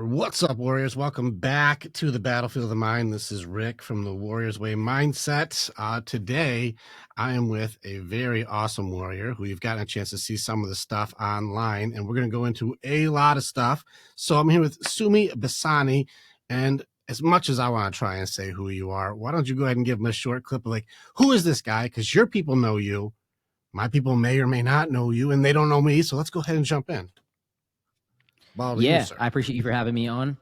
What's up, Warriors? Welcome back to the Battlefield of the Mind. This is Rick from the Warriors Way Mindset. Today, I am with a very awesome warrior who you've gotten a chance to see some of the stuff online, and we're going to go into a lot of stuff. So I'm here with Sumi Basani, and as much as I want to try and say who you are, why don't you go ahead and give them a short clip of like, who is this guy? Because your people know you. My people may or may not know you, and they don't know me. So let's go ahead and jump in. Ball to you, sir. I appreciate you for having me on.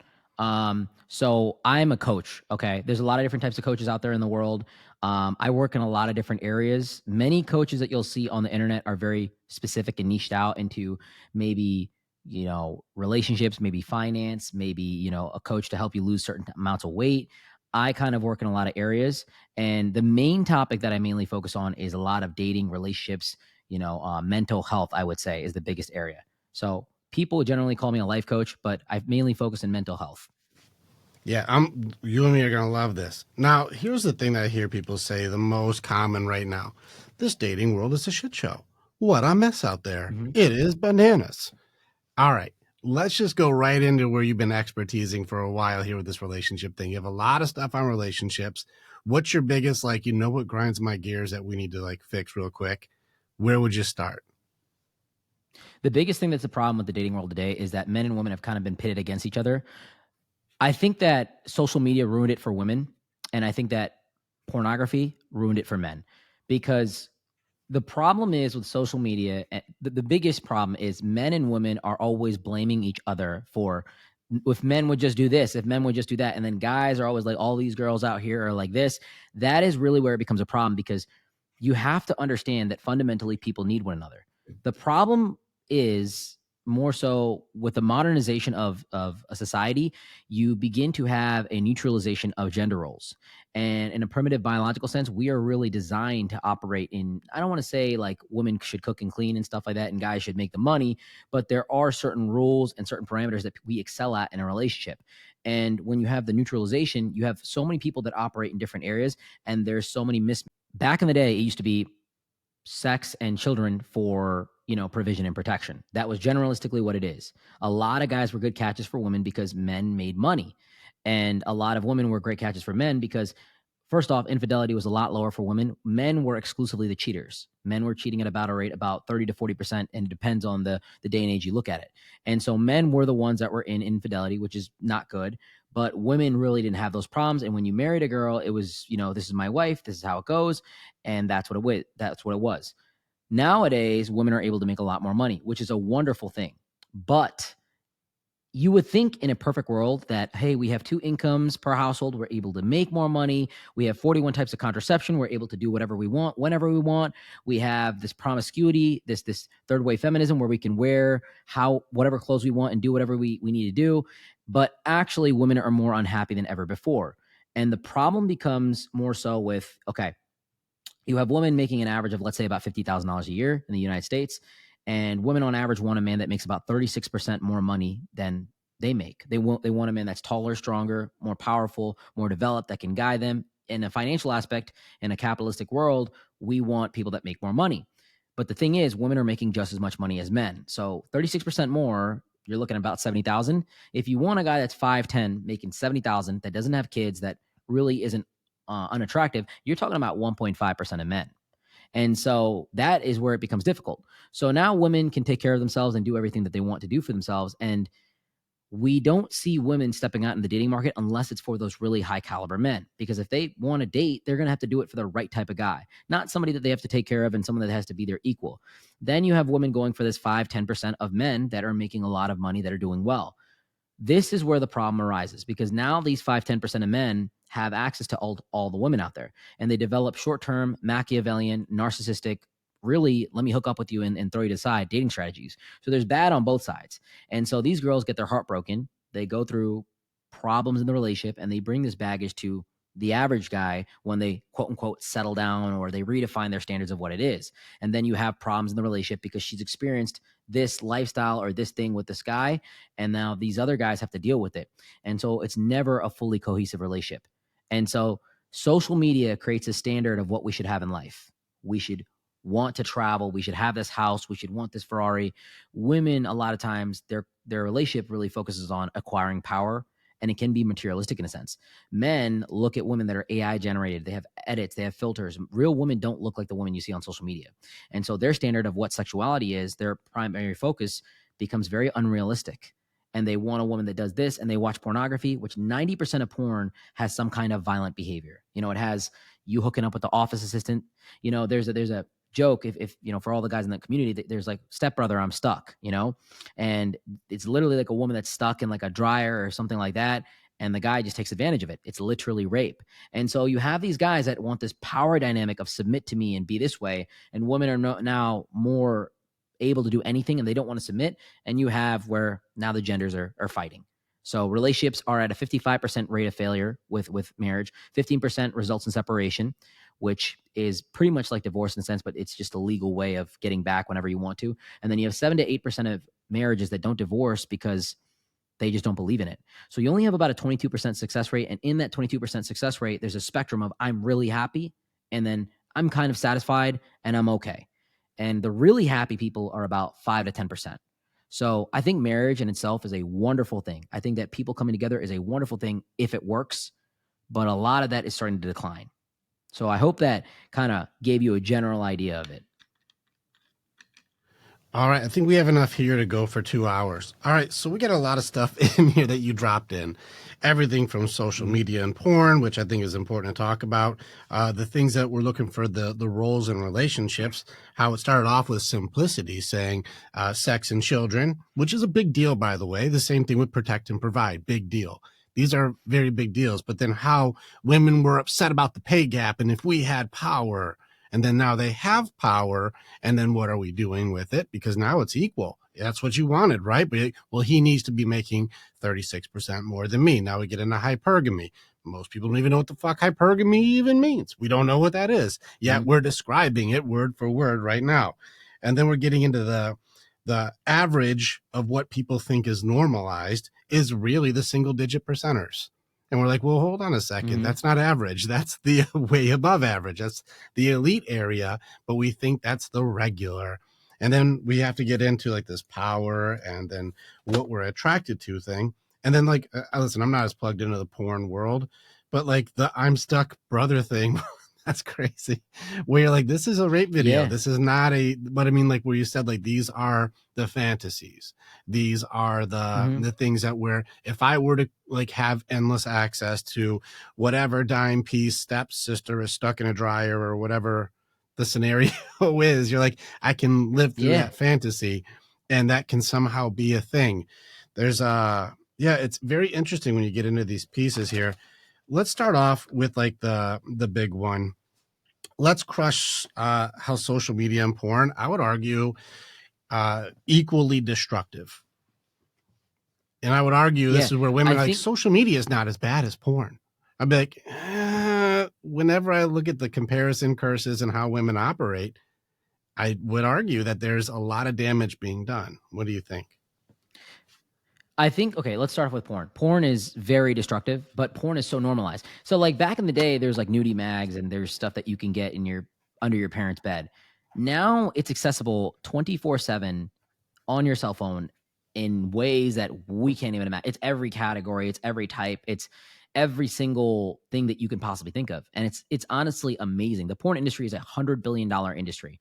So I'm a coach. Okay. There's a lot of different types of coaches out there in the world. I work in a lot of different areas. Many coaches that you'll see on the internet are very specific and niched out into maybe, relationships, maybe finance, maybe, a coach to help you lose certain amounts of weight. I kind of work in a lot of areas. And the main topic that I mainly focus on is a lot of dating, relationships, mental health, I would say, is the biggest area. So people generally call me a life coach, but I've mainly focused in mental health. Yeah, you and me are going to love this. Now, here's the thing that I hear people say the most common right now. This dating world is a shit show. What a mess out there. Mm-hmm. It is bananas. All right, let's just go right into where you've been expertising for a while here with this relationship thing. You have a lot of stuff on relationships. What's your biggest, what grinds my gears that we need to fix real quick? Where would you start? The biggest thing that's a problem with the dating world today is that men and women have kind of been pitted against each other. I think that social media ruined it for women, and I think that pornography ruined it for men, because the problem is with social media, the biggest problem is men and women are always blaming each other for, if men would just do this, if men would just do that, and then guys are always like, all these girls out here are like this. That is really where it becomes a problem, because you have to understand that fundamentally people need one another. The problem is more so with the modernization of a society, you begin to have a neutralization of gender roles. And in a primitive biological sense, we are really designed to operate in, I don't want to say like women should cook and clean and stuff like that, and guys should make the money, but there are certain rules and certain parameters that we excel at in a relationship. And when you have the neutralization, you have so many people that operate in different areas, and there's so many Back in the day, it used to be sex and children for provision and protection. That was generalistically what it is. A lot of guys were good catches for women because men made money, and a lot of women were great catches for men because, first off, infidelity was a lot lower for women. Men were exclusively the cheaters. Men were cheating at about a rate about 30 to 40%, and it depends on the day and age you look at it. And so men were the ones that were in infidelity, which is not good. But women really didn't have those problems. And when you married a girl, it was, this is my wife, this is how it goes, and that's what it was. Nowadays, women are able to make a lot more money, which is a wonderful thing. But you would think in a perfect world that, hey, we have 2 incomes per household. We're able to make more money. We have 41 types of contraception. We're able to do whatever we want, whenever we want. We have this promiscuity, this third wave feminism where we can wear whatever clothes we want and do whatever we need to do. But actually, women are more unhappy than ever before. And the problem becomes more so with, okay, you have women making an average of, let's say, about $50,000 a year in the United States. And women on average want a man that makes about 36% more money than they make. They want a man that's taller, stronger, more powerful, more developed, that can guide them. In a financial aspect, in a capitalistic world, we want people that make more money. But the thing is, women are making just as much money as men. So 36% more, you're looking at about $70,000. If you want a guy that's 5'10", making $70,000, that doesn't have kids, that really isn't unattractive, you're talking about 1.5% of men. And so that is where it becomes difficult. So now women can take care of themselves and do everything that they want to do for themselves. And we don't see women stepping out in the dating market unless it's for those really high caliber men. Because if they want to date, they're going to have to do it for the right type of guy, not somebody that they have to take care of and someone that has to be their equal. Then you have women going for this 5-10% of men that are making a lot of money, that are doing well. This is where the problem arises, because now these 5-10% of men have access to all the women out there, and they develop short-term, Machiavellian, narcissistic, really, let me hook up with you and throw you to the side dating strategies. So there's bad on both sides. And so these girls get their heart broken. They go through problems in the relationship, and they bring this baggage to the average guy when they quote unquote settle down, or they redefine their standards of what it is. And then you have problems in the relationship because she's experienced this lifestyle or this thing with this guy, and now these other guys have to deal with it. And so it's never a fully cohesive relationship. And so social media creates a standard of what we should have in life. We should want to travel. We should have this house. We should want this Ferrari. Women, a lot of times, their relationship really focuses on acquiring power, and it can be materialistic in a sense. Men look at women that are AI generated. They have edits. They have filters. Real women don't look like the women you see on social media. And so their standard of what sexuality is, their primary focus becomes very unrealistic. And they want a woman that does this, and they watch pornography, which 90% of porn has some kind of violent behavior. It has you hooking up with the office assistant. There's a joke, if for all the guys in the community, there's like, stepbrother, I'm stuck, and it's literally like a woman that's stuck in like a dryer or something like that, and the guy just takes advantage of it. It's literally rape. And so you have these guys that want this power dynamic of submit to me and be this way, and women are now more able to do anything, and they don't want to submit. And you have where now the genders are fighting. So relationships are at a 55% rate of failure with marriage. 15% results in separation, which is pretty much like divorce in a sense, but it's just a legal way of getting back whenever you want to. And then you have 7 to 8% of marriages that don't divorce because they just don't believe in it. So you only have about a 22% success rate. And in that 22% success rate, there's a spectrum of I'm really happy, and then I'm kind of satisfied, and I'm okay. And the really happy people are about 5 to 10%. So I think marriage in itself is a wonderful thing. I think that people coming together is a wonderful thing if it works, but a lot of that is starting to decline. So I hope that kind of gave you a general idea of it. All right, I think we have enough here to go for 2 hours. All right, so we got a lot of stuff in here that you dropped in. Everything from social media and porn, which I think is important to talk about. The things that we're looking for, the roles in relationships, how it started off with simplicity, saying sex and children, which is a big deal, by the way. The same thing with protect and provide, big deal. These are very big deals. But then how women were upset about the pay gap, and if we had power, and then now they have power, and then what are we doing with it? Because now it's equal. That's what you wanted, right? But, well, he needs to be making 36% more than me. Now we get into hypergamy. Most people don't even know what the fuck hypergamy even means. We don't know what that is. Yet we're describing it word for word right now. And then we're getting into the average of what people think is normalized is really the single digit percenters. And we're like, well, hold on a second. That's not average. That's the way above average. That's the elite area, but we think that's the regular. And then we have to get into like this power and then what we're attracted to thing. And then like, listen, I'm not as plugged into the porn world, but like the I'm stuck brother thing, that's crazy. Where you're like, this is a rape video. Yeah. This is not but I mean, like where you said, like, these are the fantasies. These are the things that if I were to like have endless access to whatever dime piece stepsister is stuck in a dryer or whatever the scenario is, you're like, I can live through that fantasy, and that can somehow be a thing. There's it's very interesting when you get into these pieces here. Let's start off with like the big one. Let's crush how social media and porn, I would argue, equally destructive. And I would argue this is where women are like, social media is not as bad as porn. I'd be like, whenever I look at the comparison curses and how women operate, I would argue that there's a lot of damage being done. What do you think? I think, okay, let's start off with porn. Porn is very destructive, but porn is so normalized. So like back in the day, there's like nudie mags and there's stuff that you can get under your parents' bed. Now it's accessible 24/7 on your cell phone in ways that we can't even imagine. It's every category, it's every type, it's every single thing that you can possibly think of. And it's honestly amazing. The porn industry is $100 billion industry.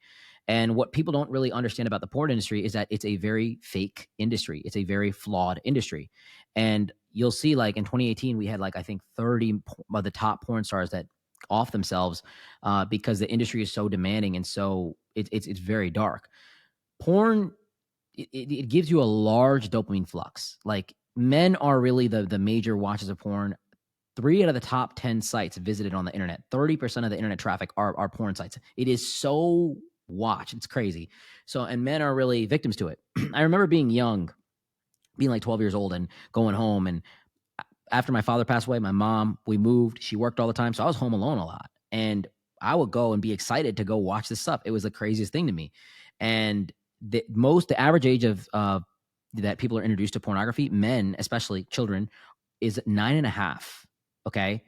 And what people don't really understand about the porn industry is that it's a very fake industry. It's a very flawed industry. And you'll see like in 2018, we had like, I think 30 of the top porn stars that off themselves because the industry is so demanding. And so it's very dark. Porn, it gives you a large dopamine flux. Like men are really the major watchers of porn. 3 out of the top 10 sites visited on the internet, 30% of the internet traffic are porn sites. It is so watched. It's crazy. So, and men are really victims to it. I remember being young, being like 12 years old and going home. And after my father passed away, my mom, we moved, she worked all the time. So I was home alone a lot. And I would go and be excited to go watch this stuff. It was the craziest thing to me. And the average age of that people are introduced to pornography, men, especially children, is 9.5. Okay.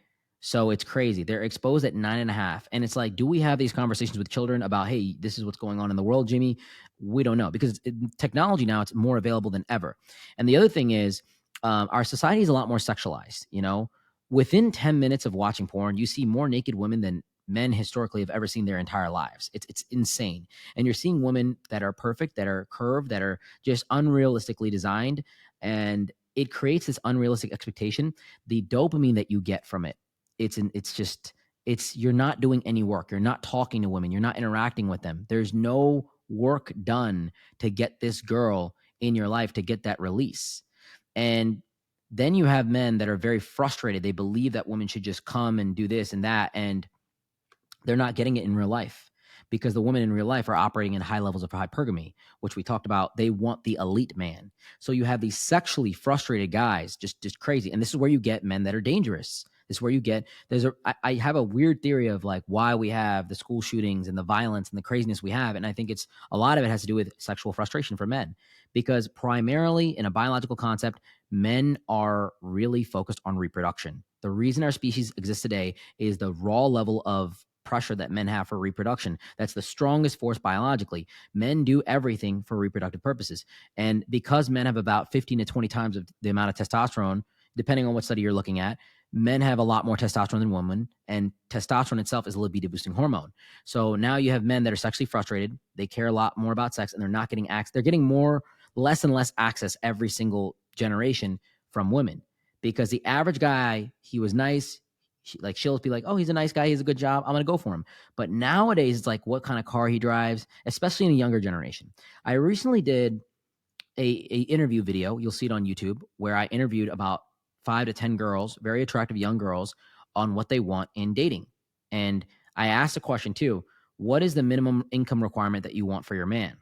So it's crazy. They're exposed at 9.5. And it's like, do we have these conversations with children about, hey, this is what's going on in the world, Jimmy? We don't know, because technology now, it's more available than ever. And the other thing is, our society is a lot more sexualized. Within 10 minutes of watching porn, you see more naked women than men historically have ever seen their entire lives. It's insane. And you're seeing women that are perfect, that are curved, that are just unrealistically designed. And it creates this unrealistic expectation. The dopamine that you get from it, you're not doing any work. You're not talking to women. You're not interacting with them. There's no work done to get this girl in your life, to get that release. And then you have men that are very frustrated. They believe that women should just come and do this and that, and they're not getting it in real life, because the women in real life are operating in high levels of hypergamy, which we talked about. They want the elite man. So you have these sexually frustrated guys, just crazy. And this is where you get men that are dangerous. This is where you get, I have a weird theory of like why we have the school shootings and the violence and the craziness we have. And I think a lot of it has to do with sexual frustration for men, because primarily in a biological concept, men are really focused on reproduction. The reason our species exists today is the raw level of pressure that men have for reproduction. That's the strongest force biologically. Men do everything for reproductive purposes. And because men have about 15 to 20 times of the amount of testosterone, depending on what study you're looking at, men have a lot more testosterone than women, and testosterone itself is a libido boosting hormone. So now you have men that are sexually frustrated. They care a lot more about sex, and they're not getting access. They're getting less and less access every single generation from women, because the average guy, he was nice. She'll be like, oh, he's a nice guy, he has a good job, I'm gonna go for him. But nowadays it's like what kind of car he drives, especially in a younger generation. I recently did a interview video, you'll see it on YouTube, where I interviewed about 5 to 10 girls, very attractive young girls, on what they want in dating. And I asked a question too: what is the minimum income requirement that you want for your man?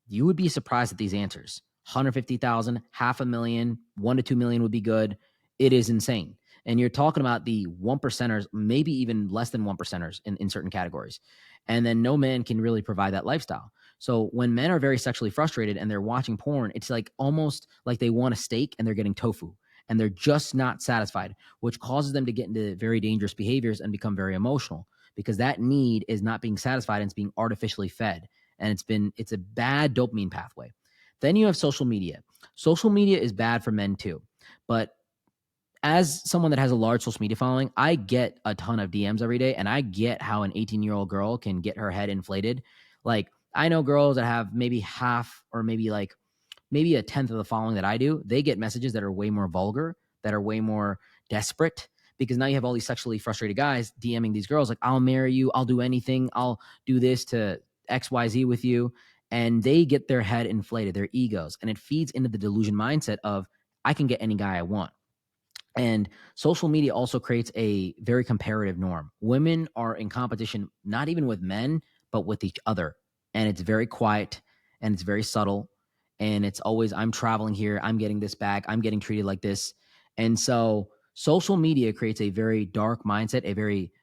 You would be surprised at these answers. 150,000, half a million, 1 to 2 million would be good. It is insane. And you're talking about the 1%ers, maybe even less than 1%ers in certain categories. And then no man can really provide that lifestyle. So when men are very sexually frustrated and they're watching porn, it's like almost like they want a steak and they're getting tofu, and they're just not satisfied, which causes them to get into very dangerous behaviors and become very emotional, because that need is not being satisfied and it's being artificially fed. And it's a bad dopamine pathway. Then you have social media. Social media is bad for men too. But as someone that has a large social media following, I get a ton of DMs every day, and I get how an 18-year-old girl can get her head inflated. Like, I know girls that have maybe half, or maybe a tenth of the following that I do. They get messages that are way more vulgar, that are way more desperate, because now you have all these sexually frustrated guys DMing these girls like, I'll marry you, I'll do anything, I'll do this to XYZ with you. And they get their head inflated, their egos, and it feeds into the delusion mindset of, I can get any guy I want. And social media also creates a very comparative norm. Women are in competition, not even with men, but with each other. And it's very quiet and it's very subtle. And it's always, I'm traveling here, I'm getting this back, I'm getting treated like this. And so social media creates a very dark mindset, a very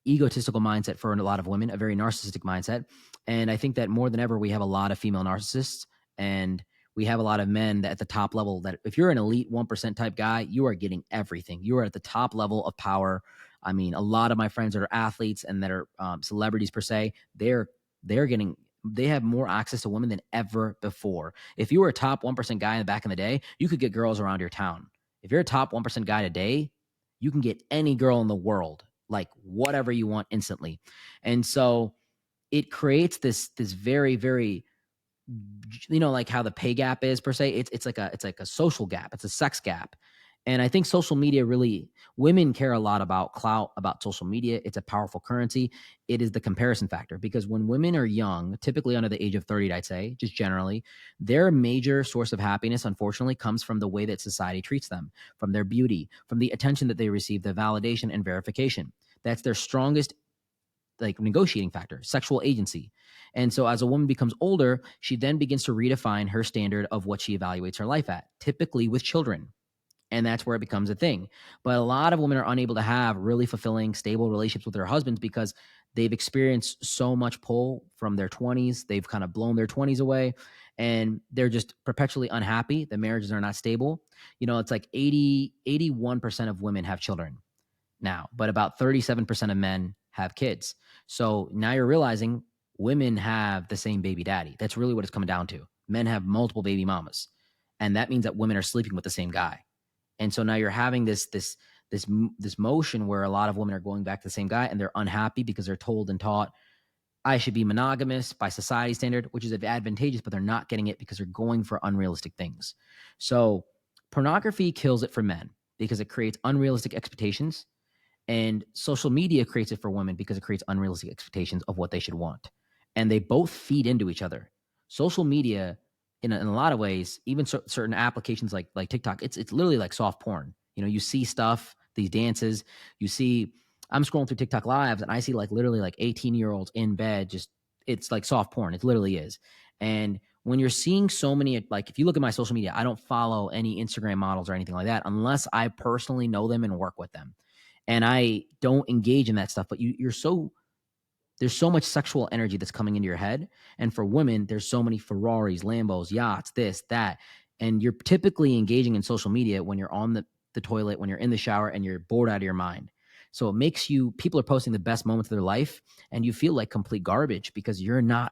egotistical mindset for a lot of women, a very narcissistic mindset. And I think that more than ever, we have a lot of female narcissists, and we have a lot of men that at the top level, that if you're an elite 1% type guy, you are getting everything. You are at the top level of power. I mean, a lot of my friends that are athletes and that are celebrities per se, they have more access to women than ever before. If you were a top 1% guy back in the day, you could get girls around your town. If you're a top 1% guy today, you can get any girl in the world, like whatever you want, instantly. And so it creates this very, very, like how the pay gap is per se. It's like a social gap. It's a sex gap. And I think social media really, women care a lot about clout, about social media. It's a powerful currency. It is the comparison factor, because when women are young, typically under the age of 30, I'd say, just generally, their major source of happiness, unfortunately, comes from the way that society treats them, from their beauty, from the attention that they receive, the validation and verification. That's their strongest negotiating factor, sexual agency. And so as a woman becomes older, she then begins to redefine her standard of what she evaluates her life at, typically with children. And that's where it becomes a thing. But a lot of women are unable to have really fulfilling, stable relationships with their husbands, because they've experienced so much pull from their 20s. They've kind of blown their 20s away, and they're just perpetually unhappy. The marriages are not stable. It's like 81% of women have children. now, but about 37% of men have kids. So now you're realizing women have the same baby daddy. That's really what it's coming down to. Men have multiple baby mamas. And that means that women are sleeping with the same guy. And so now you're having this motion where a lot of women are going back to the same guy, and they're unhappy because they're told and taught I should be monogamous by society standard, which is advantageous, but they're not getting it because they're going for unrealistic things. So pornography kills it for men because it creates unrealistic expectations, and social media creates it for women because it creates unrealistic expectations of what they should want. And they both feed into each other. Social media, in a lot of ways, even certain applications like TikTok, it's literally like soft porn. You know, you see stuff, these dances, you see. I'm scrolling through TikTok lives and I see like literally like 18-year-olds in bed, just it's like soft porn. It literally is. And when you're seeing so many, like if you look at my social media, I don't follow any Instagram models or anything like that unless I personally know them and work with them. And I don't engage in that stuff. But there's so much sexual energy that's coming into your head. And for women, there's so many Ferraris, Lambos, yachts, this, that. And you're typically engaging in social media when you're on the toilet, when you're in the shower, and you're bored out of your mind. So it makes people are posting the best moments of their life, and you feel like complete garbage because you're not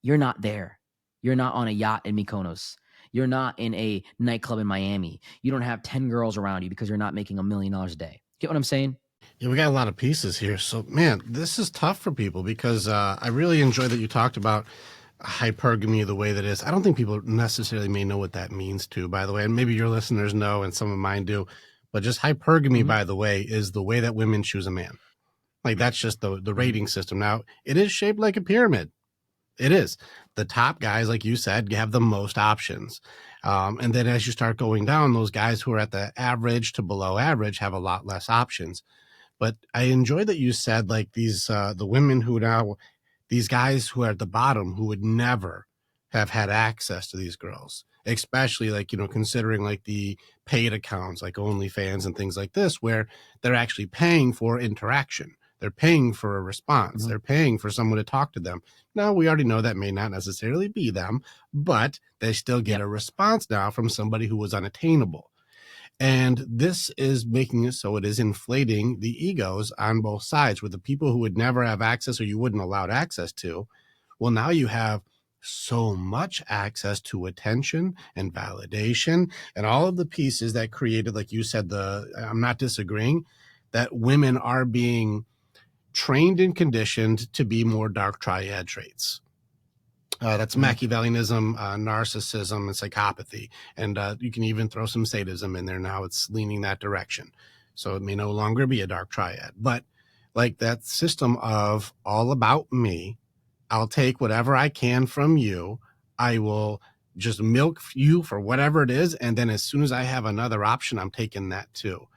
there. You're not on a yacht in Mykonos. You're not in a nightclub in Miami. You don't have 10 girls around you because you're not making $1 million a day. Get what I'm saying? Yeah, we got a lot of pieces here. So, man, this is tough for people because I really enjoy that you talked about hypergamy the way that is. I don't think people necessarily may know what that means too, by the way, and maybe your listeners know and some of mine do. But just hypergamy, by the way, is the way that women choose a man. Like that's just the rating system. Now, it is shaped like a pyramid. It is. The top guys, like you said, have the most options. And then as you start going down, those guys who are at the average to below average have a lot less options. But I enjoy that you said like these the women who now these guys who are at the bottom who would never have had access to these girls, especially like, you know, considering like the paid accounts like OnlyFans and things like this, where they're actually paying for interaction. They're paying for a response. They're paying for someone to talk to them. Now, we already know that may not necessarily be them, but they still get a response now from somebody who was unattainable. And this is making it so it is inflating the egos on both sides, where the people who would never have access or you wouldn't allow access to, well, now you have so much access to attention and validation and all of the pieces that created, like you said, I'm not disagreeing, that women are being trained and conditioned to be more dark triad traits. That's Machiavellianism, narcissism, and psychopathy. And you can even throw some sadism in there now. It's leaning that direction. So it may no longer be a dark triad. But like that system of all about me, I'll take whatever I can from you. I will just milk you for whatever it is. And then as soon as I have another option, I'm taking that too.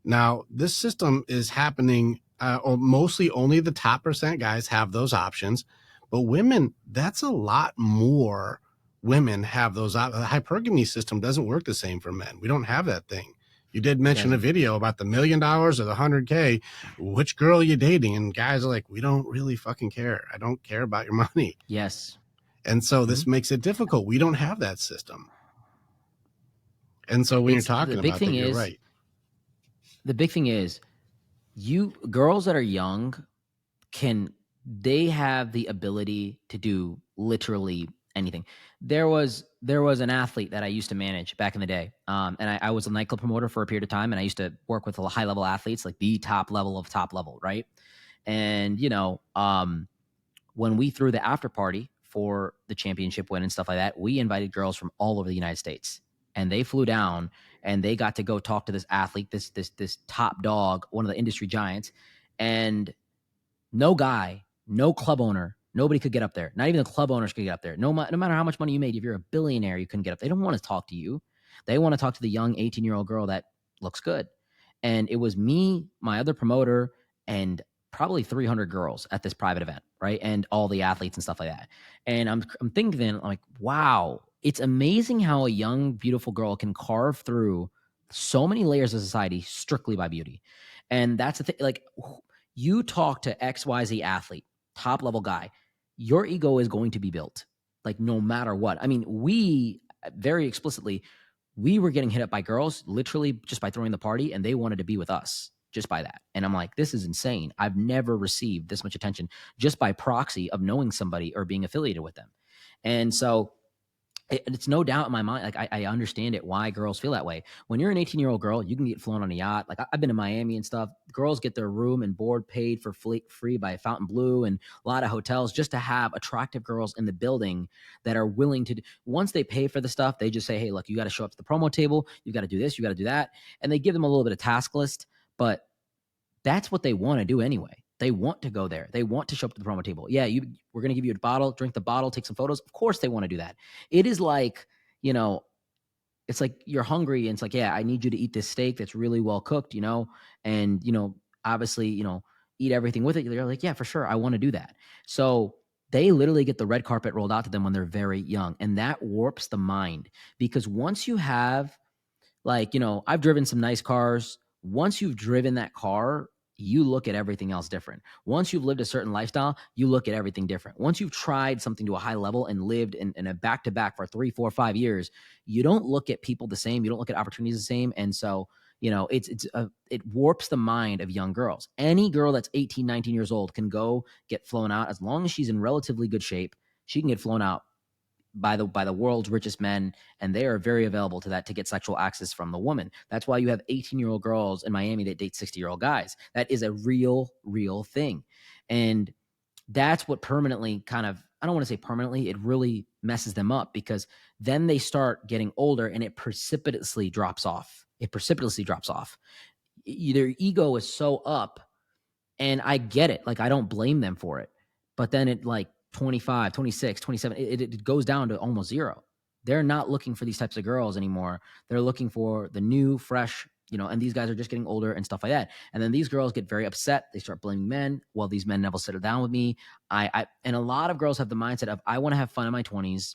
Now, this system is happening mostly only the top percent guys have those options. But women, that's a lot more women have those. The hypergamy system doesn't work the same for men. We don't have that thing. You did mention a video about the $1 million or the 100K. Which girl are you dating? And guys are like, we don't really fucking care. I don't care about your money. Yes. And so this makes it difficult. We don't have that system. And so when you're talking about that, you're right. The big thing is girls that are young they have the ability to do literally anything. There was an athlete that I used to manage back in the day. And I was a nightclub promoter for a period of time. And I used to work with high level athletes, like the top level of top level. Right. And, you know, when we threw the after party for the championship win and stuff like that, we invited girls from all over the United States, and they flew down and they got to go talk to this athlete, this top dog, one of the industry giants. And no guy, no club owner, nobody could get up there. Not even the club owners could get up there. No matter how much money you made, if you're a billionaire, you couldn't get up. They don't want to talk to you. They want to talk to the young 18-year-old girl that looks good. And it was me, my other promoter, and probably 300 girls at this private event, right? And all the athletes and stuff like that. And I'm thinking, I'm like, wow, it's amazing how a young, beautiful girl can carve through so many layers of society strictly by beauty. And that's the thing. Like, you talk to XYZ athlete, top level guy, your ego is going to be built, like no matter what. I mean, we very explicitly, we were getting hit up by girls literally just by throwing the party, and they wanted to be with us. just by that. And I'm like, this is insane. I've never received this much attention just by proxy of knowing somebody or being affiliated with them. And so it's no doubt in my mind. Like I understand it, why girls feel that way. When you're an 18-year-old girl, you can get flown on a yacht. Like I've been to Miami and stuff. Girls get their room and board paid for free by Fontainebleau and a lot of hotels just to have attractive girls in the building that are willing to. Once they pay for the stuff, they just say, hey, look, you got to show up to the promo table. You got to do this. You got to do that. And they give them a little bit of task list, but that's what they want to do anyway. They want to go there. They want to show up to the promo table. Yeah, we're going to give you a bottle, drink the bottle, take some photos. Of course they want to do that. It is like, it's like you're hungry and it's like, yeah, I need you to eat this steak that's really well cooked, and, obviously, eat everything with it. They're like, yeah, for sure. I want to do that. So they literally get the red carpet rolled out to them when they're very young. And that warps the mind, because once you have, like, I've driven some nice cars. Once you've driven that car, you look at everything else different. Once you've lived a certain lifestyle, you look at everything different. Once you've tried something to a high level and lived in a back-to-back for 3, 4, 5 years, you don't look at people the same. You don't look at opportunities the same. And so, it warps the mind of young girls. Any girl that's 18, 19 years old can go get flown out. As long as she's in relatively good shape, she can get flown out by the world's richest men, and they are very available to that, to get sexual access from the woman. That's why you have 18-year-old girls in Miami that date 60-year-old guys. That is a real thing. And that's what permanently kind of, I don't want to say permanently, it really messes them up, because then they start getting older and it precipitously drops off. Their ego is so up, and I get it. Like, I don't blame them for it. But then it, like, 25, 26, 27, it goes down to almost zero. They're not looking for these types of girls anymore. They're looking for the new, fresh, and these guys are just getting older and stuff like that. And then these girls get very upset. They start blaming men. Well, these men never settle down with me. And a lot of girls have the mindset of, I want to have fun in my 20s.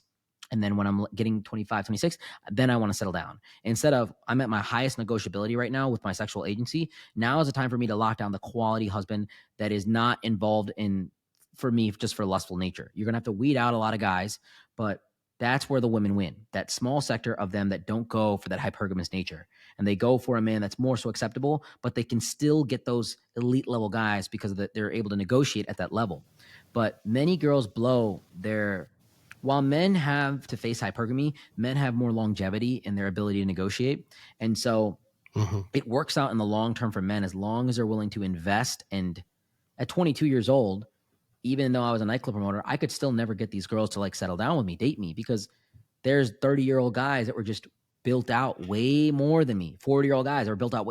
And then when I'm getting 25, 26, then I want to settle down. Instead of, I'm at my highest negotiability right now with my sexual agency. Now is the time for me to lock down the quality husband that is not involved in, for me, just for lustful nature. You're going to have to weed out a lot of guys, but that's where the women win. That small sector of them that don't go for that hypergamous nature. And they go for a man that's more so acceptable, but they can still get those elite level guys because they're able to negotiate at that level. But many girls while men have to face hypergamy, men have more longevity in their ability to negotiate. And so it works out in the long term for men, as long as they're willing to invest. And at 22 years old, even though I was a nightclub promoter, I could still never get these girls to, like, settle down with me, date me, because there's 30-year-old guys that were just built out way more than me. 40-year-old guys are built out.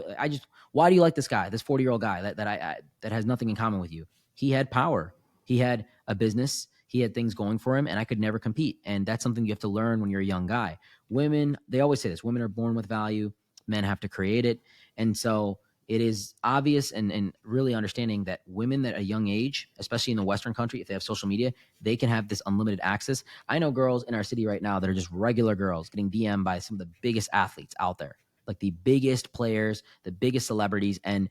Why do you like this guy, this 40-year-old guy that has nothing in common with you? He had power. He had a business. He had things going for him, and I could never compete. And that's something you have to learn when you're a young guy. Women, they always say this, women are born with value. Men have to create it. And so it is obvious and really understanding that women at a young age, especially in the Western country, if they have social media, they can have this unlimited access. I know girls in our city right now that are just regular girls getting DM'd by some of the biggest athletes out there, like the biggest players, the biggest celebrities. And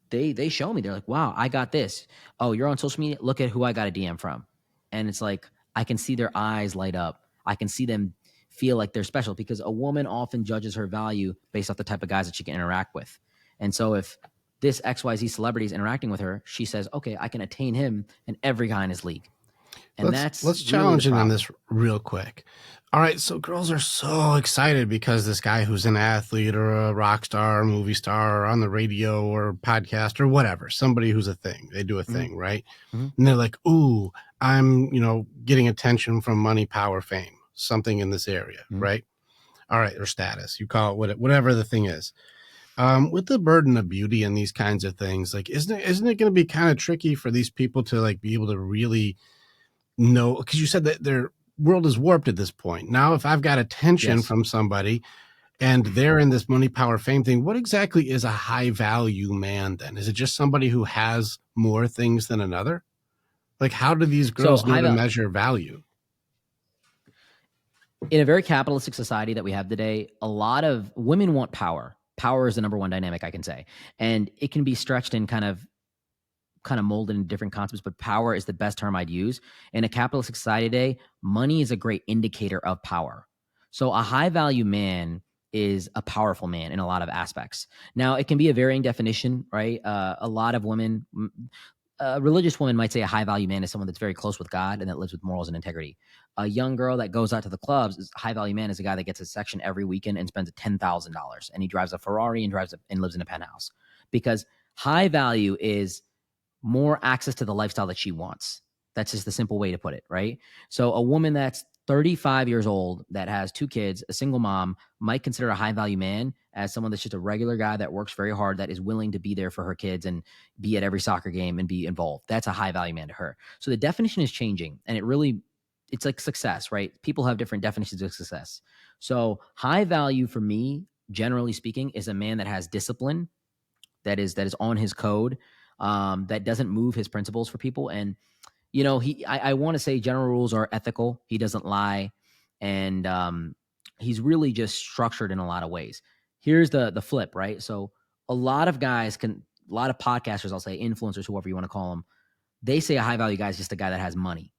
they show me, they're like, wow, I got this. Oh, you're on social media? Look at who I got a DM from. And it's like, I can see their eyes light up. I can see them feel like they're special, because a woman often judges her value based off the type of guys that she can interact with. And so if this XYZ celebrity is interacting with her, she says, okay, I can attain him and every guy in his league. And let's really challenge it on this real quick. All right, so girls are so excited because this guy who's an athlete or a rock star or movie star or on the radio or podcast or whatever, somebody who's a thing, they do a thing, right? And they're like, ooh, I'm, getting attention from money, power, fame, something in this area, right? All right, or status, you call it whatever the thing is. With the burden of beauty and these kinds of things, like, isn't it going to be kind of tricky for these people to, like, be able to really know? Because you said that their world is warped at this point. Now, if I've got attention from somebody and they're in this money, power, fame thing, what exactly is a high value man then? Is it just somebody who has more things than another? Like, how do these girls know to measure value? In a very capitalistic society that we have today, a lot of women want power. Power is the number one dynamic, I can say. And it can be stretched and kind of molded in different concepts, but power is the best term I'd use. In a capitalistic society today, money is a great indicator of power. So a high value man is a powerful man in a lot of aspects. Now, it can be a varying definition, right? A lot of women, a religious woman might say a high value man is someone that's very close with God and that lives with morals and integrity. A young girl that goes out to the clubs, is high value man is a guy that gets a section every weekend and spends $10,000 and he drives a Ferrari and lives in a penthouse, because high value is more access to the lifestyle that she wants. That's just the simple way to put it, right? So a woman that's 35 years old that has 2 kids, a single mom, might consider a high value man as someone that's just a regular guy that works very hard, that is willing to be there for her kids and be at every soccer game and be involved. That's a high value man to her. So the definition is changing, and it's like success, right? People have different definitions of success. So high value for me, generally speaking, is a man that has discipline, that is on his code, that doesn't move his principles for people. And I want to say general rules are ethical. He doesn't lie, and he's really just structured in a lot of ways. Here's the flip, right? So a lot of podcasters, I'll say influencers, whoever you want to call them, they say a high value guy is just a guy that has money,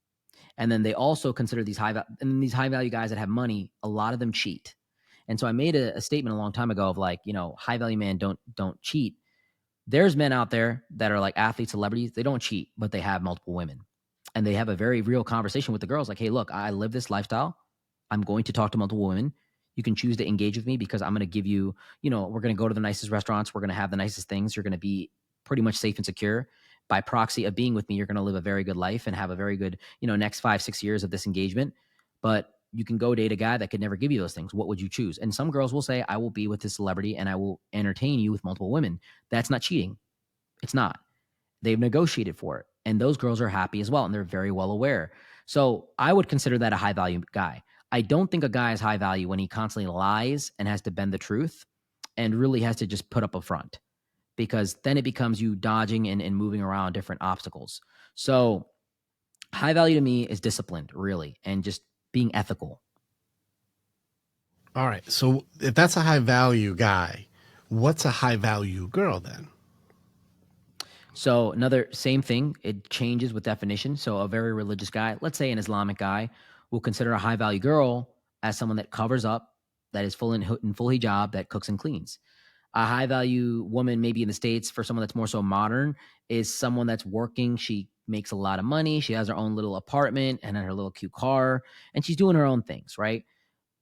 and then they also consider these high value guys that have money. A lot of them cheat, and so I made a statement a long time ago of like, high value man don't cheat. There's men out there that are like athletes, celebrities. They don't cheat, but they have multiple women. And they have a very real conversation with the girls like, hey, look, I live this lifestyle. I'm going to talk to multiple women. You can choose to engage with me because I'm going to give you, we're going to go to the nicest restaurants. We're going to have the nicest things. You're going to be pretty much safe and secure. By proxy of being with me, you're going to live a very good life and have a very good, next 5-6 years of this engagement. But you can go date a guy that could never give you those things. What would you choose? And some girls will say, I will be with this celebrity and I will entertain you with multiple women. That's not cheating. It's not. They've negotiated for it. And those girls are happy as well. And they're very well aware. So I would consider that a high value guy. I don't think a guy is high value when he constantly lies and has to bend the truth and really has to just put up a front, because then it becomes you dodging and moving around different obstacles. So high value to me is disciplined, really, and just being ethical. All right. So if that's a high value guy, what's a high value girl then? So another same thing, it changes with definition. So a very religious guy, let's say an Islamic guy, will consider a high value girl as someone that covers up, that is full in full hijab, that cooks and cleans. A high value woman, maybe in the States, for someone that's more so modern, is someone that's working. She makes a lot of money. She has her own little apartment and her little cute car, and she's doing her own things, right?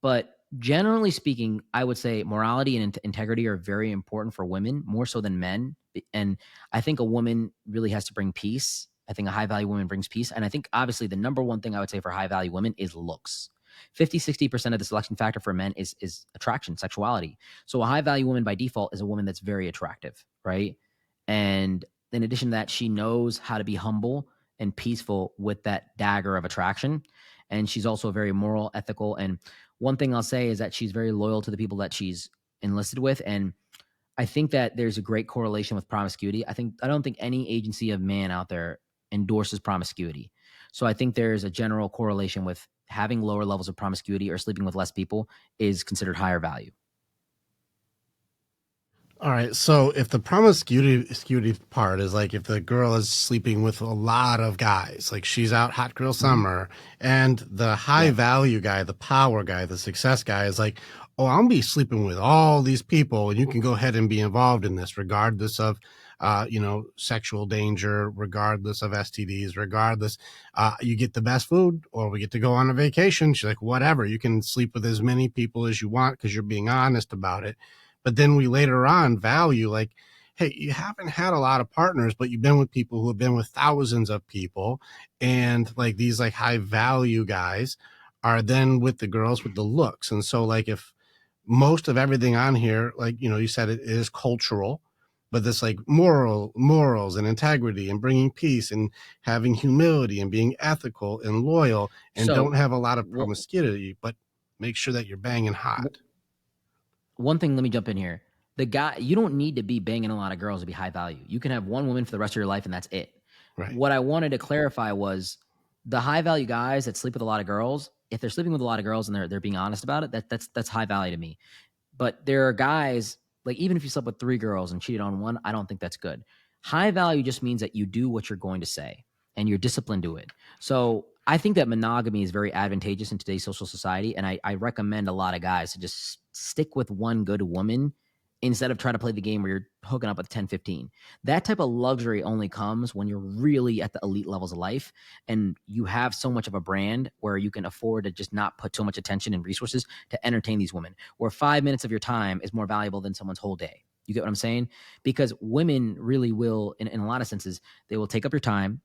But generally speaking, I would say morality and integrity are very important for women, more so than men. And I think a woman really has to bring peace. I think a high value woman brings peace. And I think obviously the number one thing I would say for high value women is looks. 50-60% of the selection factor for men is attraction, sexuality. So a high value woman by default is a woman that's very attractive, right? And in addition to that, she knows how to be humble and peaceful with that dagger of attraction. And she's also very moral, ethical. And one thing I'll say is that she's very loyal to the people that she's enlisted with. And I think that there's a great correlation with promiscuity. I don't think any agency of man out there endorses promiscuity. So I think there's a general correlation with having lower levels of promiscuity or sleeping with less people is considered higher value. All right. So if the promiscuity part is like if the girl is sleeping with a lot of guys, like she's out hot girl summer, and the high value guy, the power guy, the success guy is like, oh, I'll be sleeping with all these people, and you can go ahead and be involved in this, regardless of, sexual danger, regardless of STDs, regardless. You get the best food, or we get to go on a vacation. She's like, whatever. You can sleep with as many people as you want because you're being honest about it. But then we later on value like, hey, you haven't had a lot of partners, but you've been with people who have been with thousands of people. And like these like high value guys are then with the girls with the looks. And so like if most of everything on here, like, you said it is cultural, but this like morals and integrity and bringing peace and having humility and being ethical and loyal and don't have a lot of promiscuity, but make sure that you're banging hot. One thing, let me jump in here. The guy, you don't need to be banging a lot of girls to be high value. You can have one woman for the rest of your life and that's it. Right. What I wanted to clarify was the high value guys that sleep with a lot of girls, if they're sleeping with a lot of girls and they're being honest about it, that's high value to me. But there are guys, like even if you slept with 3 girls and cheated on one, I don't think that's good. High value just means that you do what you're going to say and you're disciplined to it. So I think that monogamy is very advantageous in today's social society, and I recommend a lot of guys to just stick with one good woman instead of trying to play the game where you're hooking up with 10, 15. That type of luxury only comes when you're really at the elite levels of life and you have so much of a brand where you can afford to just not put so much attention and resources to entertain these women, where 5 minutes of your time is more valuable than someone's whole day. You get what I'm saying? Because women really will, in a lot of senses, they will take up your time.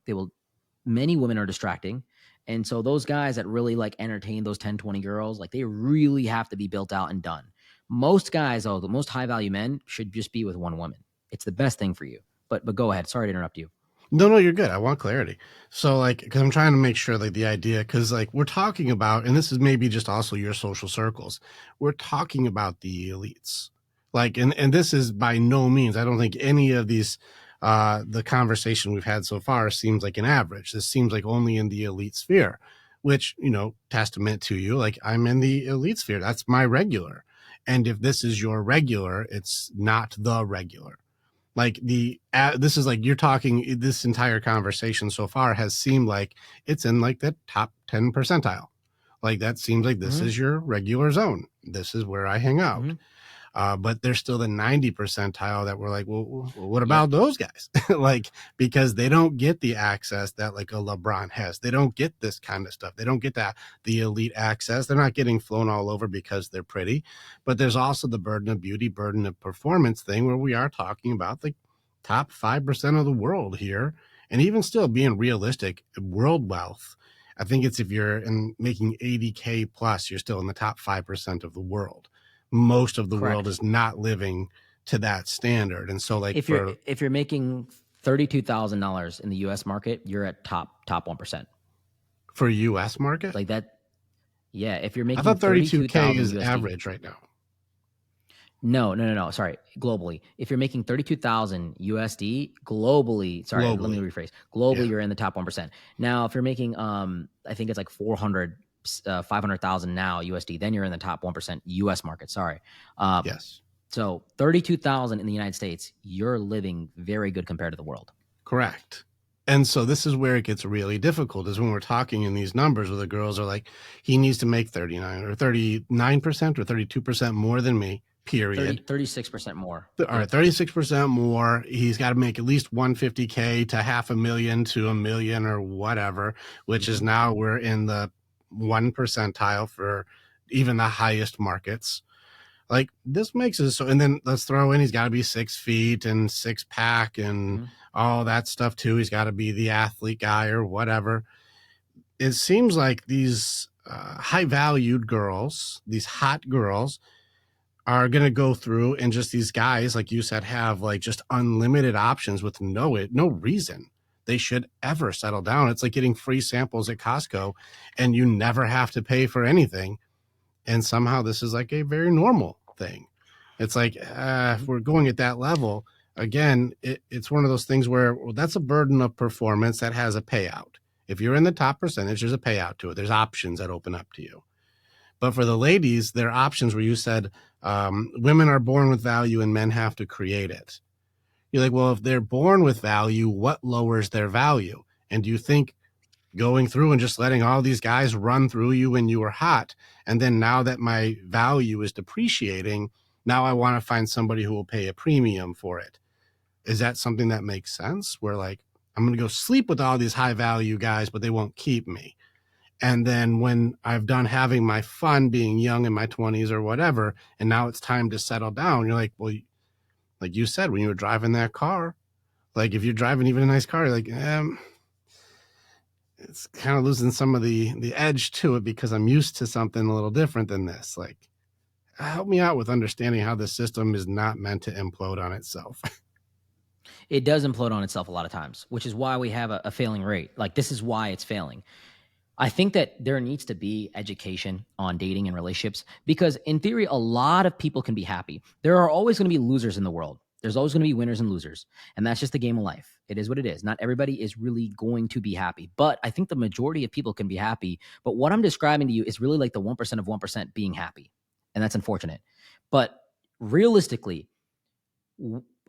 Many women are distracting. And so those guys that really like entertain those 10, 20 girls, like they really have to be built out and done. Most guys, though, the most high value men should just be with one woman. It's the best thing for you. But go ahead. Sorry to interrupt you. No, you're good. I want clarity. So, like, because I'm trying to make sure, like, the idea, because, like, we're talking about, and this is maybe just also your social circles, we're talking about the elites. Like, and this is by no means, I don't think any of these, the conversation we've had so far seems like an average. This seems like only in the elite sphere, which, testament to you, like, I'm in the elite sphere. That's my regular. And if this is your regular, it's not the regular. Like this is like you're talking, this entire conversation so far has seemed like it's in like the top 10 percentile. Like that seems like this is your regular zone. This is where I hang out. But there's still the 90 percentile that we're like, well, what about those guys? Like, because they don't get the access that like a LeBron has. They don't get this kind of stuff. They don't get the elite access. They're not getting flown all over because they're pretty. But there's also the burden of beauty, burden of performance thing where we are talking about the top 5% of the world here. And even still being realistic, world wealth, I think it's if you're making 80K plus, you're still in the top 5% of the world. Most of the world is not living to that standard. And so like if you're making $32,000 in the US market, you're at top 1%. For US market? Like that. Yeah. If you're making I thought 32K is USD, average right now. No. Sorry. Globally, if you're making 32,000 USD globally, sorry, let me rephrase. Globally, you're in the top 1%. Now, if you're making, I think it's like 500,000 now USD, then you're in the top 1% US market. Sorry. Yes. So 32,000 in the United States, you're living very good compared to the world. Correct. And so this is where it gets really difficult is when we're talking in these numbers where the girls are like, he needs to make 39 or 39% or 32% more than me. Period. 36% more. All right, 36% more. He's got to make at least 150K to $500,000 to $1 million or whatever, which is now we're in the 1 percentile for even the highest markets. Like this makes it so, and then let's throw in, he's got to be 6 feet and 6-pack and all that stuff too. He's got to be the athlete guy or whatever. It seems like these high valued girls, these hot girls, are going to go through and just these guys, like you said, have like just unlimited options with no reason they should ever settle down. It's like getting free samples at Costco and you never have to pay for anything. And somehow this is like a very normal thing. It's like, if we're going at that level, again, it's one of those things where that's a burden of performance that has a payout. If you're in the top percentage, there's a payout to it. There's options that open up to you. But for the ladies, there are options where you said women are born with value and men have to create it. You're like, well, if they're born with value, what lowers their value? And do you think going through and just letting all these guys run through you when you were hot, and then now that my value is depreciating, now I want to find somebody who will pay a premium for it? Is that something that makes sense? Where like, I'm going to go sleep with all these high value guys, but they won't keep me. And then when I've done having my fun being young in my 20s or whatever, and now it's time to settle down, you're like, well, like you said, when you were driving that car, like if you're driving even a nice car, you're like, it's kind of losing some of the edge to it because I'm used to something a little different than this. Like, help me out with understanding how the system is not meant to implode on itself. It does implode on itself a lot of times, which is why we have a failing rate. Like this is why it's failing. I think that there needs to be education on dating and relationships because in theory, a lot of people can be happy. There are always going to be losers in the world. There's always going to be winners and losers. And that's just the game of life. It is what it is. Not everybody is really going to be happy. But I think the majority of people can be happy. But what I'm describing to you is really like the 1% of 1% being happy. And that's unfortunate. But realistically,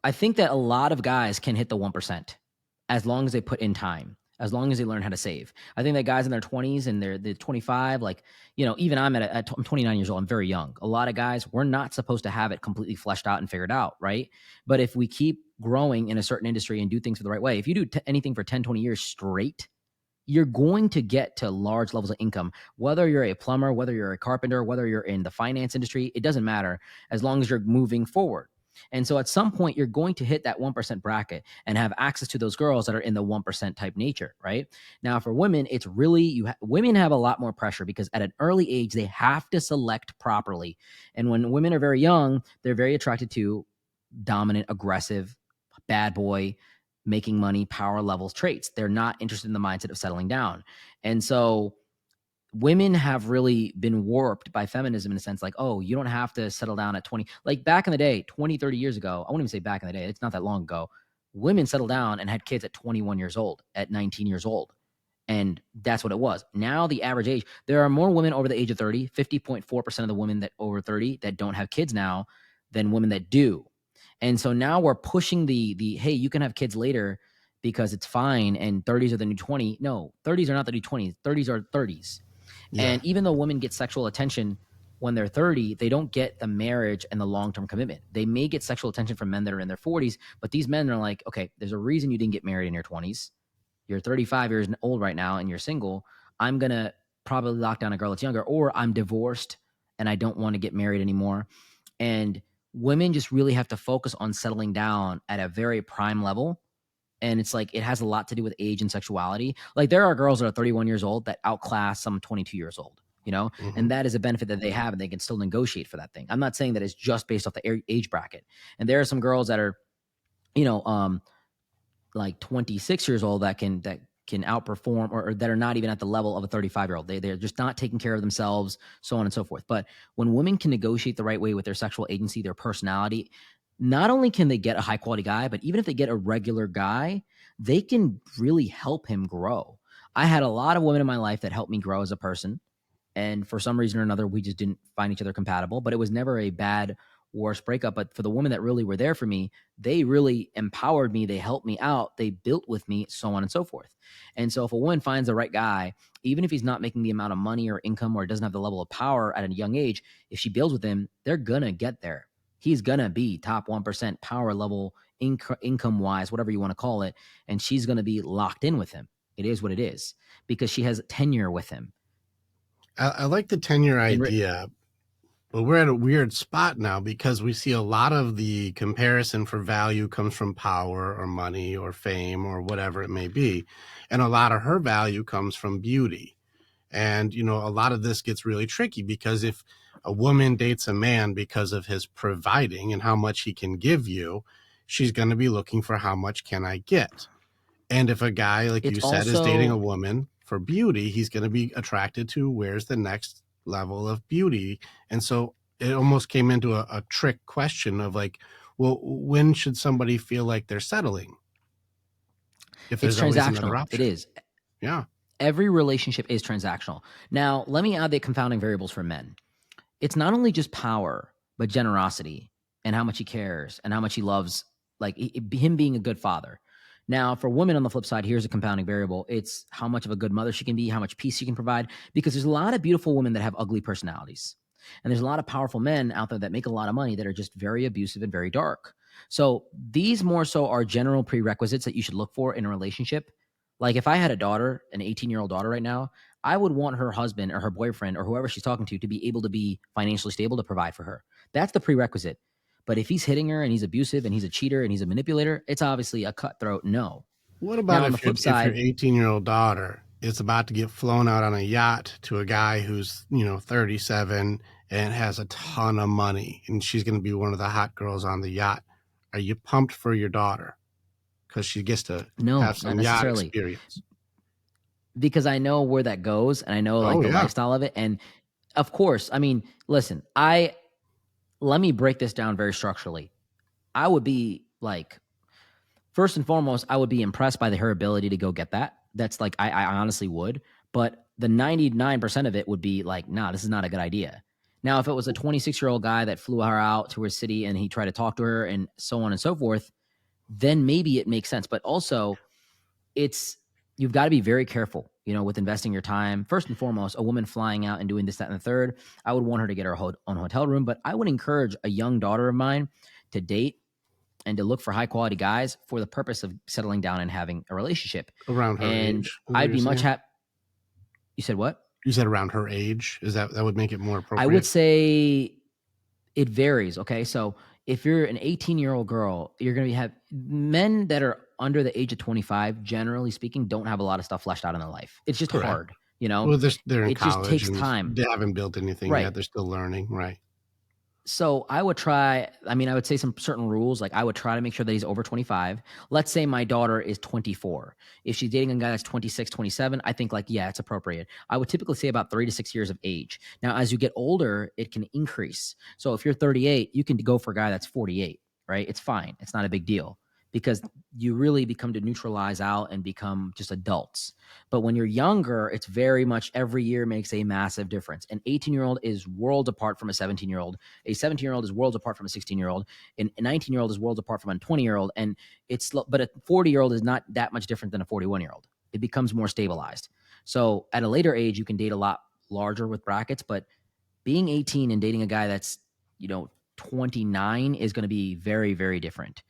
I think that a lot of guys can hit the 1% as long as they put in time. as long as they learn how to save. I think that guys in their 20s and they're 25, like, even I'm I'm 29 years old. I'm very young. A lot of guys, we're not supposed to have it completely fleshed out and figured out, right? But if we keep growing in a certain industry and do things the right way, if you do anything for 10, 20 years straight, you're going to get to large levels of income. Whether you're a plumber, whether you're a carpenter, whether you're in the finance industry, it doesn't matter as long as you're moving forward. And so at some point, you're going to hit that 1% bracket and have access to those girls that are in the 1% type nature, right? Now, for women, it's really, women have a lot more pressure because at an early age, they have to select properly. And when women are very young, they're very attracted to dominant, aggressive, bad boy, making money, power levels traits. They're not interested in the mindset of settling down. And so women have really been warped by feminism in a sense, like, oh, you don't have to settle down at 20. Like back in the day, 20, 30 years ago, I wouldn't even say back in the day, it's not that long ago, women settled down and had kids at 21 years old, at 19 years old. And that's what it was. Now the average age, there are more women over the age of 30, 50.4% of the women that over 30 that don't have kids now than women that do. And so now we're pushing the hey, you can have kids later because it's fine and 30s are the new 20. No, 30s are not the new 20s. 30s are 30s. Yeah. And even though women get sexual attention when they're 30, they don't get the marriage and the long-term commitment. They may get sexual attention from men that are in their 40s, but these men are like, okay, there's a reason you didn't get married in your 20s. You're 35 years old right now and you're single. I'm going to probably lock down a girl that's younger, or I'm divorced and I don't want to get married anymore. And women just really have to focus on settling down at a very prime level. And it's like, it has a lot to do with age and sexuality. Like there are girls that are 31 years old that outclass some 22 years old, Mm-hmm. and that is a benefit that they have and they can still negotiate for that thing. I'm not saying that it's just based off the age bracket. And there are some girls that are, you know, like 26 years old that can outperform or that are not even at the level of a 35-year-old. They're just not taking care of themselves, so on and so forth. But when women can negotiate the right way with their sexual agency, their personality, not only can they get a high quality guy, but even if they get a regular guy, they can really help him grow. I had a lot of women in my life that helped me grow as a person. And for some reason or another, we just didn't find each other compatible, but it was never a bad worse breakup. But for the women that really were there for me, they really empowered me. They helped me out. They built with me, so on and so forth. And so if a woman finds the right guy, even if he's not making the amount of money or income or doesn't have the level of power at a young age, if she builds with him, they're going to get there. He's going to be top 1% power level, income wise, whatever you want to call it. And she's going to be locked in with him. It is what it is because she has tenure with him. I like the tenure idea, but we're at a weird spot now because we see a lot of the comparison for value comes from power or money or fame or whatever it may be. And a lot of her value comes from beauty. And, a lot of this gets really tricky because if a woman dates a man because of his providing and how much he can give you, she's going to be looking for how much can I get? And if a guy, like It's you said, is dating a also woman for beauty, he's going to be attracted to where's the next level of beauty. And so it almost came into a trick question of like, well, when should somebody feel like they're settling if it's there's always another transactional. It option? is. Yeah. Every relationship is transactional. Now, let me add the confounding variables for men. It's not only just power, but generosity and how much he cares and how much he loves, like him being a good father. Now, for women on the flip side, here's a compounding variable. It's how much of a good mother she can be, how much peace she can provide, because there's a lot of beautiful women that have ugly personalities. And there's a lot of powerful men out there that make a lot of money that are just very abusive and very dark. So these more so are general prerequisites that you should look for in a relationship. Like if I had a daughter, an 18-year-old daughter right now, I would want her husband or her boyfriend or whoever she's talking to be able to be financially stable to provide for her. That's the prerequisite. But if he's hitting her and he's abusive and he's a cheater and he's a manipulator, it's obviously a cutthroat no. What about Now, on the flip if your side, 18-year-old daughter is about to get flown out on a yacht to a guy who's 37 and has a ton of money, and she's going to be one of the hot girls on the yacht? Are you pumped for your daughter because she gets to no, have not some yacht necessarily. experience? Because I know where that goes and I know like Oh the yeah. lifestyle of it. And of course, I mean, listen, let me break this down very structurally. I would be like, first and foremost, I would be impressed by her ability to go get that. That's like, I honestly would. But the 99% of it would be like, nah, this is not a good idea. Now, if it was a 26-year-old guy that flew her out to her city and he tried to talk to her and so on and so forth, then maybe it makes sense. But also, it's you've got to be very careful, with investing your time. First and foremost, a woman flying out and doing this, that, and the third, I would want her to get her own hotel room. But I would encourage a young daughter of mine to date and to look for high quality guys for the purpose of settling down and having a relationship. Around her And age, is what I'd you're be much saying? happy. You said what? You said around her age. Is that would make it more I would appropriate? say it varies. Okay. So if you're an 18-year-old girl, you're going to have men that are under the age of 25, generally speaking, don't have a lot of stuff fleshed out in their life. It's just Correct. hard, Well, they're in it just college takes and time. they haven't built anything Right. yet. They're still learning, right? So I would say some certain rules. Like I would try to make sure that he's over 25. Let's say my daughter is 24. If she's dating a guy that's 26, 27, I think yeah, it's appropriate. I would typically say about 3 to 6 years of age. Now, as you get older, it can increase. So if you're 38, you can go for a guy that's 48, right? It's fine. It's not a big deal because you really become to neutralize out and become just adults. But when you're younger, it's very much every year makes a massive difference. An 18-year-old is worlds apart from a 17-year-old. A 17-year-old is worlds apart from a 16-year-old. And a 19-year-old is worlds apart from a 20-year-old. And but a 40-year-old is not that much different than a 41-year-old. It becomes more stabilized. So at a later age, you can date a lot larger with brackets, but being 18 and dating a guy that's, 29 is going to be very, very different.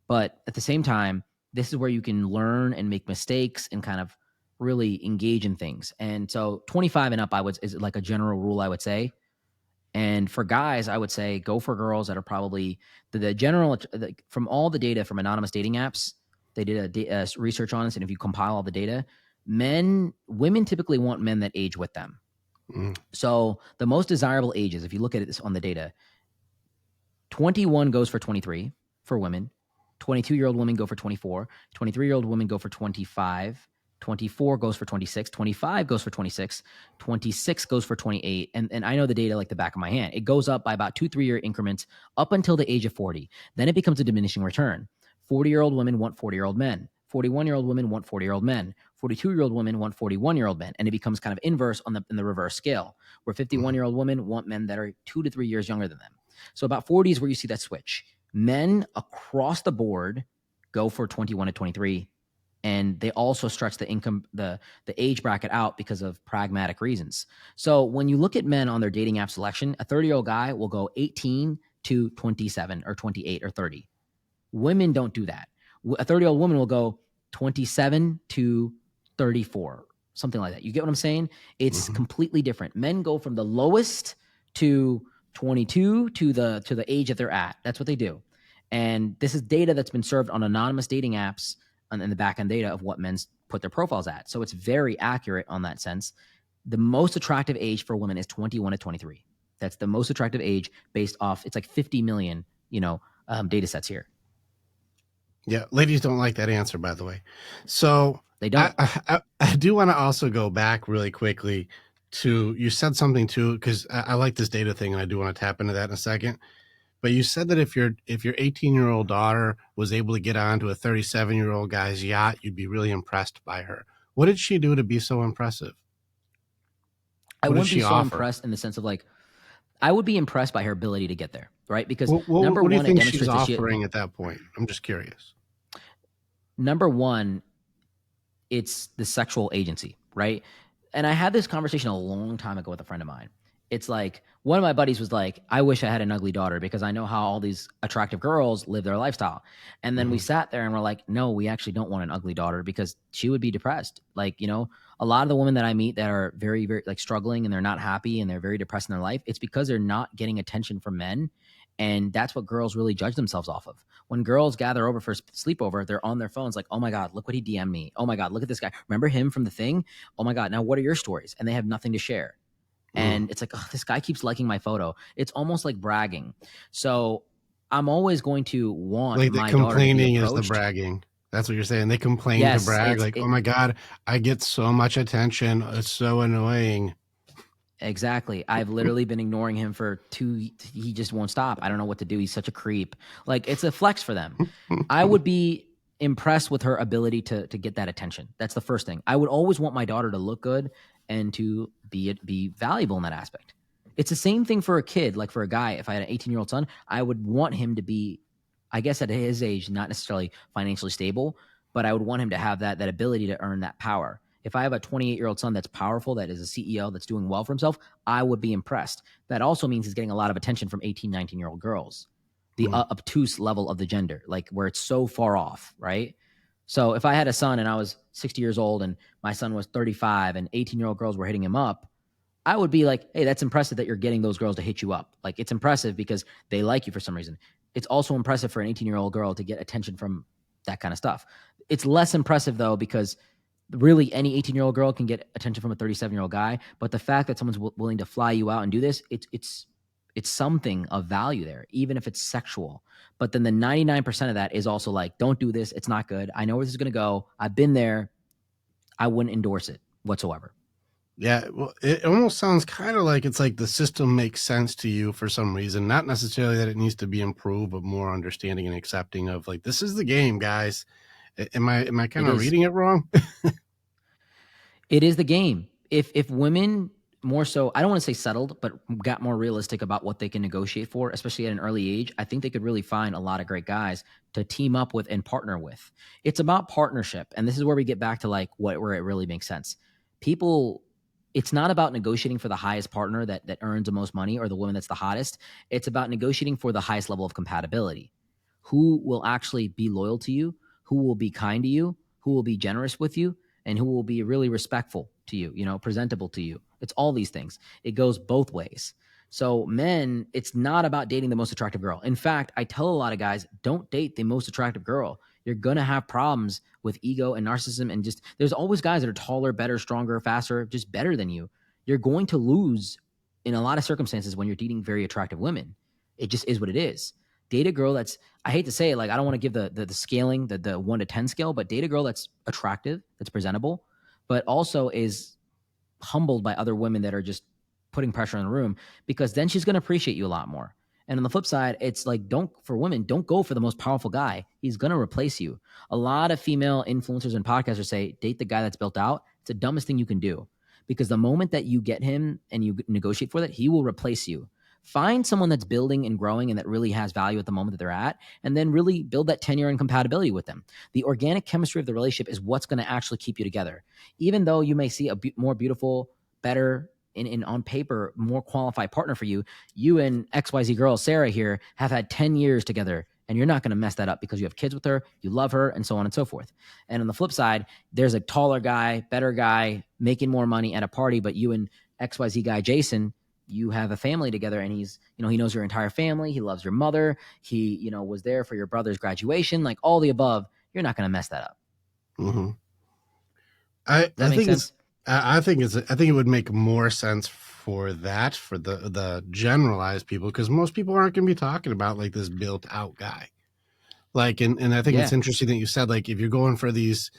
But at the same time, this is where you can learn and make mistakes and kind of really engage in things. And so 25 and up, is like a general rule, I would say. And for guys, I would say go for girls that are probably the general, from all the data from anonymous dating apps, they did a research on this. And if you compile all the data, women typically want men that age with them. Mm. So the most desirable ages, if you look at this on the data, 21 goes for 23 for women. 22-year-old women go for 24. 23-year-old women go for 25. 24 goes for 26. 25 goes for 26. 26 goes for 28. And I know the data like the back of my hand. It goes up by about 2-3 year increments up until the age of 40. Then it becomes a diminishing return. 40-year-old women want 40-year-old men. 41-year-old women want 40-year-old men. 42-year-old women want 41-year-old men. And it becomes kind of inverse in the reverse scale, where 51-year-old women want men that are 2 to 3 years younger than them. So about 40 is where you see that switch. Men across the board go for 21 to 23, and they also stretch the age bracket out because of pragmatic reasons. So when you look at men on their dating app selection, a 30-year-old guy will go 18 to 27 or 28 or 30. Women don't do that. A 30-year-old woman will go 27 to 34, something like that. You get what I'm saying? It's completely different. Men go from the lowest to 22 to the age that they're at. That's what they do. And this is data that's been served on anonymous dating apps and the back end data of what men's put their profiles at. So it's very accurate on that sense. The most attractive age for women is 21 to 23. That's the most attractive age based off, it's like 50 million, data sets here. Yeah, ladies don't like that answer, by the way. So they don't. I do want to also go back really quickly to, you said something too, because I like this data thing and I do want to tap into that in a second. But you said that if your 18-year-old daughter was able to get onto a 37-year-old guy's yacht, you'd be really impressed by her. What did she do to be so impressive? I wouldn't be so impressed in the sense of I would be impressed by her ability to get there, right? Because number what do you one, think it demonstrates she's offering at that point? I'm just curious. Number one, it's the sexual agency, right? And I had this conversation a long time ago with a friend of mine. It's like one of my buddies was like, I wish I had an ugly daughter because I know how all these attractive girls live their lifestyle. And then we sat there and we're like, no, we actually don't want an ugly daughter because she would be depressed. A lot of the women that I meet that are very, very struggling and they're not happy and they're very depressed in their life, it's because they're not getting attention from men. And that's what girls really judge themselves off of. When girls gather over for a sleepover, they're on their phones like, oh my God, look what he DM'd me. Oh my God, look at this guy. Remember him from the thing? Oh my God, now what are your stories? And they have nothing to share. And it's like, oh, this guy keeps liking my photo. It's almost like bragging. So I'm always going to want like my the complaining daughter to be is the bragging. That's what you're saying. They complain to brag oh my God, I get so much attention. It's so annoying. Exactly. I've literally been ignoring him for he just won't stop. I don't know what to do. He's such a creep. It's a flex for them. I would be impressed with her ability to get that attention. That's the first thing. I would always want my daughter to look good and to be valuable in that aspect. It's the same thing for a kid. Like for a guy, if I had an 18-year-old son, I would want him to be, I guess at his age, not necessarily financially stable, but I would want him to have that ability to earn that power. If I have a 28-year-old son that's powerful, that is a CEO, that's doing well for himself, I would be impressed. That also means he's getting a lot of attention from 18, 19-year-old girls. The obtuse level of the gender, like where it's so far off, right? So if I had a son and I was 60 years old and my son was 35 and 18-year-old girls were hitting him up, I would be like, hey, that's impressive that you're getting those girls to hit you up. Like, it's impressive because they like you for some reason. It's also impressive for an 18-year-old girl to get attention from that kind of stuff. It's less impressive, though, because really any 18-year-old girl can get attention from a 37-year-old guy. But the fact that someone's willing to fly you out and do this, it's something of value there, even if it's sexual. But then the 99% of that is also like, don't do this. It's not good. I know where this is going to go. I've been there. I wouldn't endorse it whatsoever. Yeah, well, it almost sounds kind of like it's like the system makes sense to you for some reason. Not necessarily that it needs to be improved, but more understanding and accepting of like, this is the game, guys. Am I kind It of is. reading it wrong? It is the game. If women more so, I don't want to say settled, but got more realistic about what they can negotiate for, especially at an early age, I think they could really find a lot of great guys to team up with and partner with. It's about partnership. And this is where we get back to like where it really makes sense. People, it's not about negotiating for the highest partner that earns the most money or the woman that's the hottest. It's about negotiating for the highest level of compatibility. Who will actually be loyal to you? Who will be kind to you? Who will be generous with you? And who will be really respectful to you, presentable to you. It's all these things. It goes both ways. So men, it's not about dating the most attractive girl. In fact, I tell a lot of guys, don't date the most attractive girl. You're going to have problems with ego and narcissism. And just, there's always guys that are taller, better, stronger, faster, just better than you. You're going to lose in a lot of circumstances when you're dating very attractive women. It just is what it is. Date a girl that's, I hate to say it, like I don't want to give the scaling, the 1 to 10 scale, but date a girl that's attractive, that's presentable, but also is humbled by other women that are just putting pressure in the room, because then she's going to appreciate you a lot more. And on the flip side, it's like, don't go for the most powerful guy. He's going to replace you. A lot of female influencers and podcasters say, date the guy that's built out. It's the dumbest thing you can do, because the moment that you get him and you negotiate for that, he will replace you. Find someone that's building and growing and that really has value at the moment that they're at, and then really build that tenure and compatibility with them. The organic chemistry of the relationship is what's going to actually keep you together. Even though you may see a more beautiful, better, in on paper, more qualified partner for you, you and XYZ girl, Sarah here, have had 10 years together, and you're not going to mess that up because you have kids with her, you love her, and so on and so forth. And on the flip side, there's a taller guy, better guy, making more money at a party, but you and XYZ guy, Jason, you have a family together, and he's, he knows your entire family. He loves your mother. He, was there for your brother's graduation, like all the above. You're not going to mess that up. Mm-hmm. Does that make sense? I think it would make more sense for that, for the generalized people, because most people aren't going to be talking about like this built out guy. Like, and I think it's interesting that you said, like, if you're going for these,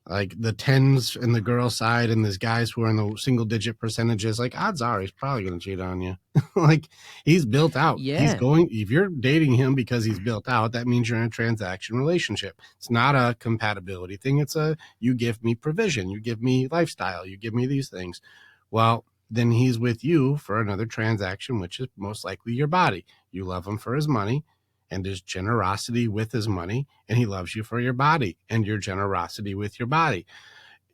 like the tens in the girl side and there's guys who are in the single digit percentages, like odds are he's probably going to cheat on you. Like, he's built out. Yeah. If you're dating him because he's built out, that means you're in a transaction relationship. It's not a compatibility thing. It's you give me provision, you give me lifestyle, you give me these things. Well, then he's with you for another transaction, which is most likely your body. You love him for his money and his generosity with his money, and he loves you for your body and your generosity with your body.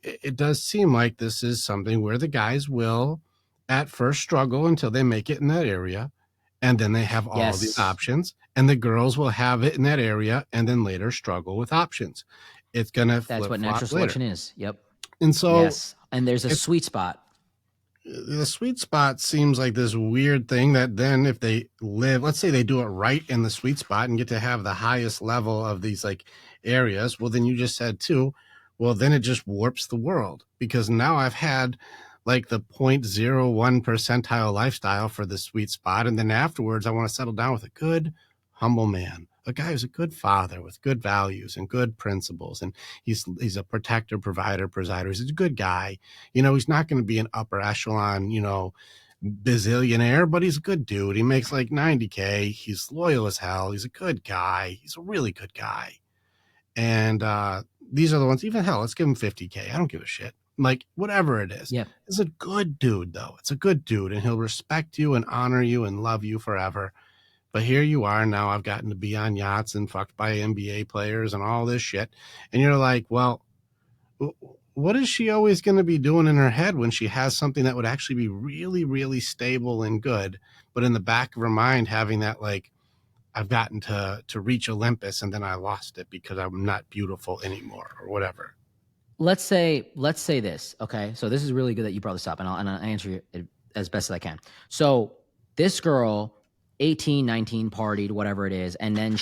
It does seem like this is something where the guys will at first struggle until they make it in that area, and then they have all of these options, and the girls will have it in that area and then later struggle with options. It's going to flip-flop. That's what natural selection is. Yep. And so, yes, and there's a sweet spot. The sweet spot seems like this weird thing that then if they live, let's say they do it right in the sweet spot and get to have the highest level of these like areas, well, then you just said too, well, then it just warps the world, because now I've had like the 0.01 percentile lifestyle for the sweet spot, and then afterwards I want to settle down with a good, humble man, a guy who's a good father with good values and good principles, and he's a protector, provider, presider. He's a good guy. He's not going to be an upper echelon, bazillionaire, but he's a good dude. He makes like 90K. He's loyal as hell. He's a good guy. He's a really good guy. And these are the ones, even hell, let's give him 50K. I don't give a shit. Like, whatever it is. Yep. It's a good dude, though. It's a good dude, and he'll respect you and honor you and love you forever. But here you are now. I've gotten to be on yachts and fucked by NBA players and all this shit. And you're like, well, what is she always going to be doing in her head when she has something that would actually be really, really stable and good, but in the back of her mind having that, like, I've gotten to reach Olympus and then I lost it because I'm not beautiful anymore or whatever. Let's say this. Okay, so this is really good that you brought this up, and I'll answer it as best as I can. So this girl, 18, 19, partied, whatever it is, and then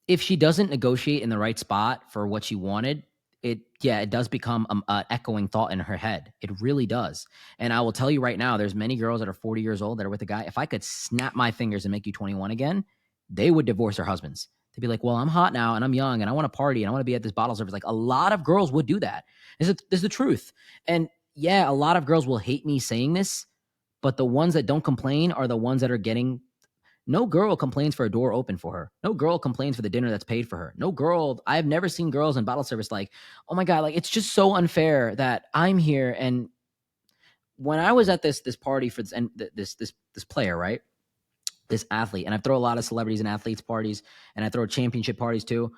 if she doesn't negotiate in the right spot for what she wanted, it does become an echoing thought in her head. It really does. And I will tell you right now, there's many girls that are 40 years old that are with a guy. If I could snap my fingers and make you 21 again, they would divorce their husbands. They'd be like, well, I'm hot now and I'm young and I want to party and I want to be at this bottle service. Like, a lot of girls would do that. This is the truth. And yeah, a lot of girls will hate me saying this, but the ones that don't complain are the ones that are getting. No girl complains for a door open for her. No girl complains for the dinner that's paid for her. No girl, I've never seen girls in bottle service like, oh my God, like, it's just so unfair that I'm here. And when I was at this party for this, and this player, right? This athlete, and I throw a lot of celebrities and athletes parties, and I throw championship parties too.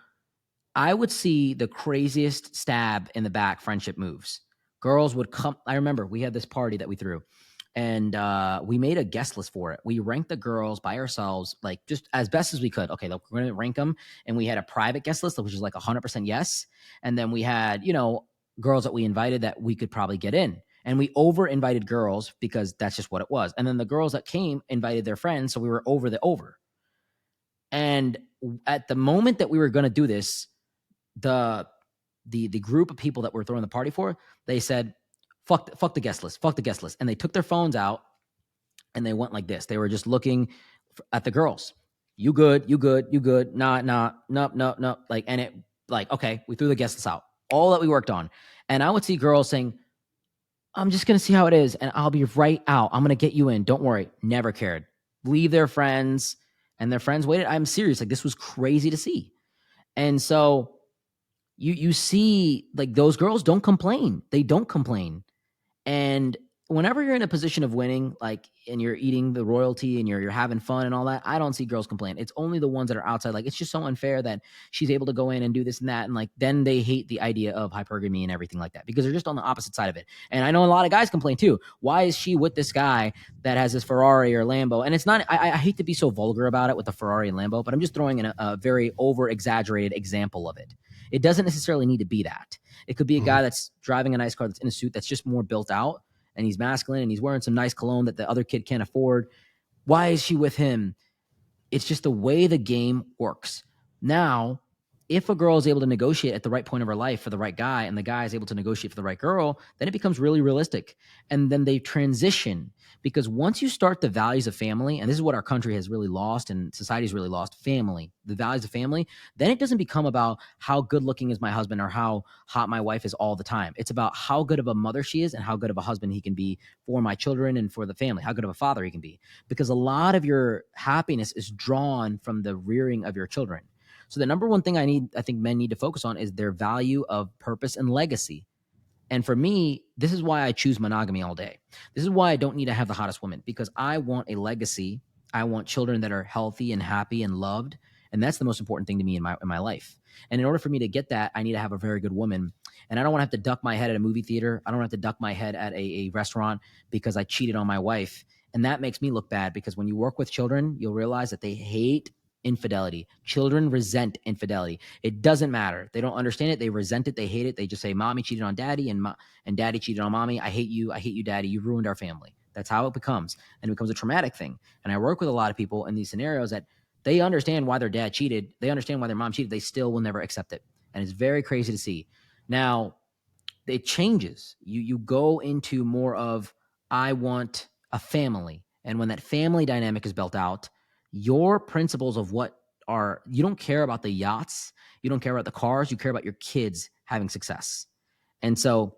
I would see the craziest stab in the back friendship moves. Girls would come. I remember we had this party that we threw, and we made a guest list for it. We ranked the girls by ourselves, like, just as best as we could. Okay, look, we're going to rank them. And we had a private guest list, which is like 100% yes. And then we had, girls that we invited that we could probably get in. And we over invited girls because that's just what it was. And then the girls that came invited their friends. So we were over the over. And at the moment that we were going to do this, the group of people that we're throwing the party for, they said, fuck the guest list, fuck the guest list. And they took their phones out and they went like this. They were just looking at the girls. You good, you good, you good. Nah, no. Like, and it, like, okay, we threw the guest list out. All that we worked on. And I would see girls saying, I'm just going to see how it is. And I'll be right out. I'm going to get you in. Don't worry. Never cared. Leave their friends, and their friends waited. I'm serious. Like, this was crazy to see. And so you see, like, those girls don't complain. They don't complain. And whenever you're in a position of winning, like, and you're eating the royalty and you're having fun and all that, I don't see girls complain. It's only the ones that are outside. Like, it's just so unfair that she's able to go in and do this and that. And, like, then they hate the idea of hypergamy and everything like that because they're just on the opposite side of it. And I know a lot of guys complain too. Why is she with this guy that has this Ferrari or Lambo? And it's not, I hate to be so vulgar about it with the Ferrari and Lambo, but I'm just throwing in a very over exaggerated example of it. It doesn't necessarily need to be that. It could be a guy that's driving a nice car that's in a suit that's just more built out, and he's masculine and he's wearing some nice cologne that the other kid can't afford. Why is she with him? It's just the way the game works. Now, if a girl is able to negotiate at the right point of her life for the right guy, and the guy is able to negotiate for the right girl, then it becomes really realistic. And then they transition, because once you start the values of family, and this is what our country has really lost and society's really lost, family, the values of family, then it doesn't become about how good looking is my husband or how hot my wife is all the time. It's about how good of a mother she is and how good of a husband he can be for my children and for the family, how good of a father he can be. Because a lot of your happiness is drawn from the rearing of your children. So the number one thing I think men need to focus on is their value of purpose and legacy. And for me, this is why I choose monogamy all day. This is why I don't need to have the hottest woman, because I want a legacy. I want children that are healthy and happy and loved. And that's the most important thing to me in my life. And in order for me to get that, I need to have a very good woman. And I don't want to have to duck my head at a movie theater. I don't have to duck my head at a restaurant because I cheated on my wife. And that makes me look bad, because when you work with children, you'll realize that they hate infidelity. Children resent infidelity. It doesn't matter. They don't understand it. They resent it. They hate it. They just say, mommy cheated on daddy and daddy cheated on mommy. I hate you. I hate you, daddy. You ruined our family. That's how it becomes. And it becomes a traumatic thing. And I work with a lot of people in these scenarios that they understand why their dad cheated. They understand why their mom cheated. They still will never accept it. And it's very crazy to see. Now, it changes. You go into more of, I want a family. And when that family dynamic is built out, your principles of you don't care about the yachts, you don't care about the cars, you care about your kids having success. And so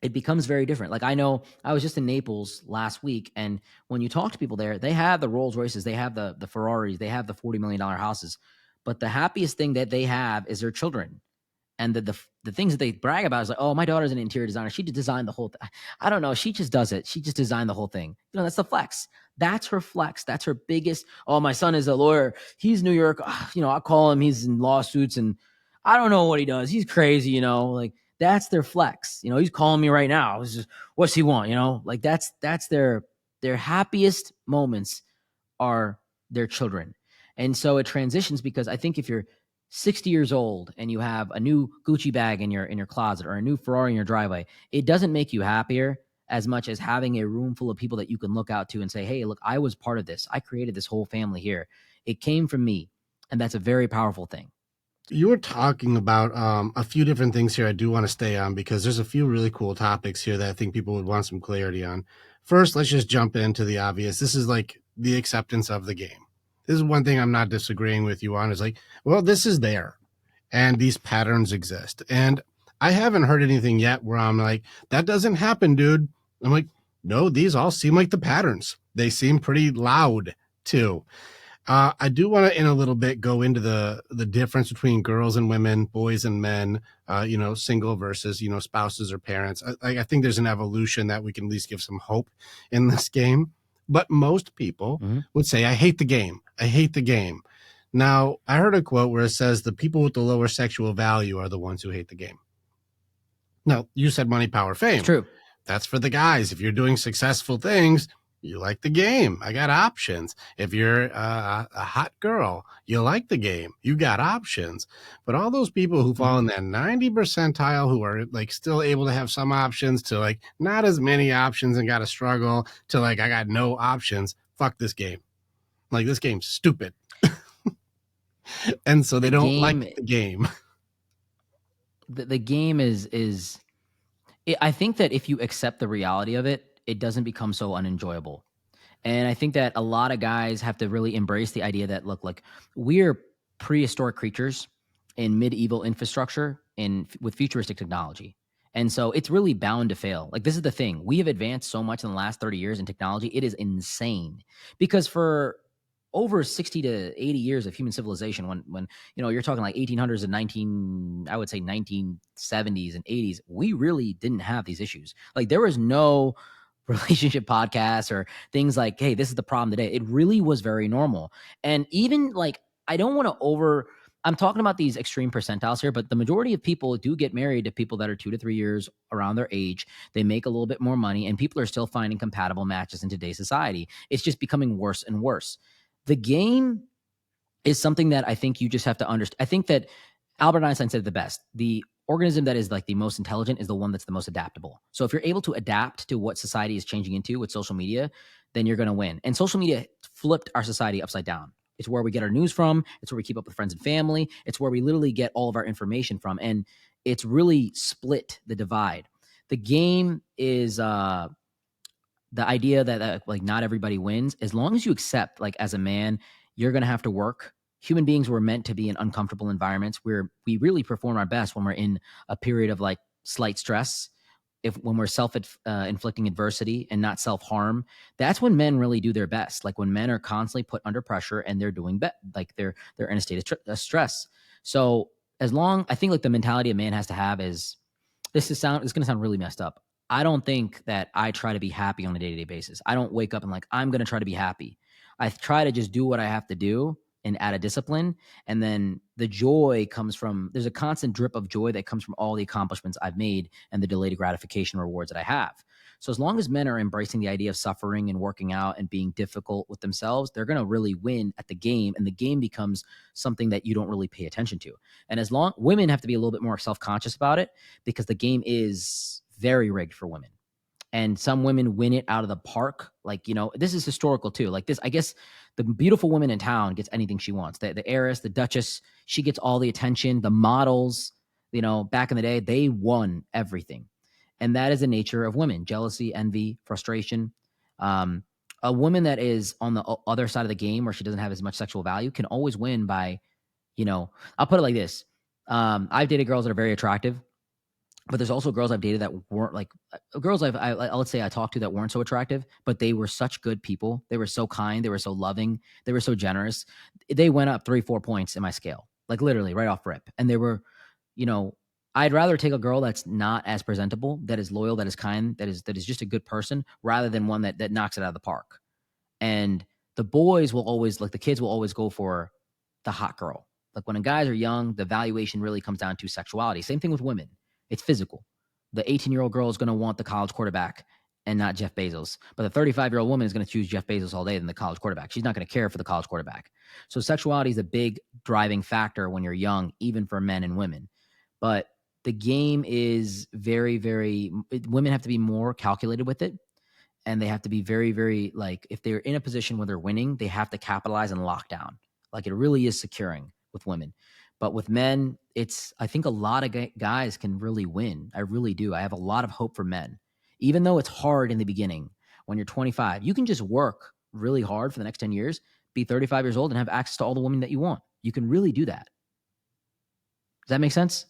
it becomes very different. Like, I know I was just in Naples last week, and when you talk to people there, they have the Rolls Royces, they have the Ferraris, they have the $40 million houses. But the happiest thing that they have is their children. And the things that they brag about is like, oh, my daughter's an interior designer. She designed the whole thing. I don't know. She just does it. She just designed the whole thing. That's the flex. That's her flex. That's her biggest. Oh, my son is a lawyer. He's New York. I'll call him. He's in lawsuits and I don't know what he does. He's crazy, like that's their flex. He's calling me right now. What's he want? Like that's their happiest moments are their children. And so it transitions because I think if you're 60 years old and you have a new Gucci bag in your closet or a new Ferrari in your driveway, it doesn't make you happier as much as having a room full of people that you can look out to and say, hey, look, I was part of this. I created this whole family here. It came from me. And that's a very powerful thing. You were talking about a few different things here I do want to stay on because there's a few really cool topics here that I think people would want some clarity on. First, let's just jump into the obvious. This is like the acceptance of the game. This is one thing I'm not disagreeing with you on is like, well, this is there and these patterns exist. And I haven't heard anything yet where I'm like, that doesn't happen, dude. I'm like, no, these all seem like the patterns. They seem pretty loud too. I do want to, in a little bit, go into the difference between girls and women, boys and men, single versus, spouses or parents. I think there's an evolution that we can at least give some hope in this game. But most people would say, I hate the game. I hate the game. Now, I heard a quote where it says the people with the lower sexual value are the ones who hate the game. Now, you said money, power, fame. It's true. That's for the guys. If you're doing successful things, you like the game. I got options. If you're a hot girl, you like the game. You got options. But all those people who fall in that 90 percentile who are like still able to have some options to like not as many options and got to struggle to like, I got no options. Fuck this game. Like this game's stupid. And so they don't like the game. The game is I think that if you accept the reality of it, it doesn't become so unenjoyable. And I think that a lot of guys have to really embrace the idea that, look, like we're prehistoric creatures in medieval infrastructure and with futuristic technology. And so it's really bound to fail. Like this is the thing. We have advanced so much in the last 30 years in technology. It is insane because for over 60 to 80 years of human civilization, when you're talking like 1800s and I would say 1970s and 80s, we really didn't have these issues. Like there was no relationship podcasts or things like, hey, this is the problem today. It really was very normal. And even like, I don't want to I'm talking about these extreme percentiles here, but the majority of people do get married to people that are 2 to 3 years around their age. They make a little bit more money and people are still finding compatible matches in today's society. It's just becoming worse and worse. The game is something that I think you just have to understand. I think that Albert Einstein said it the best. The organism that is like the most intelligent is the one that's the most adaptable. So if you're able to adapt to what society is changing into with social media, then you're going to win. And social media flipped our society upside down. It's where we get our news from. It's where we keep up with friends and family. It's where we literally get all of our information from. And it's really split the divide. The game is the idea that like not everybody wins. As long as you accept, like as a man, you're going to have to work. Human beings were meant to be in uncomfortable environments where we really perform our best when we're in a period of like slight stress. When we're self-inflicting adversity and not self-harm, that's when men really do their best. Like when men are constantly put under pressure and they're doing like they're in a state of stress. So I think like the mentality a man has to have is it's going to sound really messed up. I don't think that I try to be happy on a day-to-day basis. I don't wake up and like, I'm going to try to be happy. I try to just do what I have to do and add a discipline. And then the joy comes from, there's a constant drip of joy that comes from all the accomplishments I've made and the delayed gratification rewards that I have. So as long as men are embracing the idea of suffering and working out and being difficult with themselves, they're going to really win at the game. And the game becomes something that you don't really pay attention to. And women have to be a little bit more self-conscious about it because the game is very rigged for women. And some women win it out of the park. Like, this is historical too. Like this, I guess the beautiful woman in town gets anything she wants. The heiress, the duchess, she gets all the attention. The models, back in the day, they won everything. And that is the nature of women: jealousy, envy, frustration. A woman that is on the other side of the game where she doesn't have as much sexual value can always win by, I'll put it like this. I've dated girls that are very attractive. But there's also girls I've dated that weren't like girls let's say I talked to that weren't so attractive, but they were such good people. They were so kind. They were so loving. They were so generous. They went up 3-4 points in my scale, like literally right off rip. And they were, I'd rather take a girl that's not as presentable, that is loyal, that is kind, that is just a good person, rather than one that knocks it out of the park. And the boys will always, like the kids will always go for the hot girl. Like when guys are young, the valuation really comes down to sexuality. Same thing with women. It's physical. The 18-year-old girl is going to want the college quarterback and not Jeff Bezos. But the 35-year-old woman is going to choose Jeff Bezos all day than the college quarterback. She's not going to care for the college quarterback. So sexuality is a big driving factor when you're young, even for men and women. But the game is very, very, women have to be more calculated with it. And they have to be very, very, like, if they're in a position where they're winning, they have to capitalize and lock down. Like, it really is securing with women. But with men, I think a lot of guys can really win. I really do. I have a lot of hope for men. Even though it's hard in the beginning, when you're 25, you can just work really hard for the next 10 years, be 35 years old, and have access to all the women that you want. You can really do that. Does that make sense?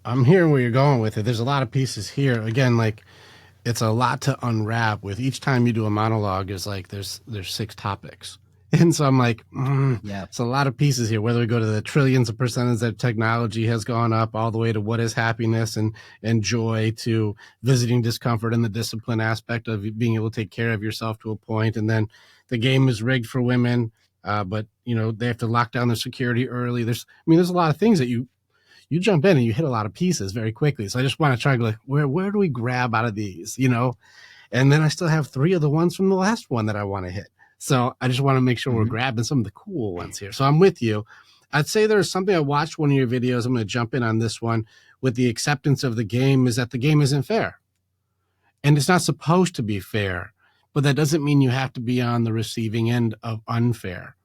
I'm hearing where you're going with it. There's a lot of pieces here. Again, like it's a lot to unwrap with each time you do a monologue is like there's 6 topics. And so I'm like, Yeah. it's a lot of pieces here, whether we go to the trillions of percentage that technology has gone up all the way to what is happiness and joy to visiting discomfort and the discipline aspect of being able to take care of yourself to a point. And then the game is rigged for women, but you know, they have to lock down their security early. There's a lot of things that you jump in and you hit a lot of pieces very quickly. So I just want to try to like, where do we grab out of these, you know? And then I still have 3 of the ones from the last one that I want to hit. So I just want to make sure we're grabbing some of the cool ones here. So I'm with you. I'd say there's something I watched one of your videos. I'm going to jump in on this one with the acceptance of the game is that the game isn't fair. And it's not supposed to be fair, but that doesn't mean you have to be on the receiving end of unfair.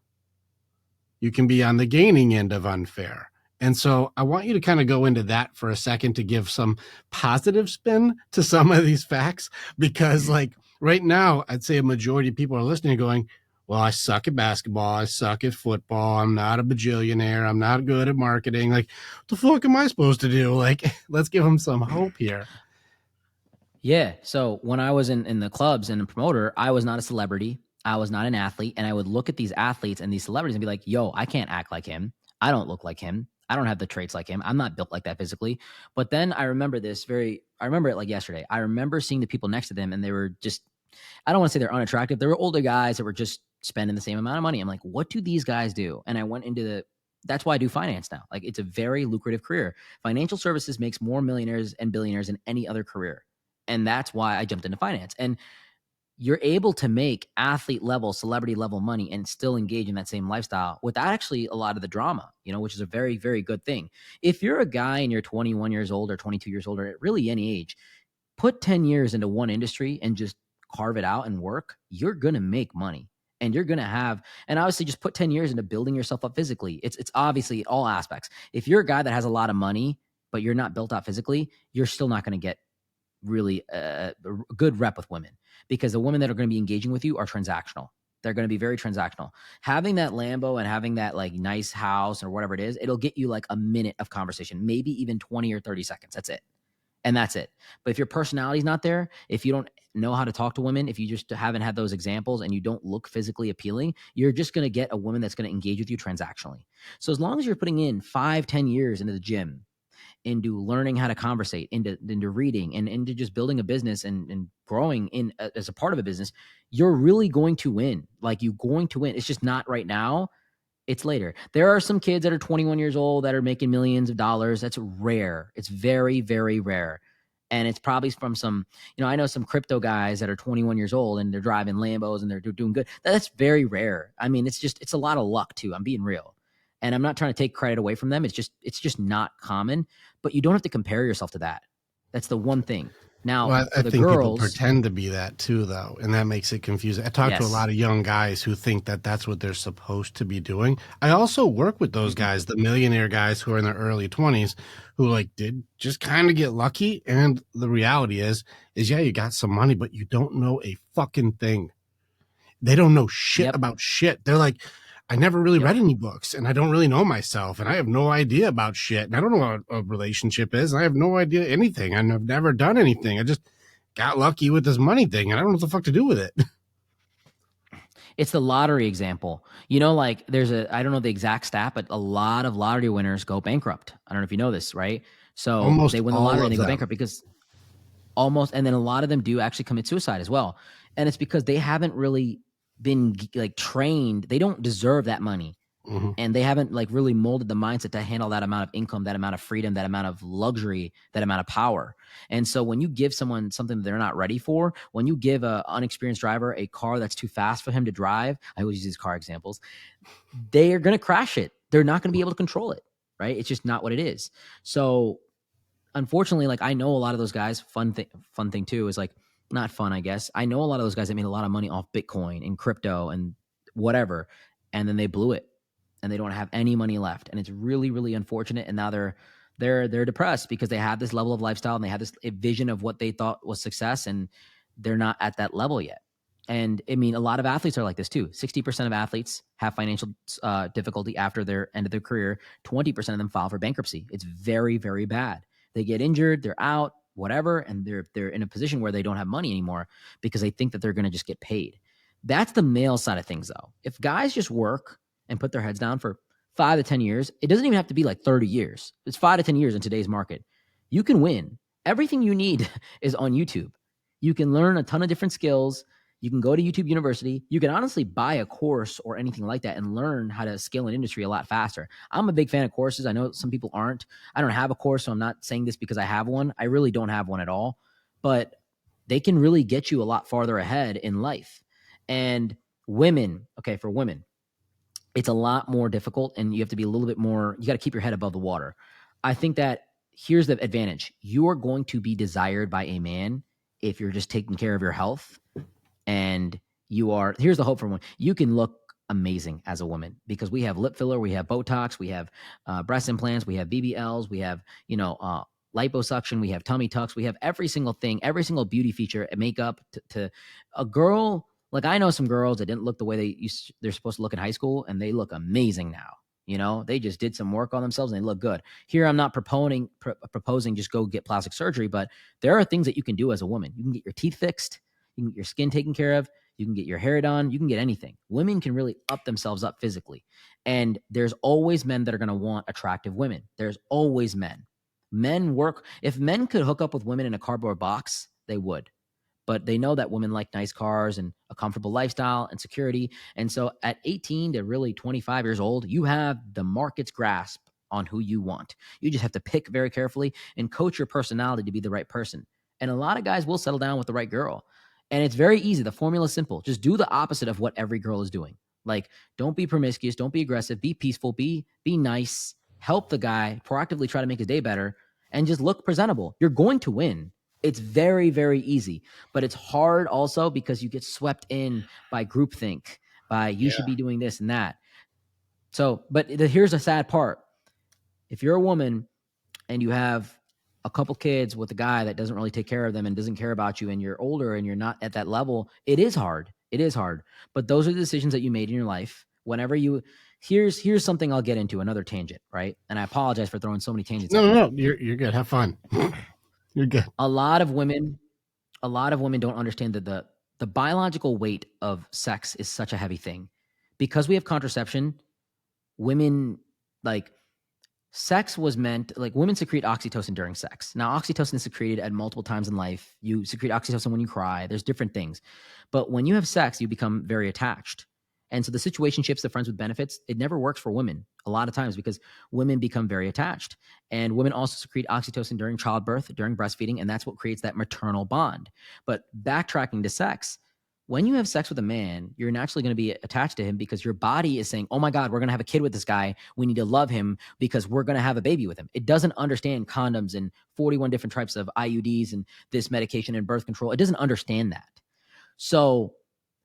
You can be on the gaining end of unfair. And so I want you to kind of go into that for a second to give some positive spin to some of these facts, because like right now, I'd say a majority of people are listening going, well, I suck at basketball. I suck at football. I'm not a bajillionaire. I'm not good at marketing. Like, what the fuck am I supposed to do? Like, let's give them some hope here. Yeah. So when I was in the clubs and a promoter, I was not a celebrity. I was not an athlete. And I would look at these athletes and these celebrities and be like, yo, I can't act like him. I don't look like him. I don't have the traits like him. I'm not built like that physically. But then I remember I remember it like yesterday. I remember seeing the people next to them and they were just, I don't want to say they're unattractive. They were older guys that were just spending the same amount of money. I'm like, what do these guys do? And I went into that's why I do finance now. Like it's a very lucrative career. Financial services makes more millionaires and billionaires than any other career. And that's why I jumped into finance. And you're able to make athlete level, celebrity level money and still engage in that same lifestyle without actually a lot of the drama, which is a very, very good thing. If you're a guy and you're 21 years old or 22 years old or at really any age, put 10 years into one industry and just carve it out and work, you're going to make money. And you're going to have, and obviously just put 10 years into building yourself up physically. It's obviously all aspects. If you're a guy that has a lot of money, but you're not built out physically, you're still not going to get really a good rep with women, because the women that are going to be engaging with you are transactional. They're going to be very transactional. Having that Lambo and having that like nice house or whatever it is, it'll get you like a minute of conversation, maybe even 20 or 30 seconds. That's it. And that's it. But if your personality is not there, if you don't know how to talk to women, if you just haven't had those examples and you don't look physically appealing, you're just going to get a woman that's going to engage with you transactionally. So as long as you're putting in 5-10 years into the gym, into learning how to conversate, into reading, and into just building a business and growing in as a part of a business, you're really going to win. Like you're going to win. It's just not right now. It's later. There are some kids that are 21 years old that are making millions of dollars. That's rare. It's very, very rare. And it's probably from some, I know some crypto guys that are 21 years old and they're driving Lambos and they're doing good. That's very rare. I mean, it's a lot of luck too. I'm being real. And I'm not trying to take credit away from them. It's just not common, but you don't have to compare yourself to that. That's the one thing. Now, well, for I the think girls, people pretend to be that too, though, and that makes it confusing. I talk to a lot of young guys who think that that's what they're supposed to be doing. I also work with those guys, the millionaire guys who are in their early 20s, who like did just kind of get lucky. And the reality is yeah, you got some money, but you don't know a fucking thing. They don't know shit about shit. They're like, I never really read any books and I don't really know myself and I have no idea about shit. And I don't know what a relationship is. And I have no idea anything. And I've never done anything. I just got lucky with this money thing and I don't know what the fuck to do with it. It's the lottery example. You know, like I don't know the exact stat, but a lot of lottery winners go bankrupt. I don't know if you know this, right? So they Almost win the all lottery and of they go them. bankrupt because and then a lot of them do actually commit suicide as well. And it's because they haven't really been like trained. They don't deserve that money. Hmm. And they haven't like really molded the mindset to handle that amount of income, that amount of freedom, that amount of luxury, that amount of power. And so when you give someone something that they're not ready for, when you give a unexperienced driver a car that's too fast for him to drive, I always use these car examples, they are going to crash it. They're not going to be able to control it, right? It's just not what it is. So unfortunately, like I know a lot of those guys. Fun thing too is like not fun, I guess. I know a lot of those guys that made a lot of money off Bitcoin and crypto and whatever, and then they blew it, and they don't have any money left, and it's really, really unfortunate. And now they're depressed because they have this level of lifestyle and they have this vision of what they thought was success, and they're not at that level yet. And I mean, a lot of athletes are like this too. 60% of athletes have financial difficulty after their end of their career. 20% of them file for bankruptcy. It's very, very bad. They get injured, they're out, whatever, and they're in a position where they don't have money anymore because they think that they're going to just get paid. That's the male side of things, though. If guys just work and put their heads down for 5 to 10 years, it doesn't even have to be like 30 years. It's 5 to 10 years in today's market. You can win. Everything you need is on YouTube. You can learn a ton of different skills. You can go to YouTube University. You can honestly buy a course or anything like that and learn how to scale an industry a lot faster. I'm a big fan of courses. I know some people aren't. I don't have a course, so I'm not saying this because I have one. I really don't have one at all. But they can really get you a lot farther ahead in life. And women, okay, for women, it's a lot more difficult, and you have to be a little bit more, you got to keep your head above the water. I think that here's the advantage. You are going to be desired by a man if you're just taking care of your health, and here's the hope for one. You can look amazing as a woman because we have lip filler, we have Botox, we have breast implants, we have BBLs, we have, liposuction, we have tummy tucks, we have every single thing, every single beauty feature, makeup to a girl. Like I know some girls that didn't look the way they're supposed to look in high school, and they look amazing now. They just did some work on themselves and they look good. Here, I'm not proposing just go get plastic surgery, but there are things that you can do as a woman. You can get your teeth fixed, you can get your skin taken care of, you can get your hair done, you can get anything. Women can really up themselves up physically. And there's always men that are going to want attractive women. There's always men. If men could hook up with women in a cardboard box, they would. But they know that women like nice cars and a comfortable lifestyle and security. And so at 18 to really 25 years old, you have the market's grasp on who you want. You just have to pick very carefully and coach your personality to be the right person. And a lot of guys will settle down with the right girl. And it's very easy. The formula is simple. Just do the opposite of what every girl is doing. Like, don't be promiscuous, don't be aggressive, be peaceful, be nice, help the guy, proactively try to make his day better, and just look presentable. You're going to win. It's very, very easy, but it's hard also because you get swept in by groupthink, by you should Yeah. be doing this and that. So, but here's a sad part. If you're a woman and you have a couple kids with a guy that doesn't really take care of them and doesn't care about you, and you're older and you're not at that level, it is hard. It is hard. But those are the decisions that you made in your life. Here's something I'll get into, another tangent, right? And I apologize for throwing so many tangents at No, you. no, no. You're good. Have fun. You're good. A lot of women don't understand that the biological weight of sex is such a heavy thing. Because we have contraception, women, like, sex was meant, like, women secrete oxytocin during sex. Now, oxytocin is secreted at multiple times in life. You secrete oxytocin when you cry. There's different things. But when you have sex, you become very attached. And so the situationships, the friends with benefits, it never works for women a lot of times because women become very attached. And women also secrete oxytocin during childbirth, during breastfeeding, and that's what creates that maternal bond. But backtracking to sex, when you have sex with a man, you're naturally going to be attached to him because your body is saying, oh my God, we're going to have a kid with this guy. We need to love him because we're going to have a baby with him. It doesn't understand condoms and 41 different types of IUDs and this medication and birth control. It doesn't understand that. So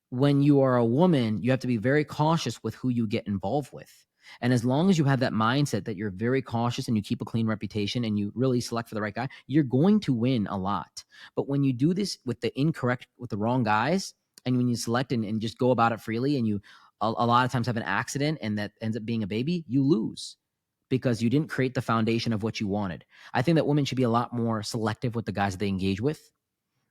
when you are a woman, you have to be very cautious with who you get involved with. And as long as you have that mindset that you're very cautious and you keep a clean reputation and you really select for the right guy, you're going to win a lot. But when you do this with the wrong guys, and when you select and just go about it freely, and you a lot of times have an accident and that ends up being a baby, you lose because you didn't create the foundation of what you wanted. I think that women should be a lot more selective with the guys that they engage with.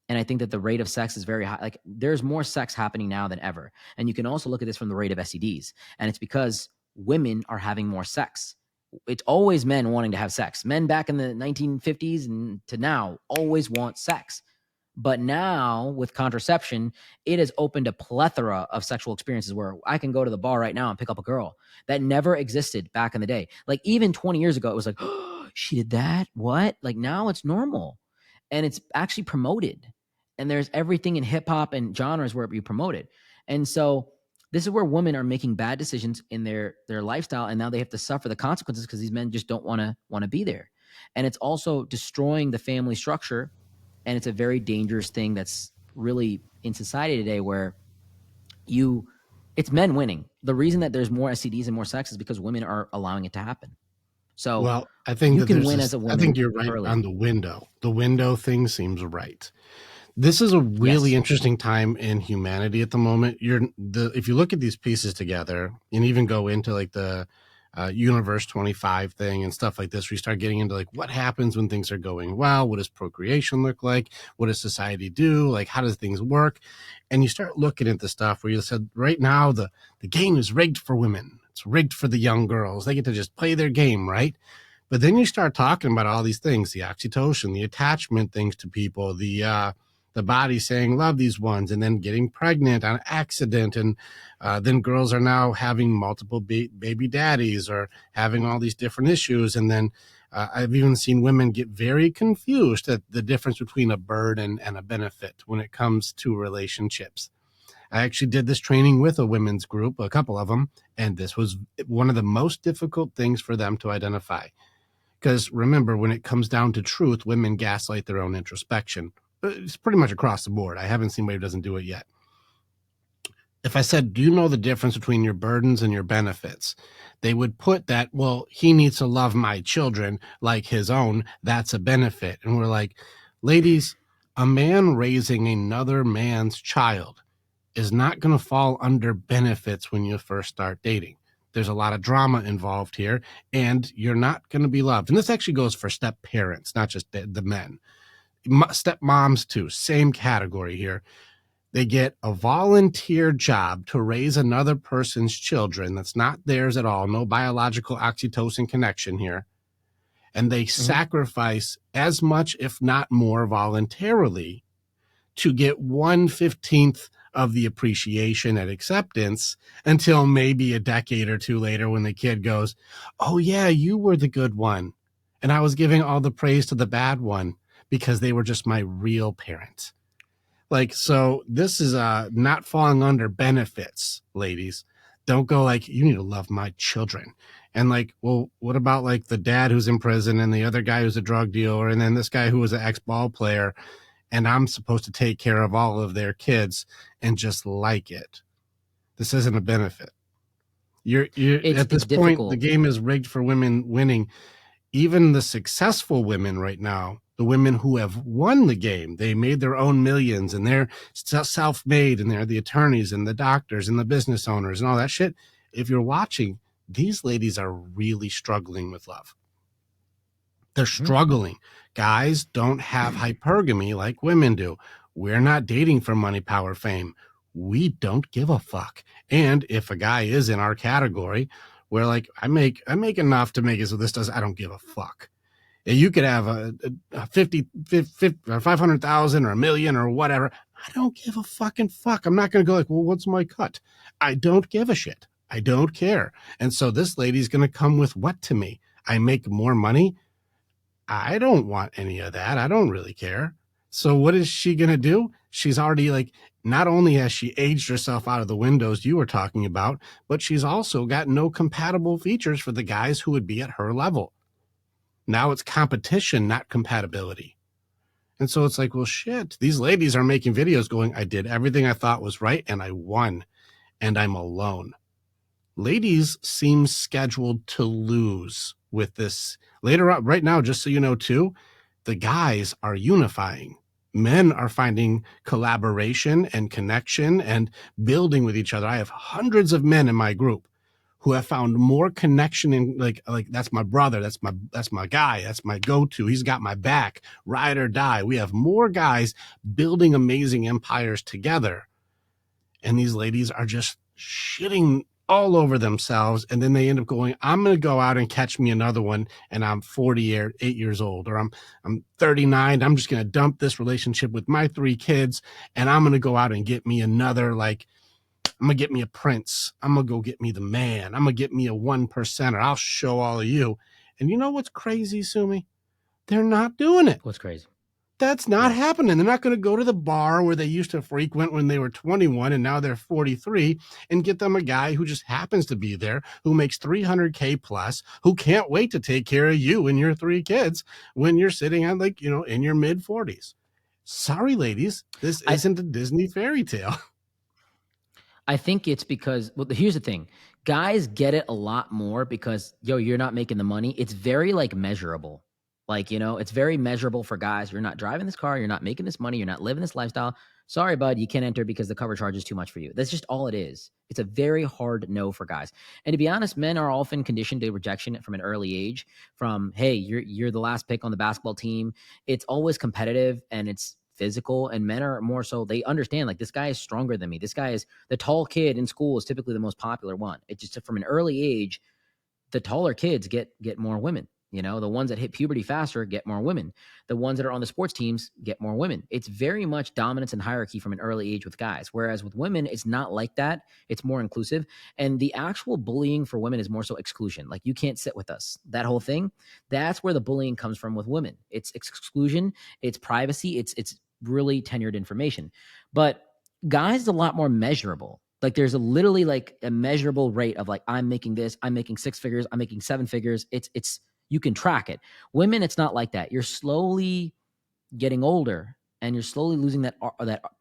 And I think that the rate of sex is very high. Like there's more sex happening now than ever. And you can also look at this from the rate of STDs. And it's because women are having more sex. It's always men wanting to have sex. Men back in the 1950s and to now always want sex. But now with contraception, it has opened a plethora of sexual experiences where I can go to the bar right now and pick up a girl that never existed back in the day. Like even 20 years ago, it was like, oh, she did that? What? Like now it's normal and it's actually promoted. And there's everything in hip hop and genres where it be promoted. And so this is where women are making bad decisions in their lifestyle, and now they have to suffer the consequences because these men just don't want to be there. And it's also destroying the family structure, and it's a very dangerous thing that's really in society today where it's men winning. The reason that there's more STDs and more sex is because women are allowing it to happen. So Well, I think you that can there's win this, as a I woman think you're right early. on the window. The window thing seems right. This is a really Yes. interesting time in humanity at the moment. If you look at these pieces together and even go into like the universe 25 thing and stuff like this, where you start getting into like what happens when things are going well, what does procreation look like, what does society do, like how does things work, and you start looking at the stuff where you said right now the game is rigged for women. It's rigged for the young girls. They get to just play their game, right? But then you start talking about all these things, the oxytocin, the attachment things to people, the body saying love these ones, and then getting pregnant on accident, and then girls are now having multiple baby daddies or having all these different issues, and then I've even seen women get very confused at the difference between a burden and a benefit when it comes to relationships. I actually did this training with a women's group, a couple of them, and this was one of the most difficult things for them to identify. Because remember, when it comes down to truth, women gaslight their own introspection. It's pretty much across the board. I haven't seen anybody who doesn't do it yet. If I said, do you know the difference between your burdens and your benefits? They would put that, well, he needs to love my children like his own. That's a benefit. And we're like, ladies, a man raising another man's child is not going to fall under benefits when you first start dating. There's a lot of drama involved here, and you're not going to be loved. And this actually goes for step parents, not just the men. Step moms too, same category here. They get a volunteer job to raise another person's children that's not theirs at all, no biological oxytocin connection here. And they sacrifice as much, if not more, voluntarily to get 1/15 of the appreciation and acceptance until maybe a decade or two later when the kid goes, oh yeah, you were the good one. And I was giving all the praise to the bad one because they were just my real parents. Like, so this is not falling under benefits, ladies. Don't go like, you need to love my children. And like, well, what about like the dad who's in prison and the other guy who's a drug dealer and then this guy who was an ex-ball player, and I'm supposed to take care of all of their kids and just like it. This isn't a benefit. You're at this point, difficult. the game is rigged for women winning. Even the successful women right now, the women who have won the game, they made their own millions and they're self-made and they're the attorneys and the doctors and the business owners and all that shit. If you're watching, these ladies are really struggling with love. They're struggling. Guys don't have hypergamy like women do. We're not dating for money, power, fame. We don't give a fuck. And if a guy is in our category, we're like, I make enough to make it so this does, I don't give a fuck. You could have a 50 or 500,000 or $1 million or whatever. I don't give a fucking fuck. I'm not going to go like, well, what's my cut? I don't give a shit. I don't care. And so this lady's going to come with what to me? I make more money. I don't want any of that. I don't really care. So what is she going to do? She's already like, not only has she aged herself out of the windows you were talking about, but she's also got no compatible features for the guys who would be at her level. Now it's competition, not compatibility. And so it's like, well, shit, these ladies are making videos going, I did everything I thought was right and I won and I'm alone. Ladies seem scheduled to lose with this later on. Right now, just so you know, too, the guys are unifying. Men are finding collaboration and connection and building with each other. I have hundreds of men in my group who have found more connection in like that's my brother, that's my guy, that's my go-to. He's got my back, ride or die. We have more guys building amazing empires together. And these ladies are just shitting all over themselves. And then they end up going, I'm going to go out and catch me another one. And I'm 48 years old, or I'm 39. I'm just going to dump this relationship with my 3 kids. And I'm going to go out and get me another, like, I'm going to get me a prince. I'm going to go get me the man. I'm going to get me a 1%er. I'll show all of you. And you know what's crazy, Sumi? They're not doing it. What's crazy? That's not happening. They're not going to go to the bar where they used to frequent when they were 21 and now they're 43 and get them a guy who just happens to be there, who makes $300K plus, who can't wait to take care of you and your 3 kids when you're sitting on, like, you know, in your mid 40s. Sorry, ladies, this isn't a Disney fairy tale. I think it's because, well, here's the thing. Guys get it a lot more because, you're not making the money. It's very like measurable. Like, it's very measurable for guys. You're not driving this car. You're not making this money. You're not living this lifestyle. Sorry, bud, you can't enter because the cover charge is too much for you. That's just all it is. It's a very hard no for guys. And to be honest, men are often conditioned to rejection from an early age from, hey, you're the last pick on the basketball team. It's always competitive and it's physical, and men are more so, they understand like this guy is stronger than me. This guy is the tall kid in school is typically the most popular one. It's just from an early age, the taller kids get more women. The ones that hit puberty faster get more women. The ones that are on the sports teams get more women. It's very much dominance and hierarchy from an early age with guys. Whereas with women, it's not like that. It's more inclusive. And the actual bullying for women is more so exclusion. Like, you can't sit with us. That whole thing, that's where the bullying comes from with women. It's exclusion, it's privacy, it's really tenured information. But guys is a lot more measurable. Like, there's literally like a measurable rate of like, I'm making this, I'm making 6 figures, I'm making 7 figures. It's you can track it. Women, it's not like that. You're slowly getting older and you're slowly losing that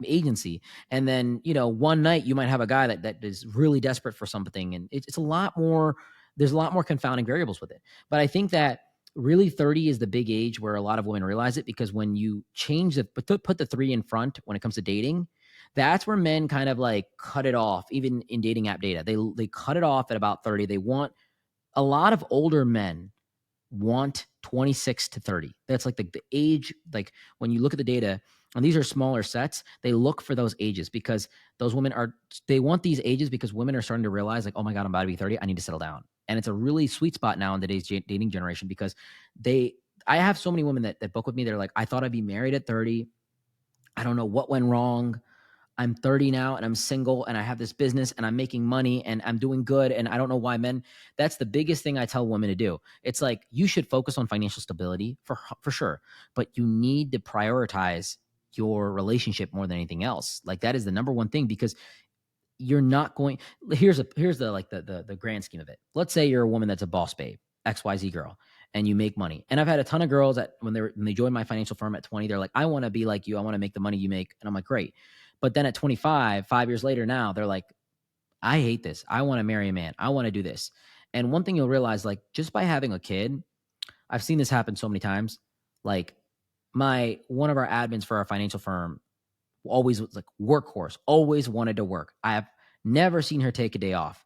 agency. And then, one night you might have a guy that is really desperate for something. And it's a lot more, there's a lot more confounding variables with it. But I think that really 30 is the big age where a lot of women realize it, because when you change put the 3 in front when it comes to dating, that's where men kind of like cut it off. Even in dating app data, they cut it off at about 30. They want, a lot of older men want 26 to 30. That's like the age, like when you look at the data, and these are smaller sets, they look for those ages because those women they want these ages because women are starting to realize like, oh my God, I'm about to be 30. I need to settle down. And it's a really sweet spot now in today's dating generation because I have so many women that book with me. They're like, I thought I'd be married at 30. I don't know what went wrong. I'm 30 now and I'm single and I have this business and I'm making money and I'm doing good. And I don't know why men, that's the biggest thing I tell women to do. It's like, you should focus on financial stability for sure, but you need to prioritize your relationship more than anything else. Like, that is the number one thing, because you're not going, here's the like the grand scheme of it. Let's say you're a woman that's a boss babe, XYZ girl, and you make money. And I've had a ton of girls that when they joined my financial firm at 20, they're like, I want to be like you. I want to make the money you make. And I'm like, great. But then at 25, 5 years later now, they're like, I hate this. I want to marry a man. I want to do this. And one thing you'll realize, like, just by having a kid, I've seen this happen so many times. Like, one of our admins for our financial firm always was like workhorse, always wanted to work. I have never seen her take a day off.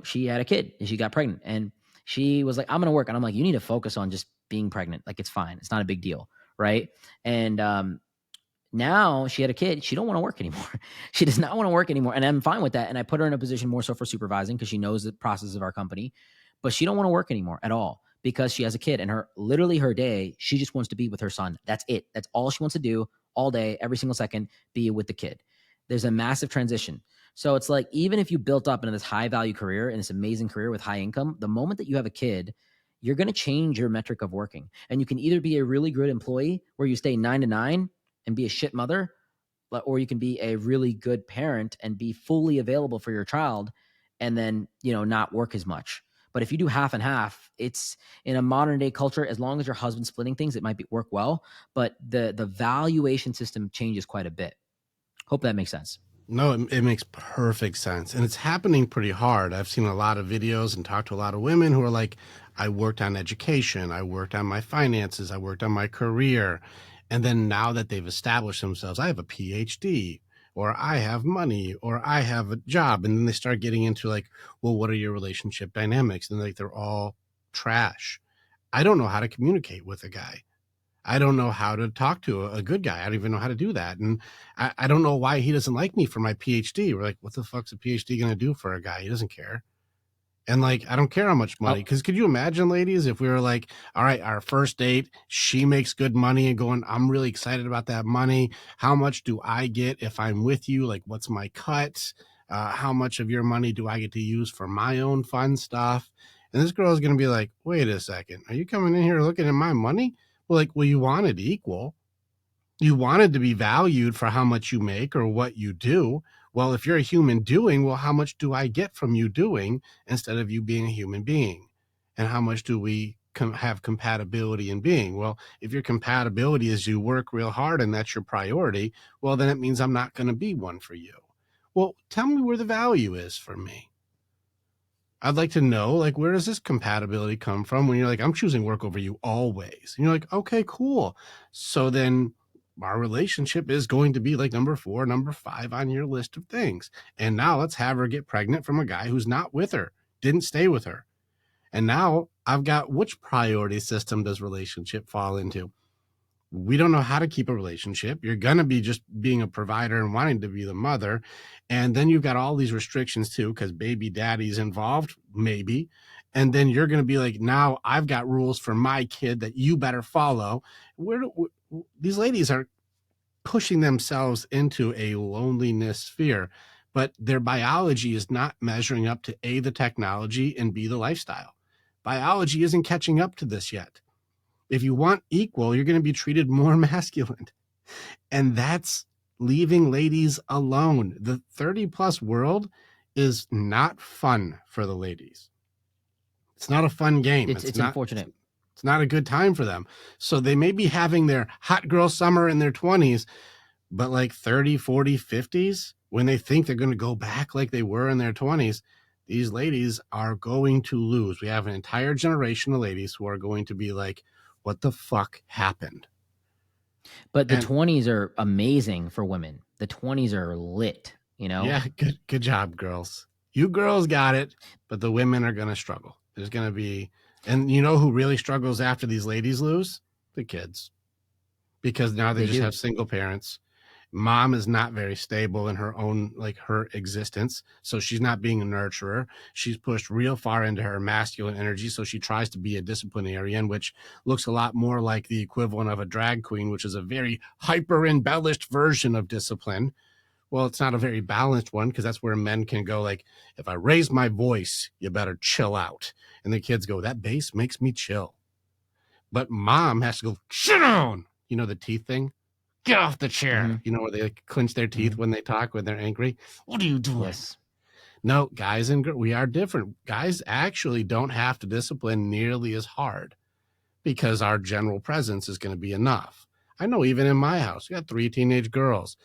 She had a kid and she got pregnant and she was like, I'm going to work. And I'm like, you need to focus on just being pregnant. Like, it's fine. It's not a big deal. Right. And, now she had a kid. She don't want to work anymore. She does not want to work anymore. And I'm fine with that. And I put her in a position more so for supervising because she knows the process of our company, but she don't want to work anymore at all because she has a kid, and literally her day, she just wants to be with her son. That's it. That's all she wants to do all day, every single second, be with the kid. There's a massive transition. So it's like, even if you built up into this high value career and this amazing career with high income, the moment that you have a kid, you're going to change your metric of working. And you can either be a really good employee where you stay 9 to 9 and be a shit mother, or you can be a really good parent and be fully available for your child and then, not work as much. But if you do half and half, it's in a modern day culture, as long as your husband's splitting things, it might work well, but the valuation system changes quite a bit. Hope that makes sense. No, it makes perfect sense. And it's happening pretty hard. I've seen a lot of videos and talked to a lot of women who are like, I worked on education, I worked on my finances, I worked on my career. And then now that they've established themselves, I have a PhD, or I have money, or I have a job. And then they start getting into like, well, what are your relationship dynamics? And like, they're all trash. I don't know how to communicate with a guy. I don't know how to talk to a good guy. I don't even know how to do that. And I don't know why he doesn't like me for my PhD. We're like, what the fuck's a PhD going to do for a guy? He doesn't care. And like, I don't care how much money. Oh, Because could you imagine, ladies, if we were like, all right, our first date, she makes good money and going, I'm really excited about that money. How much do I get if I'm with you? Like, what's my cut? How much of your money do I get to use for my own fun stuff? And this girl is going to be like, wait a second. Are you coming in here looking at my money? Well, like, well, you wanted equal. You wanted to be valued for how much you make or what you do. Well, if you're a human doing, well, how much do I get from you doing instead of you being a human being? And how much do we have compatibility in being? Well, if your compatibility is you work real hard and that's your priority, well, then it means I'm not going to be one for you. Well, tell me where the value is for me. I'd like to know, like, where does this compatibility come from when you're like, I'm choosing work over you always? And you're like, okay, cool. So then our relationship is going to be like number 4, number 5 on your list of things. And now let's have her get pregnant from a guy who's not with her, didn't stay with her. And now I've got, which priority system does relationship fall into? We don't know how to keep a relationship. You're going to be just being a provider and wanting to be the mother. And then you've got all these restrictions too, because baby daddy's involved, maybe. And then you're going to be like, now I've got rules for my kid that you better follow. These ladies are pushing themselves into a loneliness sphere, but their biology is not measuring up to A, the technology, and B, the lifestyle. Biology isn't catching up to this yet. If you want equal, you're going to be treated more masculine. And that's leaving ladies alone. The 30 plus world is not fun for the ladies. It's not a fun game. it's unfortunate. It's not a good time for them. So they may be having their hot girl summer in their 20s, but like 30, 40, 50s, when they think they're going to go back like they were in their 20s, these ladies are going to lose. We have an entire generation of ladies who are going to be like, what the fuck happened? But the And 20s are amazing for women. The 20s are lit, you know? yeah, good job, girls. You girls got it, but the women are going to struggle. There's going to be, and you know who really struggles after these ladies lose? The kids. Because now they just do. have single parents. Mom is not very stable in her own, like her existence. So she's not being a nurturer. She's pushed real far into her masculine energy. So she tries to be a disciplinarian, which looks a lot more like the equivalent of a drag queen, which is a very hyper embellished version of discipline. Well, it's not a very balanced one, because that's where men can go like, if I raise my voice, you better chill out. And the kids go, that bass makes me chill. But mom has to go, sit down. You know, the teeth thing? Get off the chair. Mm-hmm. You know, where they like clench their teeth when they talk, when they're angry. What are you doing? Yes. No, guys and girls, we are different. Guys actually don't have to discipline nearly as hard, because our general presence is going to be enough. I know even in my house, we got 3 teenage girls.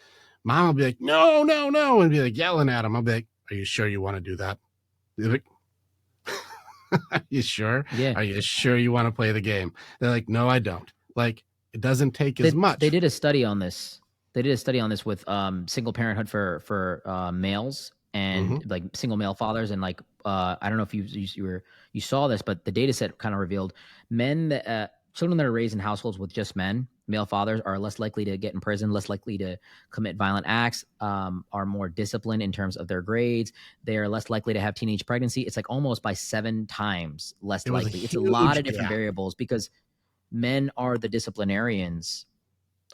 Mom will be like, no, no, no, and be like yelling at them. I'll be like, are you sure you want to do that? They're like, are you sure? Yeah. Are you sure you want to play the game? They're like, no, I don't. Like, it doesn't take as much. They did a study on this. They did a study on this with single parenthood for males and like single male fathers, and like I don't know if you saw this, but the data set kind of revealed men that children that are raised in households with just men, male fathers, are less likely to get in prison, less likely to commit violent acts, are more disciplined in terms of their grades. They are less likely to have teenage pregnancy. It's like almost by 7 times less likely. It's a lot of different variables, because men are the disciplinarians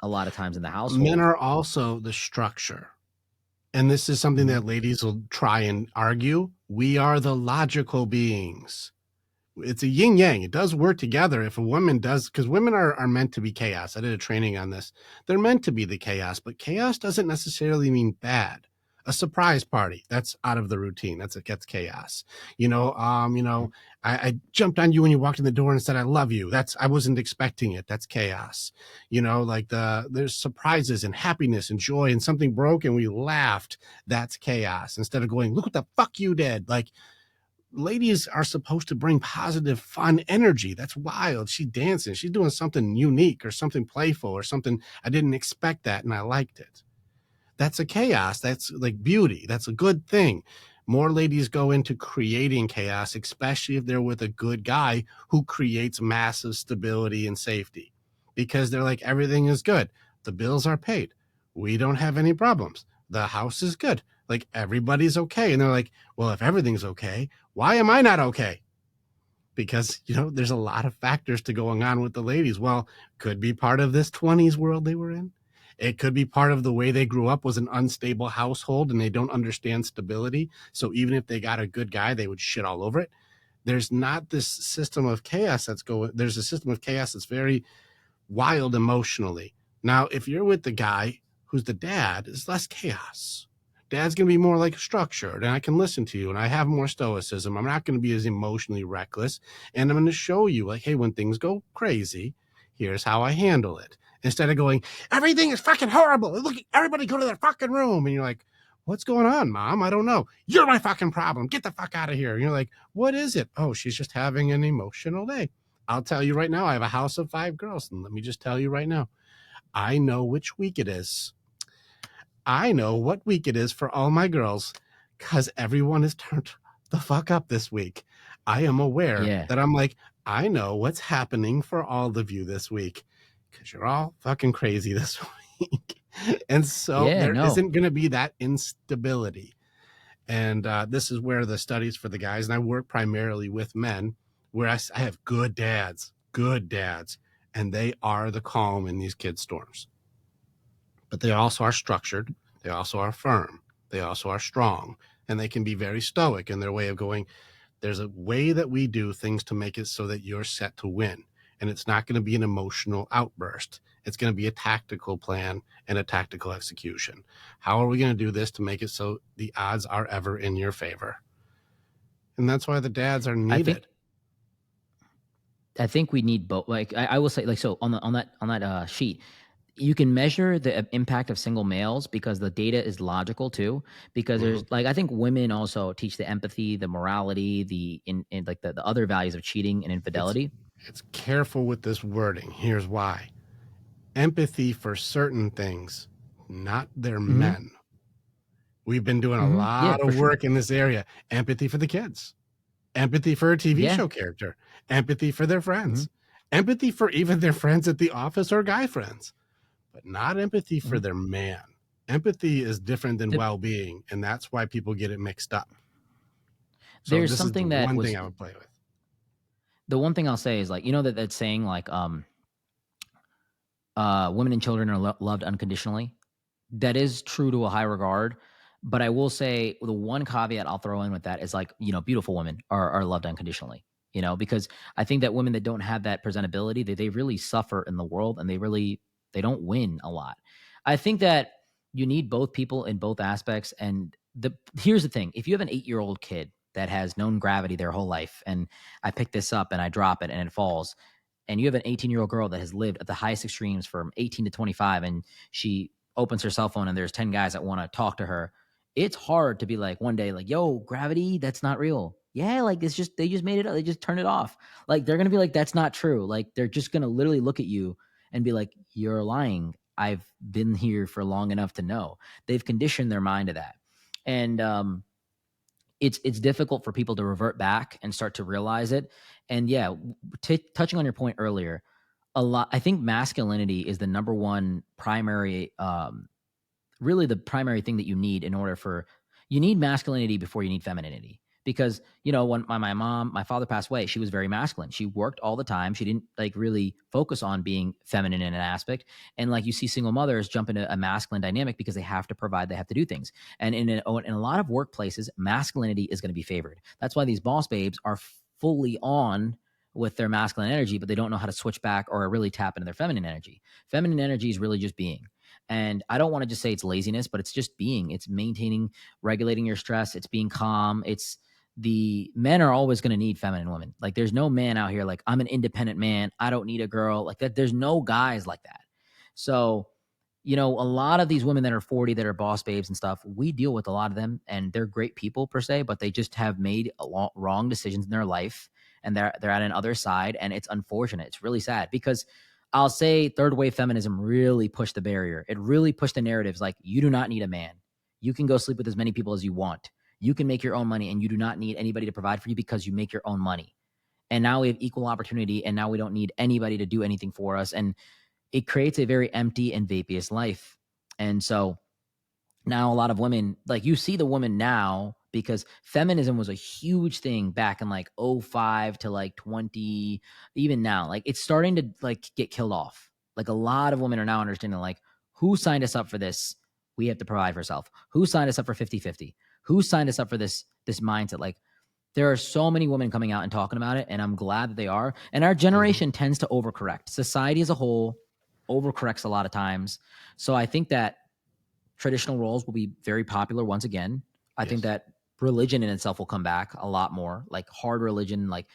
a lot of times in the household. Men are also the structure. And this is something that ladies will try and argue. We are the logical beings. It's a yin yang. It does work together. If a woman does, because women are meant to be chaos. I did a training on this. They're meant to be the chaos, but chaos doesn't necessarily mean bad. A surprise party, that's out of the routine. That's chaos. I jumped on you when you walked in the door and said I love you. I wasn't expecting it. That's chaos. Like there's surprises and happiness and joy, and something broke and we laughed. That's chaos. Instead of going, look what the fuck you did. Like, ladies are supposed to bring positive, fun energy. That's wild. She's dancing. She's doing something unique or something playful or something. I didn't expect that, and I liked it. That's a chaos. That's like beauty. That's a good thing. More ladies go into creating chaos, especially if they're with a good guy who creates massive stability and safety, because they're like, everything is good. The bills are paid. We don't have any problems. The house is good. Like, everybody's okay. And they're like, well, if everything's okay, why am I not okay? Because, there's a lot of factors to going on with the ladies. Well, could be part of this 20s world they were in. It could be part of the way they grew up was an unstable household and they don't understand stability. So even if they got a good guy, they would shit all over it. There's not this system of chaos that's going. There's a system of chaos that's very wild emotionally. Now, if you're with the guy who's the dad, it's less chaos. Dad's going to be more like structured, and I can listen to you, and I have more stoicism. I'm not going to be as emotionally reckless, and I'm going to show you, like, hey, when things go crazy, here's how I handle it. Instead of going, everything is fucking horrible. Look, everybody go to their fucking room. And you're like, what's going on, Mom? I don't know. You're my fucking problem. Get the fuck out of here. And you're like, what is it? Oh, she's just having an emotional day. I'll tell you right now, I have a house of 5 girls. And let me just tell you right now, I know which week it is. I know what week it is for all my girls because everyone is turned the fuck up this week. I am aware that I'm like, I know what's happening for all of you this week because you're all fucking crazy this week. And so there isn't going to be that instability. And this is where the studies for the guys, and I work primarily with men, where I have good dads, and they are the calm in these kids' storms. But they also are structured. They also are firm. They also are strong. And they can be very stoic in their way of going, there's a way that we do things to make it so that you're set to win. And it's not going to be an emotional outburst. It's going to be a tactical plan and a tactical execution. How are we going to do this to make it so the odds are ever in your favor? And that's why the dads are needed. I think we need both. Like I will say, like, so on that sheet, you can measure the impact of single males because the data is logical too. Because there's like, I think women also teach the empathy, the morality, the like the other values of cheating and infidelity. It's careful with this wording. Here's why. Empathy for certain things, not their men. We've been doing a lot of work in this area. Empathy for the kids, empathy for a TV show character, empathy for their friends, empathy for even their friends at the office or guy friends, but not empathy for their man. Empathy is different than well-being, and that's why people get it mixed up. So there's this something is the that one was thing I would play with. The one thing I'll say is, like, that saying, like, women and children are loved unconditionally. That is true to a high regard. But I will say the one caveat I'll throw in with that is, like, beautiful women are loved unconditionally, because I think that women that don't have that presentability, they really suffer in the world, and they don't win a lot. I think that you need both people in both aspects. And here's the thing. If you have an 8-year-old kid that has known gravity their whole life, and I pick this up and I drop it and it falls, and you have an 18-year-old girl that has lived at the highest extremes from 18 to 25, and she opens her cell phone and there's 10 guys that want to talk to her, it's hard to be like one day, like, yo, gravity, that's not real. Yeah, like, it's just, they just made it up. They just turned it off. Like, they're going to be like, that's not true. Like, they're just going to literally look at you and be like, you're lying. I've been here for long enough to know. They've conditioned their mind to that. And it's difficult for people to revert back and start to realize it. And yeah, touching on your point earlier, I think masculinity is the number one primary, really the primary thing that you need you need masculinity before you need femininity. Because, when my father passed away, she was very masculine. She worked all the time. She didn't, like, really focus on being feminine in an aspect. And, like, you see single mothers jump into a masculine dynamic because they have to provide, they have to do things. And in a lot of workplaces, masculinity is going to be favored. That's why these boss babes are fully on with their masculine energy, but they don't know how to switch back or really tap into their feminine energy. Feminine energy is really just being. And I don't want to just say it's laziness, but it's just being. It's maintaining, regulating your stress. It's being calm. The men are always going to need feminine women. Like, there's no man out here like, I'm an independent man, I don't need a girl like that. There's no guys like that. So, a lot of these women that are 40 that are boss babes and stuff, we deal with a lot of them, and they're great people per se, but they just have made wrong decisions in their life, and they're at an other side, and it's unfortunate. It's really sad because I'll say third wave feminism really pushed the barrier. It really pushed the narratives like, you do not need a man. You can go sleep with as many people as you want. You can make your own money, and you do not need anybody to provide for you because you make your own money. And now we have equal opportunity, and now we don't need anybody to do anything for us. And it creates a very empty and vaporous life. And so now a lot of women, like, you see the woman now, because feminism was a huge thing back in like 05 to like 20, even now, like it's starting to like get killed off. Like a lot of women are now understanding, like, who signed us up for this? We have to provide for ourselves. Who signed us up for 50-50? Who signed us up for this mindset? Like, there are so many women coming out and talking about it, and I'm glad that they are. And our generation tends to overcorrect. Society as a whole overcorrects a lot of times. So I think that traditional roles will be very popular once again. I think that religion in itself will come back a lot more, like hard religion, like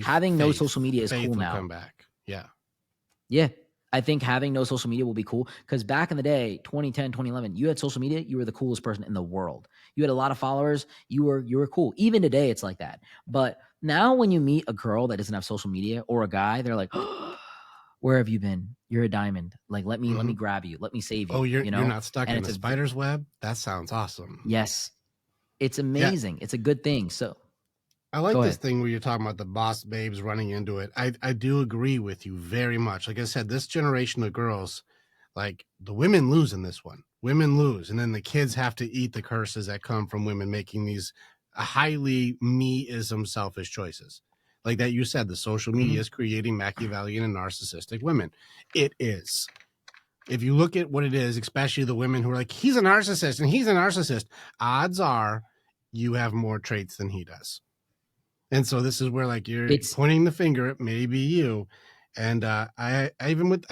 having no social media is cool now. Come back. Yeah. I think having no social media will be cool, because back in the day, 2010, 2011, you had social media, you were the coolest person in the world. You had a lot of followers, you were cool. Even today, it's like that. But now when you meet a girl that doesn't have social media, or a guy, they're like, where have you been? You're a diamond. Like, let me grab you. Let me save you. Oh, you're you're not stuck in the spider's web? That sounds awesome. Yes. It's amazing. Yeah. It's a good thing. So I like this thing where you're talking about the boss babes running into it. I do agree with you very much. Like I said, this generation of girls, like, the women lose in this one. Women lose. And then the kids have to eat the curses that come from women making these highly me-ism selfish choices. Like that you said, the social media is creating Machiavellian and narcissistic women. It is. If you look at what it is, especially the women who are like, he's a narcissist and he's a narcissist, odds are you have more traits than he does. And so this is where, like, you're pointing the finger at maybe you. And I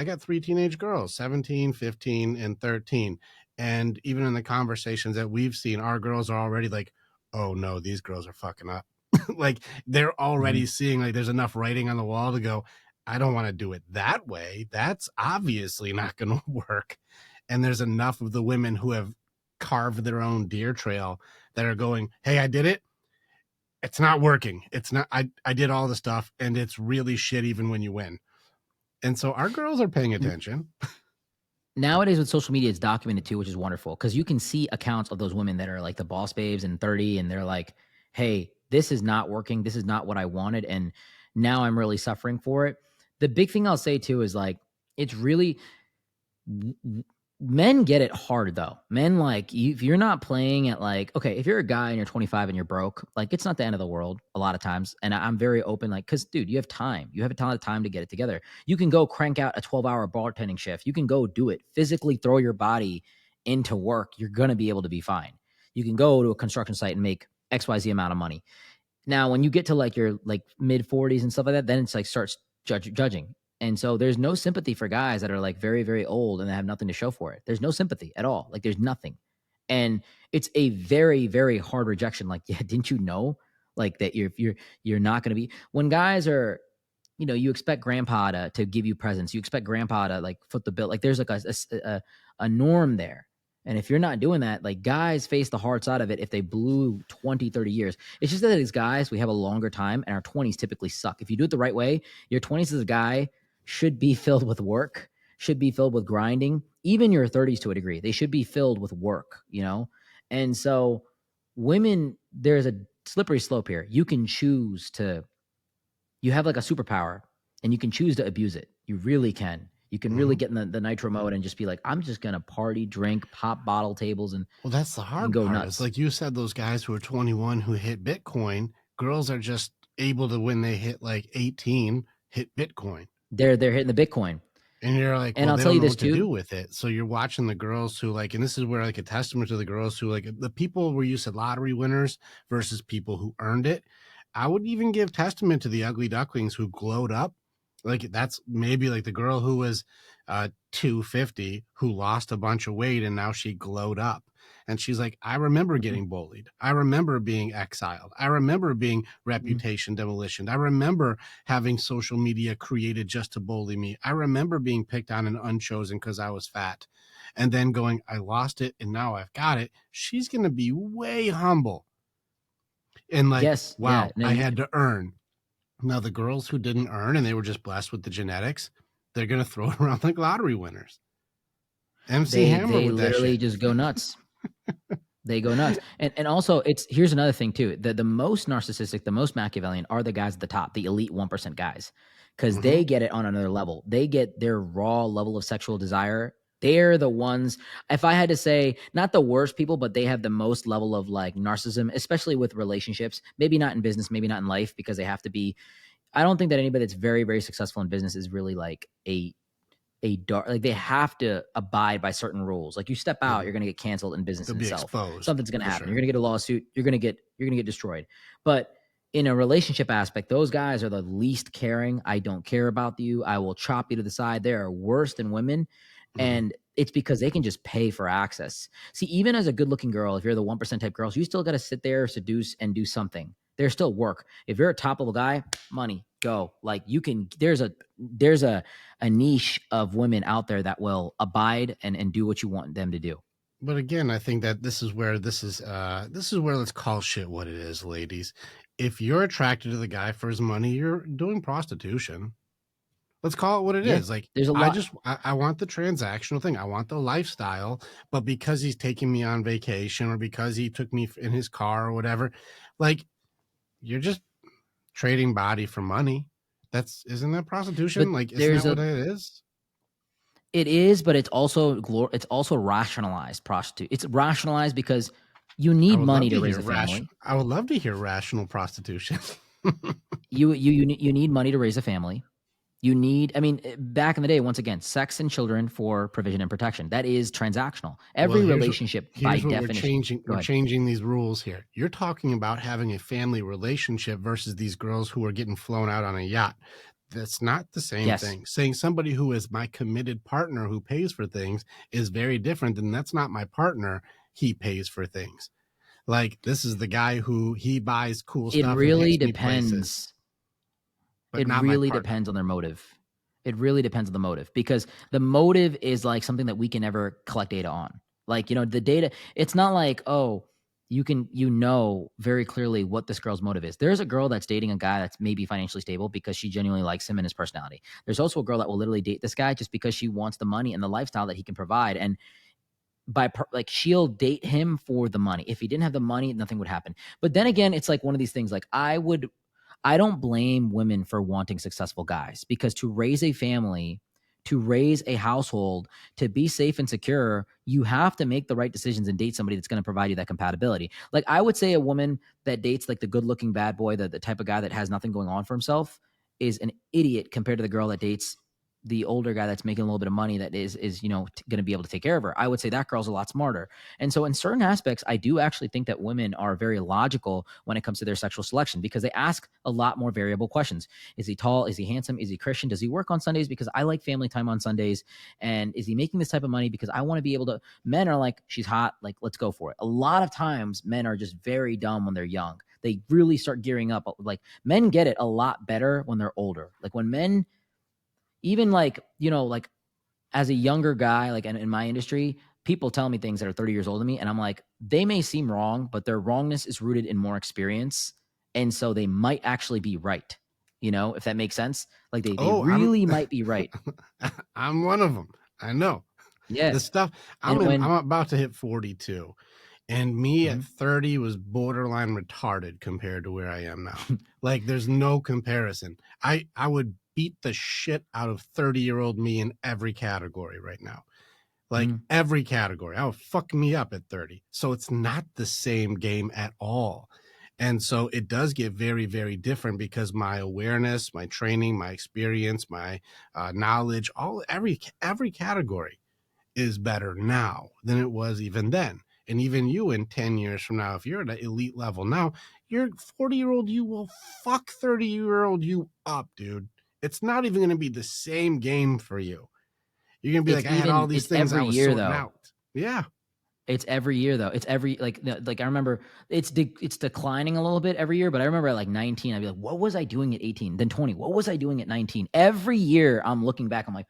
got 3 teenage girls, 17, 15, and 13. And even in the conversations that we've seen, our girls are already like, oh no, these girls are fucking up. Like, they're already seeing, like, there's enough writing on the wall to go, I don't want to do it that way. That's obviously not going to work. And there's enough of the women who have carved their own deer trail that are going, hey, I did it. It's not working. It's not, I did all the stuff, and it's really shit even when you win. And so our girls are paying attention. Nowadays with social media, it's documented too, which is wonderful, because you can see accounts of those women that are like the boss babes and 30, and they're like, hey, this is not working. This is not what I wanted. And now I'm really suffering for it. The big thing I'll say too is, like, it's really, men get it hard though. Men, like, if you're not playing at, like, okay, if you're a guy and you're 25 and you're broke, like, it's not the end of the world a lot of times. And I'm very open, like, because dude, you have time. You have a ton of time to get it together. You can go crank out a 12-hour bartending shift. You can go do it. Physically throw your body into work. You're going to be able to be fine. You can go to a construction site and make XYZ amount of money. Now, when you get to like your like mid 40s and stuff like that, then it's like starts judging. And so there's no sympathy for guys that are like very, very old and they have nothing to show for it. There's no sympathy at all. Like, there's nothing. And it's a very, very hard rejection. Like, yeah, didn't you know, like, that you're not going to be, when guys are, you know, you expect grandpa to give you presents. You expect grandpa to like foot the bill. Like, there's like a norm there. And if you're not doing that, like, guys face the hard side of it if they blew 20, 30 years. It's just that as guys, we have a longer time, and our 20s typically suck. If you do it the right way, your 20s as a guy should be filled with work, should be filled with grinding. Even your 30s, to a degree, they should be filled with work, you know? And so women, there's a slippery slope here. You can choose to, you have like a superpower, and you can choose to abuse it. You really can. You can really get in the nitro mode and just be like, I'm just going to party, drink, pop bottle tables. And well, that's the hard go part. Nuts. It's like you said, those guys who are 21 who hit Bitcoin, girls are just able to, when they hit like 18, hit Bitcoin. They're hitting the Bitcoin. And you're like, and I'll tell you this too, to do with it. So you're watching the girls who, like, and this is where, like, a testament to the girls who, like, the people where you said lottery winners versus people who earned it. I would even give testament to the ugly ducklings who glowed up. Like, that's maybe like the girl who was 250 who lost a bunch of weight, and now she glowed up. And she's like, I remember getting bullied. I remember being exiled. I remember being reputation demolition. I remember having social media created just to bully me. I remember being picked on and unchosen because I was fat. And then going, I lost it and now I've got it. She's going to be way humble. And like, wow, I had to earn. Now, the girls who didn't earn and they were just blessed with the genetics, they're going to throw it around like lottery winners. MC They Hammer they with that literally shit. just go nuts. They go nuts. And also here's another thing too. The most narcissistic, the most Machiavellian are the guys at the top, the elite 1% guys. Because Mm-hmm. they get it on another level. They get their raw level of sexual desire. They're the ones, if I had to say, not the worst people, but they have the most level of like narcissism, especially with relationships. Maybe not in business, maybe not in life, because they have to be. I don't think that anybody that's very, very successful in business is really like a dark, like they have to abide by certain rules. Like you step out, Mm-hmm. you're going to get canceled in business They'll be itself. exposed Something's going to for happen. sure. You're going to get a lawsuit. You're going to get destroyed. But in a relationship aspect, those guys are the least caring. I don't care about you. I will chop you to the side. They are worse than women. Mm-hmm. And it's because they can just pay for access. See, even as a good looking girl, if you're the 1% type girls, you still got to sit there, seduce, and do something. There's still work. If you're a top level guy, money, go. Like you can, there's a niche of women out there that will abide and do what you want them to do. But again, I think that this is where let's call shit what it is, ladies. If you're attracted to the guy for his money, you're doing prostitution. Let's call it what it Yeah, is. Like there's a lot. I want the transactional thing. I want the lifestyle, but because he's taking me on vacation or because he took me in his car or whatever, like you're just trading body for money. Isn't that But prostitution? Like, isn't there's that what a it is? it is, but it's also rationalized prostitute. It's rationalized because you need money to raise a family. I would love to hear rational prostitution. You need money to raise a family. You need, I mean, back in the day, once again, sex and children for provision and protection. That is transactional. Well, Every relationship by here's what we're definition. changing. Go We're ahead. changing these rules here. You're talking about having a family relationship versus these girls who are getting flown out on a yacht. That's not the same Yes. thing. Saying somebody who is my committed partner who pays for things is very different than that's not my partner. He pays for things. Like this is the guy who he buys cool It stuff and really takes me places, depends. but It not my really partner. depends on their motive. It really depends on the motive because the motive is like something that we can never collect data on. Like, the data, it's not like, oh, you know very clearly what this girl's motive is. There's a girl that's dating a guy that's maybe financially stable because she genuinely likes him and his personality. There's also a girl that will literally date this guy just because she wants the money and the lifestyle that he can provide. And like she'll date him for the money. If he didn't have the money, nothing would happen. But then again, it's like one of these things like I don't blame women for wanting successful guys because to raise a family, to raise a household, to be safe and secure, you have to make the right decisions and date somebody that's going to provide you that compatibility. Like I would say a woman that dates like the good looking bad boy, the type of guy that has nothing going on for himself is an idiot compared to the girl that dates the older guy that's making a little bit of money that is going to be able to take care of her. I would say that girl's a lot smarter. And so in certain aspects, I do actually think that women are very logical when it comes to their sexual selection because they ask a lot more variable questions. Is he tall? Is he handsome? Is he Christian? Does he work on Sundays? Because I like family time on Sundays. And is he making this type of money? Because I want to be able to, men are like, she's hot. Like, let's go for it. A lot of times men are just very dumb when they're young. They really start gearing up. Like men get it a lot better when they're older. Like when men, even like, like as a younger guy, like in my industry, people tell me things that are 30 years older than me. And I'm like, they may seem wrong, but their wrongness is rooted in more experience. And so they might actually be right. If that makes sense. Like they Oh, I'm really might be right. I'm one of them. I know Yeah. the stuff And I'm about to hit 42, and me at Mhm. 30 was borderline retarded compared to where I am now. Like there's no comparison. I would beat the shit out of 30-year-old me in every category right now. Like Mhm. every category. Oh, fuck me up at 30. So it's not the same game at all. And so it does get very, very different because my awareness, my training, my experience, my knowledge, every category is better now than it was even then. And even you in 10 years from now, if you're at an elite level now, your 40-year-old you will fuck 30-year-old you up, dude. It's not even going to be the same game for you. You're going to be like, I had all these It's things I every was year sorting though. out. Yeah. It's every year though. It's every like I remember it's declining a little bit every year, but I remember at like 19, I'd be like, what was I doing at 18? Then 20, what was I doing at 19? Every year I'm looking back, I'm like,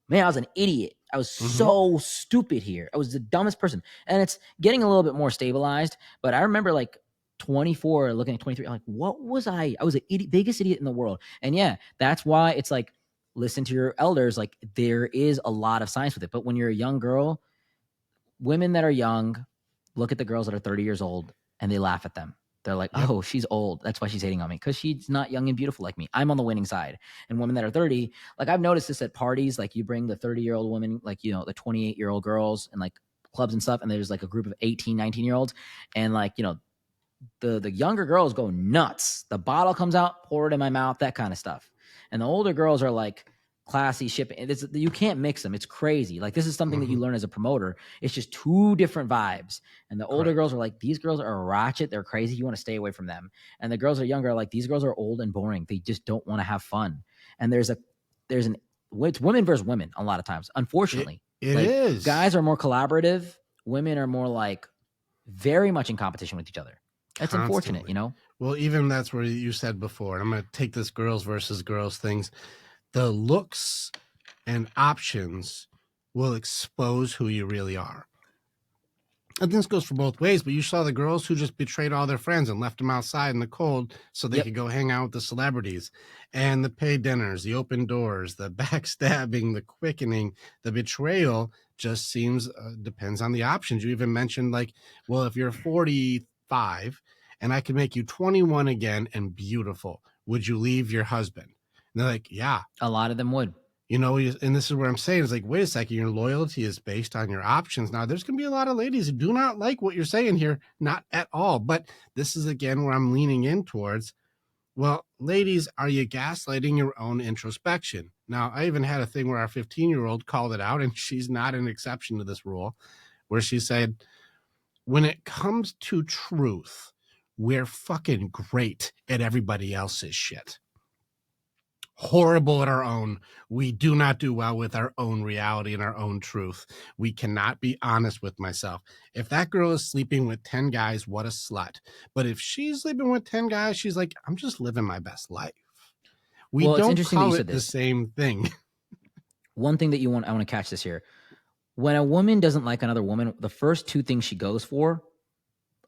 man, I was an idiot. I was Mm-hmm. so stupid here. I was the dumbest person. And it's getting a little bit more stabilized, but I remember like 24 looking at 23, I'm like, what was I? I was the biggest idiot in the world. And yeah, that's why it's like listen to your elders. Like there is a lot of science with it. But when you're a young girl, women that are young look at the girls that are 30 years old and they laugh at them. They're like, Yep. oh, she's old. That's why she's hating on me, because she's not young and beautiful like me. I'm on the winning side. And women that are 30, like I've noticed this at parties, like you bring the 30-year-old women, like, you know, the 28-year-old girls and like clubs and stuff. And there's like a group of 18, 19-year-olds. And like, you know, the younger girls go nuts. The bottle comes out, pour it in my mouth, that kind of stuff. And the older girls are like classy shipping. You can't mix them. It's crazy. Like this is something that you learn as a promoter. It's just two different vibes. And the older girls are like, these girls are ratchet. They're crazy. You want to stay away from them. And the girls are younger, are like, these girls are old and boring. They just don't want to have fun. And it's women versus women a lot of times, unfortunately. It like, is. Guys are more collaborative. Women are more like very much in competition with each other. That's Constantly. unfortunate, you know? Well, even that's where you said before, and I'm going to take this girls versus girls things. The looks and options will expose who you really are. And this goes for both ways, but you saw the girls who just betrayed all their friends and left them outside in the cold so they could go hang out with the celebrities, and the paid dinners, the open doors, the backstabbing, the quickening, the betrayal just seems, depends on the options. You even mentioned like, well, if you're 45 and I can make you 21 again and beautiful, would you leave your husband? And they're like, yeah. A lot of them would. You know, and this is where I'm saying, it's like, wait a second, your loyalty is based on your options. Now, there's going to be a lot of ladies who do not like what you're saying here, not at all. But this is, again, where I'm leaning in towards, well, ladies, are you gaslighting your own introspection? Now, I even had a thing where our 15-year-old called it out, and she's not an exception to this rule, where she said, when it comes to truth, we're fucking great at everybody else's shit. Horrible at our own. We do not do well with our own reality and our own truth. We cannot be honest with myself. If that girl is sleeping with 10 guys, what a slut. But if she's sleeping with 10 guys, she's like, I'm just living my best life. We don't call it the same thing. One thing that I want to catch this here. When a woman doesn't like another woman, the first two things she goes for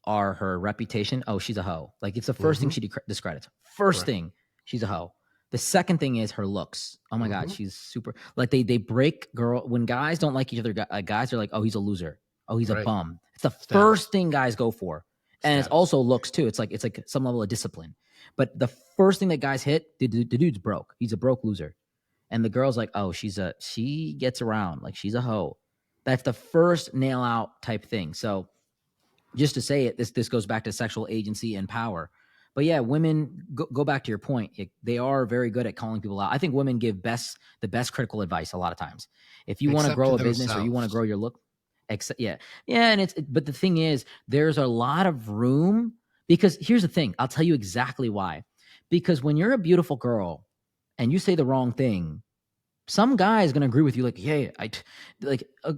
are her reputation. Oh, she's a hoe. Like it's the first thing she discredits. First thing, she's a hoe. The second thing is her looks. Oh my God, she's super. Like they break when guys don't like each other. Guys are like, oh, he's a loser. Oh, he's a bum. It's the first thing guys go for, and it's also looks too. It's like some level of discipline. But the first thing that guys hit, the dude's broke. He's a broke loser, and the girl's like, oh, she gets around. Like she's a hoe. That's the first nail out type thing. So just to say it, this goes back to sexual agency and power. But yeah, women, go back to your point. They are very good at calling people out. I think women give the best critical advice a lot of times. If you want to grow a business or you want to grow your look, and but the thing is, there's a lot of room, because here's the thing. I'll tell you exactly why. Because when you're a beautiful girl and you say the wrong thing, some guy is going to agree with you. Like, yeah,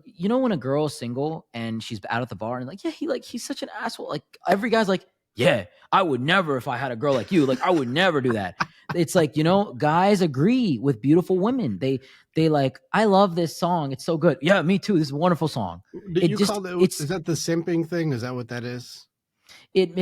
you know, when a girl's single and she's out at the bar and like, yeah, he's such an asshole. Like every guy's like, yeah, I would never, if I had a girl like you, like I would never do that. It's like, you know, guys agree with beautiful women. They like, I love this song. It's so good. Yeah, me too. This is a wonderful song. Is that the simping thing? Is that what that is? It's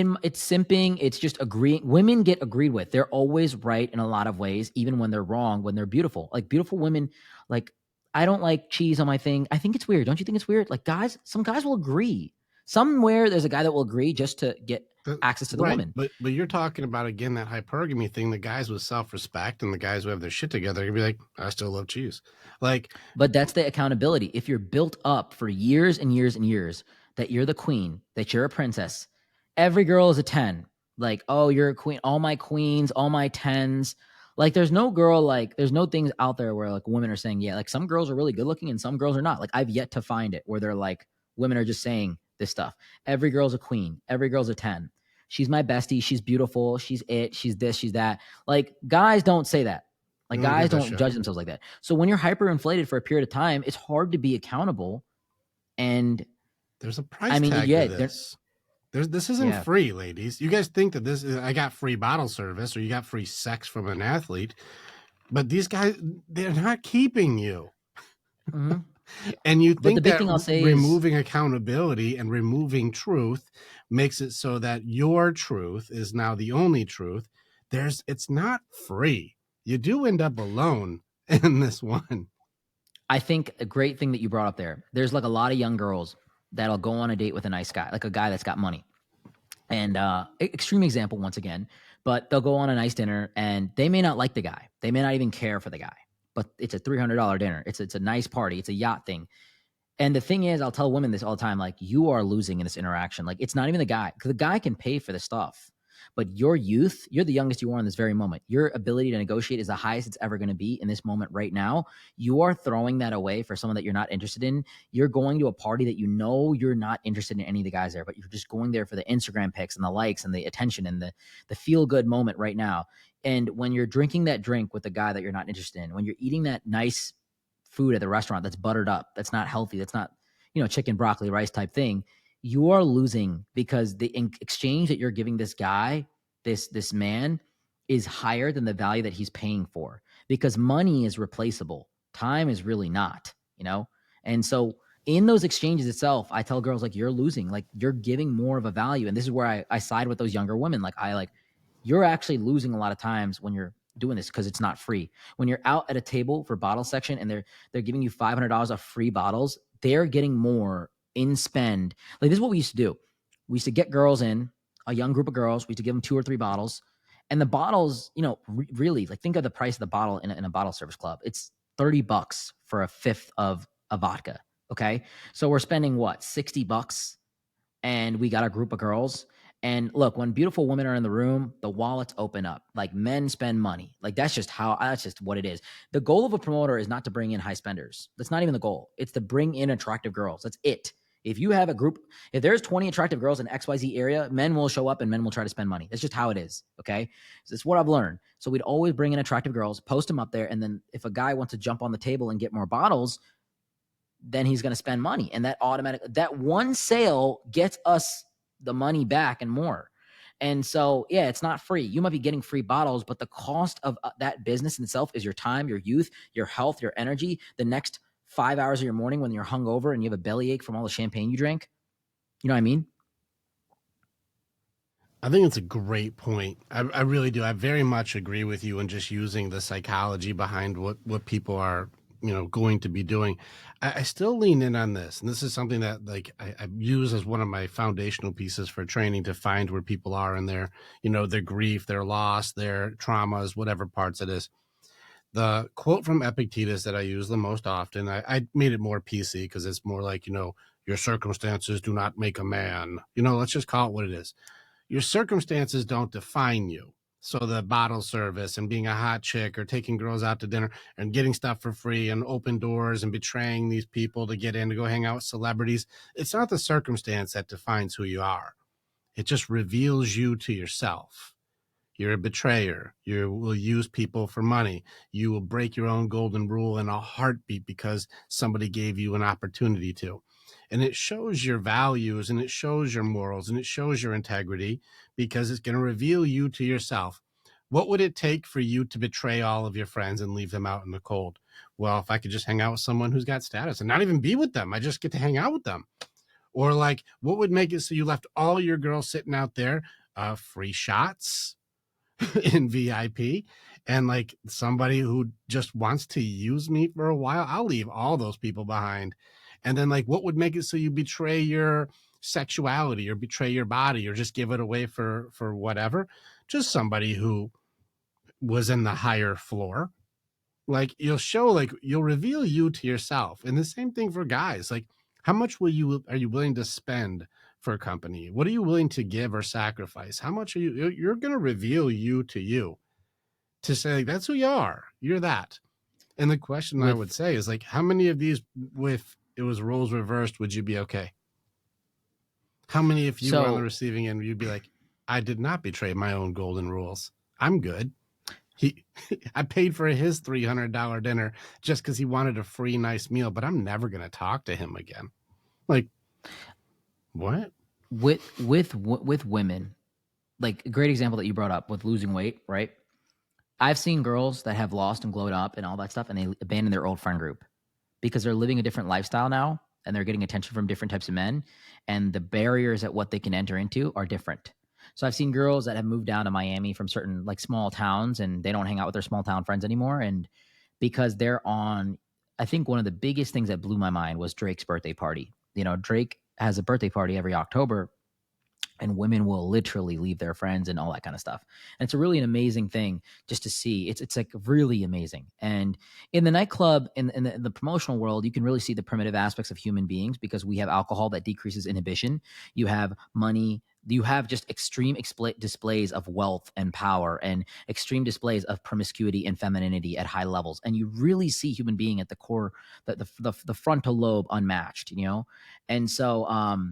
simping. It's just agreeing. Women get agreed with. They're always right in a lot of ways, even when they're wrong, when they're beautiful. Like beautiful women, like, I don't like cheese on my thing. I think it's weird. Don't you think it's weird? Like some guys will agree. Somewhere there's a guy that will agree just to get access to the woman. But you're talking about, again, that hypergamy thing, the guys with self-respect and the guys who have their shit together, you'd be like, I still love cheese. Like, but that's the accountability. If you're built up for years and years and years that you're the queen, that you're a princess, every girl is a 10. Like, oh, you're a queen. All my queens, all my 10s. Like, there's no girl, like, there's no things out there where like women are saying, yeah, like some girls are really good looking and some girls are not. Like, I've yet to find it where they're like, women are just saying this stuff. Every girl's a queen. Every girl's a 10. She's my bestie. She's beautiful. She's it. She's this. She's that. Like, guys don't say that. Like, guys don't judge themselves like that. So when you're hyperinflated for a period of time, it's hard to be accountable. And there's a price tag to this. This isn't free, ladies. You guys think that I got free bottle service or you got free sex from an athlete, but these guys, they're not keeping you. Mm-hmm. And you think that removing accountability and removing truth makes it so that your truth is now the only truth. It's not free. You do end up alone in this one? I think a great thing that you brought up there. There's like a lot of young girls that'll go on a date with a nice guy, like a guy that's got money. And extreme example once again, but they'll go on a nice dinner and they may not like the guy. They may not even care for the guy, but it's a $300 dinner. It's a nice party. It's a yacht thing. And the thing is, I'll tell women this all the time, like, you are losing in this interaction. Like, it's not even the guy, because the guy can pay for the stuff. But your youth, you're the youngest you are in this very moment. Your ability to negotiate is the highest it's ever going to be in this moment right now. You are throwing that away for someone that you're not interested in. You're going to a party that you know you're not interested in any of the guys there, but you're just going there for the Instagram pics and the likes and the attention and the feel good moment right now. And when you're drinking that drink with the guy that you're not interested in, when you're eating that nice food at the restaurant that's buttered up, that's not healthy, that's not, chicken, broccoli, rice type thing, you are losing, because the exchange that you're giving this guy, this man, is higher than the value that he's paying for, because money is replaceable. Time is really not. And so in those exchanges itself, I tell girls, like, you're losing, like, you're giving more of a value. And this is where I side with those younger women. Like, you're actually losing a lot of times when you're doing this, because it's not free. When you're out at a table for bottle section and they're giving you $500 of free bottles, they're getting more in spend. Like, this is what we used to do. We used to get girls in, a young group of girls. We used to give them 2 or 3 bottles, and the bottles, really, like, think of the price of the bottle in a bottle service club. It's $30 for a fifth of a vodka. Okay, so we're spending what, $60, and we got a group of girls. And look, when beautiful women are in the room, the wallets open up. Like, men spend money. Like, that's just what it is. The goal of a promoter is not to bring in high spenders. That's not even the goal. It's to bring in attractive girls. That's it. If you have a group, if there's 20 attractive girls in XYZ area, men will show up and men will try to spend money. That's just how it is. Okay. So it's what I've learned. So we'd always bring in attractive girls, post them up there. And then if a guy wants to jump on the table and get more bottles, then he's going to spend money. And that one sale gets us the money back and more. And so, yeah, it's not free. You might be getting free bottles, but the cost of that business in itself is your time, your youth, your health, your energy. The next 5 hours of your morning when you're hungover and you have a bellyache from all the champagne you drank. You know what I mean? I think it's a great point. I really do. I very much agree with you in just using the psychology behind what people are, going to be doing. I still lean in on this. And this is something that, like, I use as one of my foundational pieces for training to find where people are in their, their grief, their loss, their traumas, whatever parts it is. The quote from Epictetus that I use the most often, I made it more PC because it's more like, your circumstances do not make a man. Let's just call it what it is. Your circumstances don't define you. So the bottle service and being a hot chick or taking girls out to dinner and getting stuff for free and open doors and betraying these people to get in to go hang out with celebrities, it's not the circumstance that defines who you are. It just reveals you to yourself. You're a betrayer. You will use people for money. You will break your own golden rule in a heartbeat because somebody gave you an opportunity to. And it shows your values and it shows your morals and it shows your integrity because it's going to reveal you to yourself. What would it take for you to betray all of your friends and leave them out in the cold? Well, if I could just hang out with someone who's got status and not even be with them, I just get to hang out with them. Or, like, what would make it so you left all your girls sitting out there, free shots in VIP, and, like, somebody who just wants to use me for a while? I'll leave all those people behind. And then, like, what would make it so you betray your sexuality or betray your body or just give it away for whatever? Just somebody who was in the higher floor. Like, you'll reveal you to yourself. And the same thing for guys. Like, how much are you willing to spend for a company? What are you willing to give or sacrifice? How much you're going to reveal you to say, like, that's who you are. You're that. And the question I would say is, like, how many of these, if it was roles reversed, would you be okay? How many, if you were on the receiving end, you'd be like, I did not betray my own golden rules. I'm good. I paid for his $300 dinner just because he wanted a free nice meal, but I'm never going to talk to him again. Like, what? With women, like, a great example that you brought up with losing weight, right? I've seen girls that have lost and glowed up and all that stuff, and they abandon their old friend group because they're living a different lifestyle now and they're getting attention from different types of men, and the barriers at what they can enter into are different. So I've seen girls that have moved down to Miami from certain, like, small towns, and they don't hang out with their small town friends anymore, and because they're on. I think one of the biggest things that blew my mind was Drake's birthday party. Drake has a birthday party every October, and women will literally leave their friends and all that kind of stuff. And it's a really an amazing thing just to see. It's like really amazing. And in the nightclub, in the promotional world, you can really see the primitive aspects of human beings because we have alcohol that decreases inhibition. You have money. You have just extreme displays of wealth and power and extreme displays of promiscuity and femininity at high levels. And you really see human being at the core, the frontal lobe unmatched, And so,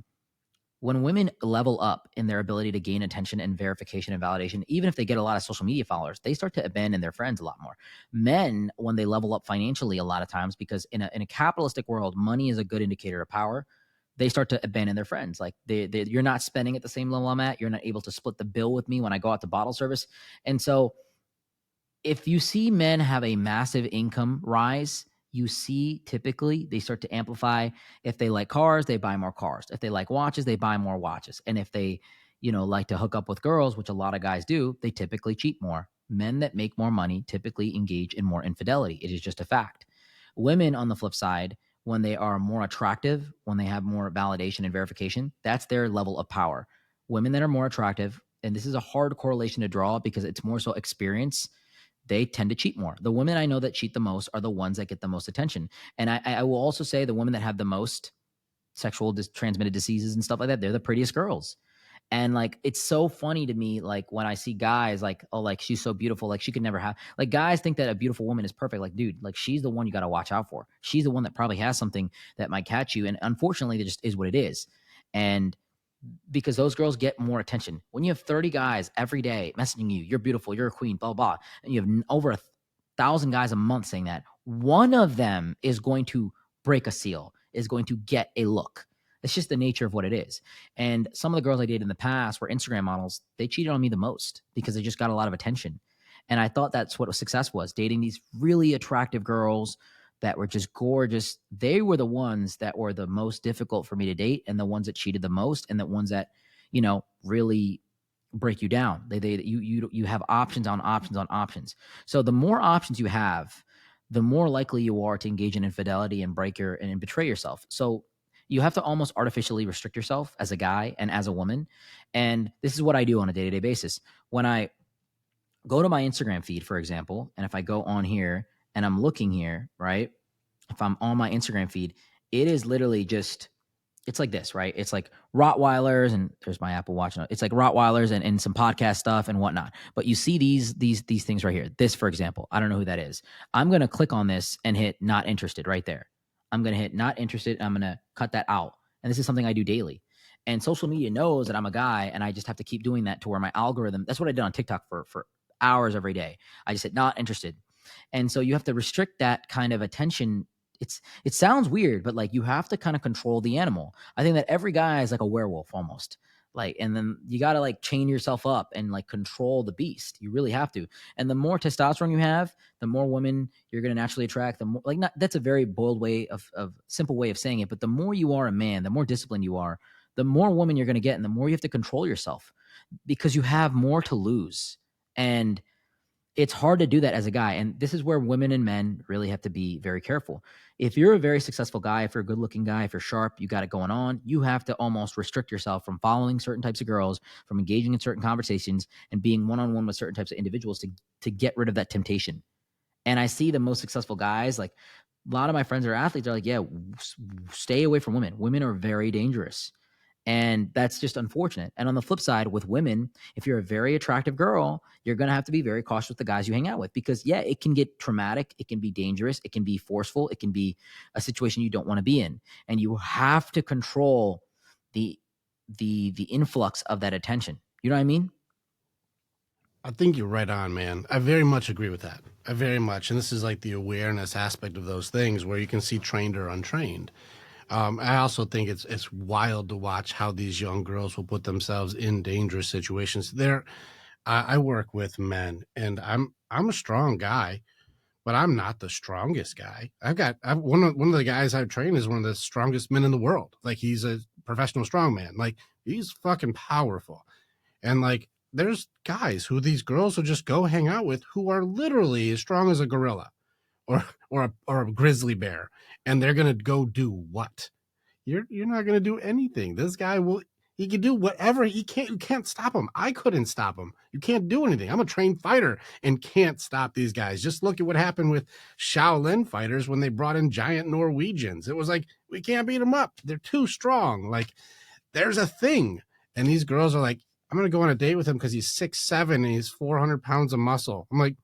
when women level up in their ability to gain attention and verification and validation, even if they get a lot of social media followers, they start to abandon their friends a lot more. Men, when they level up financially, a lot of times, because in a capitalistic world, money is a good indicator of power. They start to abandon their friends. Like you're not spending at the same level I'm at. You're not able to split the bill with me when I go out to bottle service. And so if you see men have a massive income rise, you see typically they start to amplify. If they like cars, they buy more cars. If they like watches, they buy more watches. And if they, like to hook up with girls, which a lot of guys do, they typically cheat more. Men that make more money typically engage in more infidelity. It is just a fact. Women, on the flip side, when they are more attractive, when they have more validation and verification, that's their level of power. Women that are more attractive, and this is a hard correlation to draw because it's more so experience, they tend to cheat more. The women I know that cheat the most are the ones that get the most attention. And I will also say the women that have the most sexual transmitted diseases and stuff like that, they're the prettiest girls. And like, it's so funny to me, like when I see guys like, oh, like she's so beautiful, like she could never have, like guys think that a beautiful woman is perfect. Like, dude, like she's the one you got to watch out for. She's the one that probably has something that might catch you. And unfortunately, it just is what it is. And because those girls get more attention. When you have 30 guys every day messaging you, you're beautiful, you're a queen, blah, blah, and you have over 1,000 guys a month saying that, one of them is going to break a seal, is going to get a look. It's just the nature of what it is. And some of the girls I dated in the past were Instagram models. They cheated on me the most because they just got a lot of attention. And I thought that's what success was, dating these really attractive girls that were just gorgeous. They were the ones that were the most difficult for me to date, and the ones that cheated the most, and the ones that, really break you down. You have options on options on options. So the more options you have, the more likely you are to engage in infidelity and and betray yourself. So you have to almost artificially restrict yourself as a guy and as a woman. And this is what I do on a day-to-day basis. When I go to my Instagram feed, for example, and if I go on here and I'm looking here, right? If I'm on my Instagram feed, it is literally just, it's like this, right? It's like Rottweilers, and there's my Apple Watch. It's like Rottweilers and some podcast stuff and whatnot. But you see these things right here. This, for example, I don't know who that is. I'm gonna click on this and hit not interested right there. I'm gonna hit not interested. And I'm gonna cut that out. And this is something I do daily. And social media knows that I'm a guy, and I just have to keep doing that to where my algorithm. That's what I did on TikTok for hours every day. I just hit not interested. And so you have to restrict that kind of attention. It sounds weird, but like you have to kind of control the animal. I think that every guy is like a werewolf almost. Like, and then you got to like chain yourself up and like control the beast. You really have to. And the more testosterone you have, the more women you're going to naturally attract. The more, like, not, that's a very bold way of simple way of saying it, but the more you are a man, the more disciplined you are, the more women you're going to get, and the more you have to control yourself because you have more to lose. And it's hard to do that as a guy. And this is where women and men really have to be very careful. If you're a very successful guy, if you're a good looking guy, if you're sharp, you got it going on, you have to almost restrict yourself from following certain types of girls, from engaging in certain conversations, and being one-on-one with certain types of individuals to get rid of that temptation. And I see the most successful guys, like a lot of my friends are athletes, are like, yeah, stay away from women. Women are very dangerous. And that's just unfortunate. And on the flip side, with women, if you're a very attractive girl, you're going to have to be very cautious with the guys you hang out with because, yeah, it can get traumatic. It can be dangerous. It can be forceful. It can be a situation you don't want to be in. And you have to control the influx of that attention. You know what I mean? I think you're right on, man. I very much agree with that. I very much. And this is like the awareness aspect of those things where you can see trained or untrained. I also think it's wild to watch how these young girls will put themselves in dangerous situations. I work with men, and I'm a strong guy, but I'm not the strongest guy. One of the guys I've trained is one of the strongest men in the world. Like he's a professional strongman. Like he's fucking powerful, and like there's guys who these girls will just go hang out with who are literally as strong as a gorilla. or a grizzly bear, and they're gonna go do what? You're not gonna do anything. This guy will. He can do whatever. You can't stop him. I couldn't stop him. You can't do anything. I'm a trained fighter and can't stop these guys. Just look at what happened with Shaolin fighters when they brought in giant Norwegians. It was like, we can't beat them up. They're too strong. Like, there's a thing. And these girls are like, I'm gonna go on a date with him because he's 6'7" and he's 400 pounds of muscle. I'm like,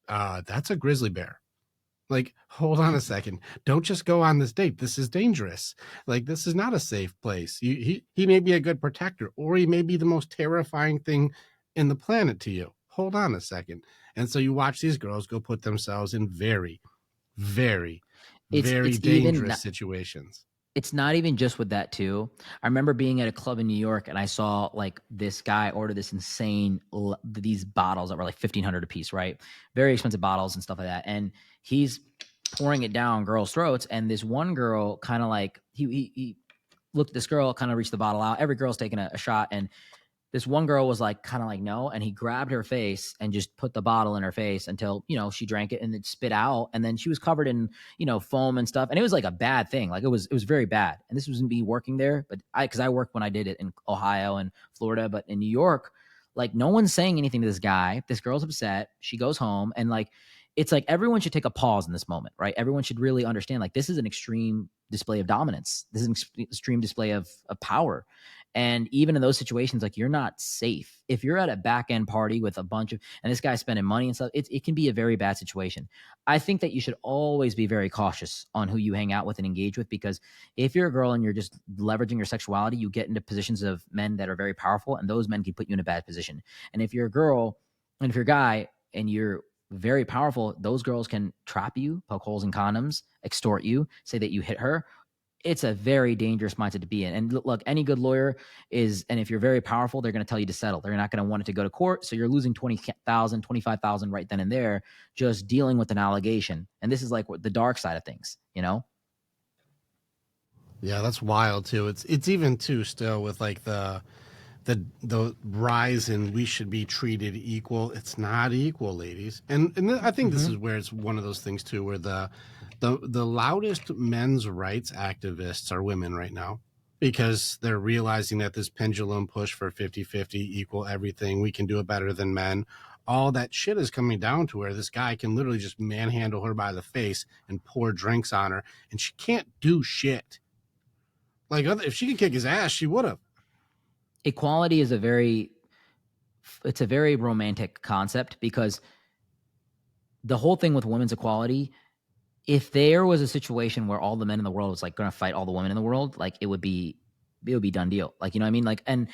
that's a grizzly bear. Like, hold on a second. Don't just go on this date. This is dangerous. Like, this is not a safe place. He may be a good protector, or he may be the most terrifying thing in the planet to you. Hold on a second. And so you watch these girls go put themselves in very, very, very It's even dangerous situations. it's not even just with that too. I remember being at a club in New York and I saw like this guy order this insane these bottles that were like 1,500 a piece, right? Very expensive bottles and stuff like that. And he's pouring it down girls' throats. And this one girl kind of like he looked at this girl, kind of reached the bottle out. Every girl's taking a shot, and this one girl was like kind of like no, and he grabbed her face and just put the bottle in her face until she drank it and it spit out, and then she was covered in foam and stuff, and it was like a bad thing. Like it was very bad. And this wasn't me working there, but because I worked when I did it in Ohio and Florida, but in New York, like no one's saying anything to this guy. This girl's upset. She goes home, and like it's like everyone should take a pause in this moment, right? Everyone should really understand like this is an extreme display of dominance. This is an extreme display of power. And even in those situations, like you're not safe. If you're at a back end party with a bunch of, and this guy's spending money and stuff, it can be a very bad situation. I think that you should always be very cautious on who you hang out with and engage with, because if you're a girl and you're just leveraging your sexuality, you get into positions of men that are very powerful, and those men can put you in a bad position. And if you're a girl, and if you're a guy and you're very powerful, those girls can trap you, poke holes in condoms, extort you, say that you hit her. It's a very dangerous mindset to be in. And look, any good lawyer and if you're very powerful, they're going to tell you to settle. They're not going to want it to go to court. So you're losing 20,000, 25,000 right then and there, just dealing with an allegation. And this is like the dark side of things, Yeah, that's wild too. It's even too still with like the rise in we should be treated equal. It's not equal, ladies. And I think this is where it's one of those things too, where the loudest men's rights activists are women right now, because they're realizing that this pendulum push for 50-50 equal everything, we can do it better than men, all that shit is coming down to where this guy can literally just manhandle her by the face and pour drinks on her, and she can't do shit. Like, if she could kick his ass, she would have. Equality is a very romantic concept, because the whole thing with women's equality, if there was a situation where all the men in the world was like going to fight all the women in the world, like it would be done deal. Like, you know what I mean? Like, and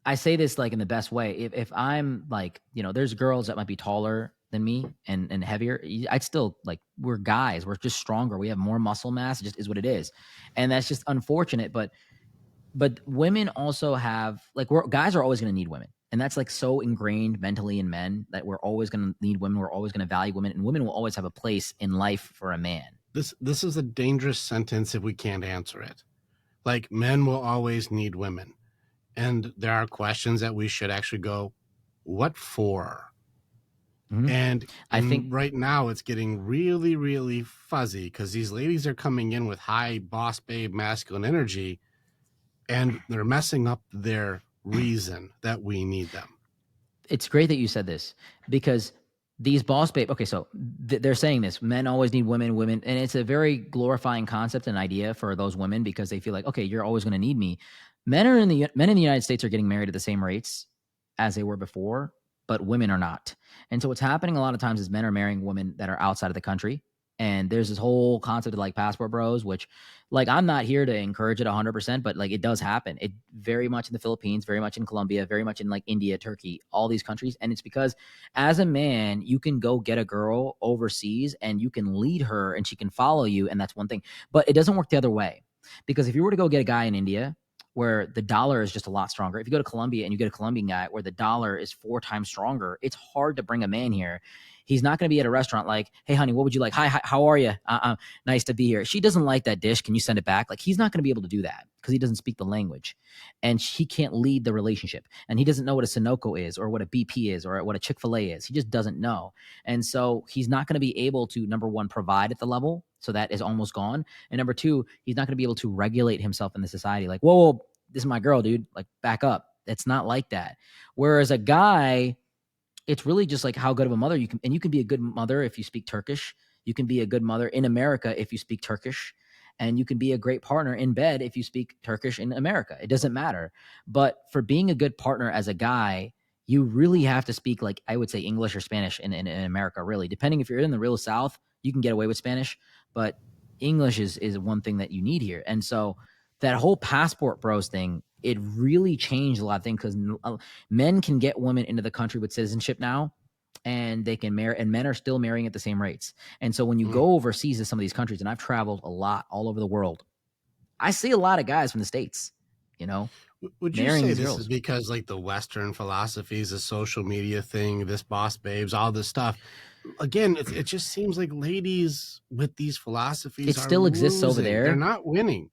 I say this like in the best way. If I'm like, there's girls that might be taller than me and heavier, I'd still like, we're guys, we're just stronger. We have more muscle mass. It just is what it is. And that's just unfortunate. But women also have like, guys are always going to need women. And that's like so ingrained mentally in men that we're always going to need women. We're always going to value women, and women will always have a place in life for a man. This is a dangerous sentence if we can't answer it. Like, men will always need women. And there are questions that we should actually go, what for? Mm-hmm. And I think right now it's getting really, really fuzzy, because these ladies are coming in with high boss babe masculine energy, and they're messing up their reason that we need them. It's great that you said this, because these boss babe, okay, so they're saying this, men always need women, and it's a very glorifying concept and idea for those women, because they feel like, okay, you're always going to need me. Men in the United States are getting married at the same rates as they were before, but women are not. And so what's happening a lot of times is men are marrying women that are outside of the country. And there's this whole concept of like passport bros, which like I'm not here to encourage it 100%, but like it does happen. It very much in the Philippines, very much in Colombia, very much in like India, Turkey, all these countries. And it's because as a man, you can go get a girl overseas and you can lead her and she can follow you. And that's one thing. But it doesn't work the other way, because if you were to go get a guy in India where the dollar is just a lot stronger, if you go to Colombia and you get a Colombian guy where the dollar is 4 times stronger, it's hard to bring a man here. He's not going to be at a restaurant like, hey, honey, what would you like? Hi, how are you? Nice to be here. She doesn't like that dish. Can you send it back? Like, he's not going to be able to do that because he doesn't speak the language, and he can't lead the relationship. And he doesn't know what a Sunoco is or what a BP is or what a Chick-fil-A is. He just doesn't know. And so he's not going to be able to, number one, provide at the level. So that is almost gone. And number two, he's not going to be able to regulate himself in the society. Like, whoa, this is my girl, dude. Like, back up. It's not like that. Whereas a guy, it's really just like how good of a mother you can, and you can be a good mother if you speak Turkish. You can be a good mother in America if you speak Turkish, and you can be a great partner in bed if you speak Turkish in America. It doesn't matter. But for being a good partner as a guy, you really have to speak, like, I would say, English or Spanish in America, really. Depending if you're in the real South, you can get away with Spanish, but English is one thing that you need here. And so that whole passport bros thing, it really changed a lot of things because men can get women into the country with citizenship now, and they can marry, and men are still marrying at the same rates. And so when you go overseas to some of these countries, and I've traveled a lot all over the world, I see a lot of guys from the States, Would you marrying say these this is girls. because like the Western philosophies, the social media thing, this boss babes, all this stuff? Again, it just seems like ladies with these philosophies It are still exists over losing. They're there. not winning.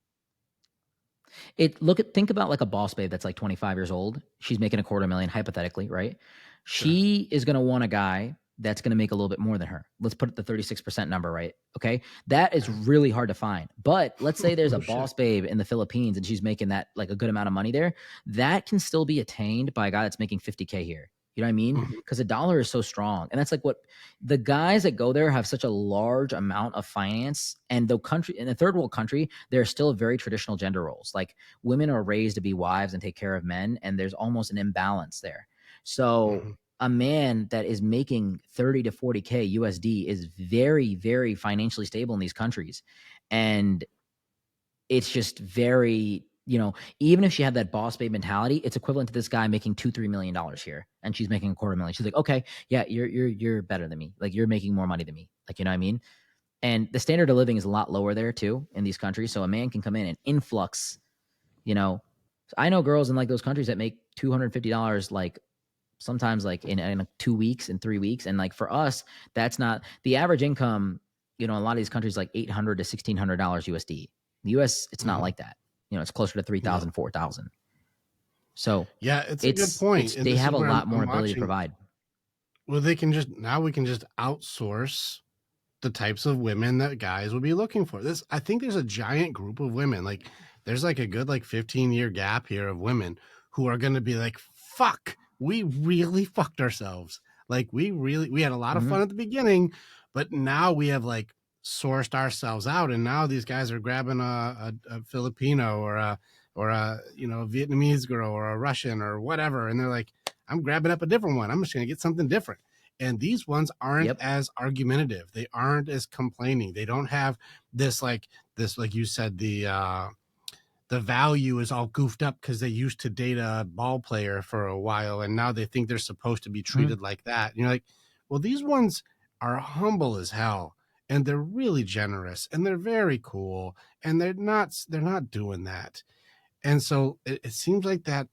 Think about like a boss babe that's like 25 years old. She's making $250,000 hypothetically, right? Sure. She is going to want a guy that's going to make a little bit more than her. Let's put the 36% number, right? Okay. That is really hard to find. But let's say there's a No shit. boss babe in the Philippines and she's making that like a good amount of money there. That can still be attained by a guy that's making 50K here. You know what I mean? Mhm. Because the dollar is so strong. And that's like what the guys that go there have such a large amount of finance. And the country, in a third world country, there are still very traditional gender roles. Like, women are raised to be wives and take care of men. And there's almost an imbalance there. So Mhm. a man that is making 30 to 40K USD is very, very financially stable in these countries. And it's just very, even if she had that boss babe mentality, it's equivalent to this guy making $2-3 million here, and she's making $250,000. She's like, okay, yeah, you're better than me. Like, you're making more money than me. Like, you know what I mean? And the standard of living is a lot lower there too in these countries. So a man can come in and influx. You know, I know girls in like those countries that make $250, like sometimes like in 2 weeks, in 3 weeks, and like for us, that's not the average income. A lot of these countries like $800 to $1,600 USD. The US, it's not Mhm. like that. It's closer to 3,000, No. 4,000. So Yeah, it's a good it's point, and they this is have a where lot more I'm ability to watching. provide. Well, we can just outsource the types of women that guys will be looking for. I think there's a giant group of women. Like, there's like a good like 15-year gap here of women who are going to be like, fuck, we really fucked ourselves. Like, we had a lot of Mm-hmm. fun at the beginning, but now we have like sourced ourselves out, and now these guys are grabbing a Filipino or a Vietnamese girl or a Russian or whatever, and they're like, I'm grabbing up a different one. I'm just gonna get something different. And these ones aren't Yep. as argumentative. They aren't as complaining. They don't have this like you said, the value is all goofed up because they used to date a ball player for a while, and now they think they're supposed to be Mm-hmm. treated like that. And you're like, well, these ones are humble as hell, and they're really generous, and they're very cool, and they're not doing that. And so it seems like that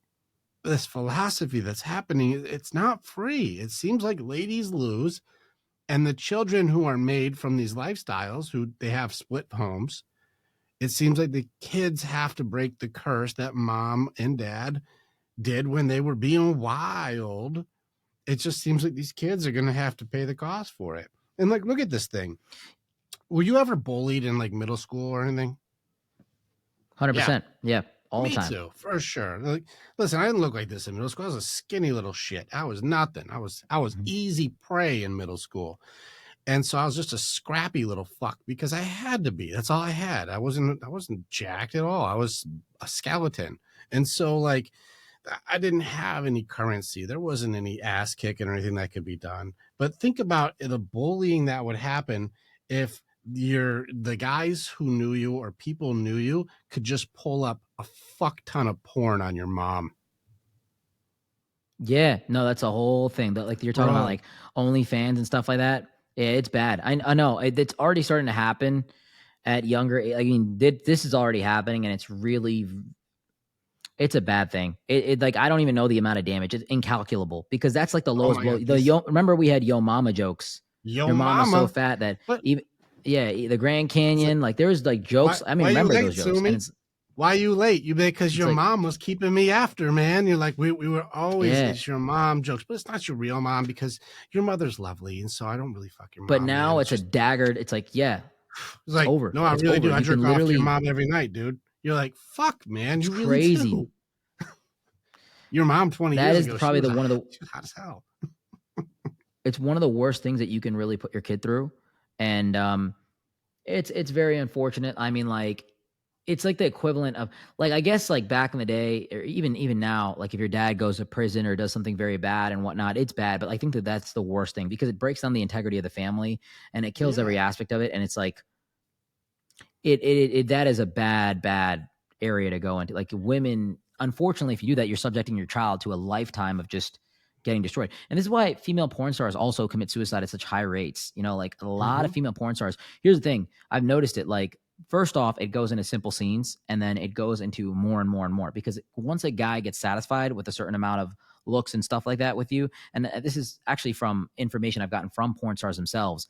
this philosophy that's happening, it's not free. It seems like ladies lose, and the children who are made from these lifestyles, who they have split homes, it seems like the kids have to break the curse that mom and dad did when they were being wild. It just seems like these kids are going to have to pay the cost for it. And like, look at this thing. Were you ever bullied in like middle school or anything? Yeah, 100%. Yeah. All the me time. too, for sure. Like, listen, I didn't look like this in middle school. I was a skinny little shit. I was nothing. I was Mm-hmm. easy prey in middle school. And so I was just a scrappy little fuck because I had to be. That's all I had. I wasn't jacked at all. I was a skeleton. And so like I didn't have any currency. There wasn't any ass kicking or anything that could be done. But think about the bullying that would happen if the guys who knew you or people knew you could just pull up a fuck ton of porn on your mom. Yeah, no, that's a whole thing. That, like, you're talking about Bro, like OnlyFans and stuff like that. Yeah, it's bad. I know it's already starting to happen at younger. I mean, this is already happening, and it's a bad thing. It like, I don't even know the amount of damage. It's incalculable because that's like the oh lowest my blow. god, these Remember we had Yo Mama jokes. Yo Your mom was so mama. fat that But even the Grand it's like, Canyon, like there was like why jokes. I mean, why you remember late, those jokes, and Sumi? Why you late? You because it's your like, mom was keeping me after, man. You're like, we were always, yeah. it's your mom jokes, but it's not your real mom because your mother's lovely. And so I don't really fuck your But mom, man. now It's it's a just, daggered. It's like, yeah, it's it's like, over. no, I It's really over. do. I You jerk can off to your literally. mom every night, dude. You're like, fuck, man. It's You really crazy. do. Your mom 20 That years is ago, probably she one of the. was hot as hell. It's one of the worst things that you can really put your kid through, and it's very unfortunate. I mean, like, it's like the equivalent of, like, I guess, like back in the day, or even now, like if your dad goes to prison or does something very bad and whatnot, it's bad. But I think that that's the worst thing because it breaks down the integrity of the family and it kills every Yeah, aspect of it. And it's like it that is a bad area to go into. Like, women, unfortunately, if you do that, you're subjecting your child to a lifetime of just getting destroyed. And this is why female porn stars also commit suicide at such high rates. You know, like a lot of mm-hmm. female porn stars. Here's the thing, I've noticed it. Like, first off, it goes into simple scenes and then it goes into more and more and more because once a guy gets satisfied with a certain amount of looks and stuff like that with you, and this is actually from information I've gotten from porn stars themselves,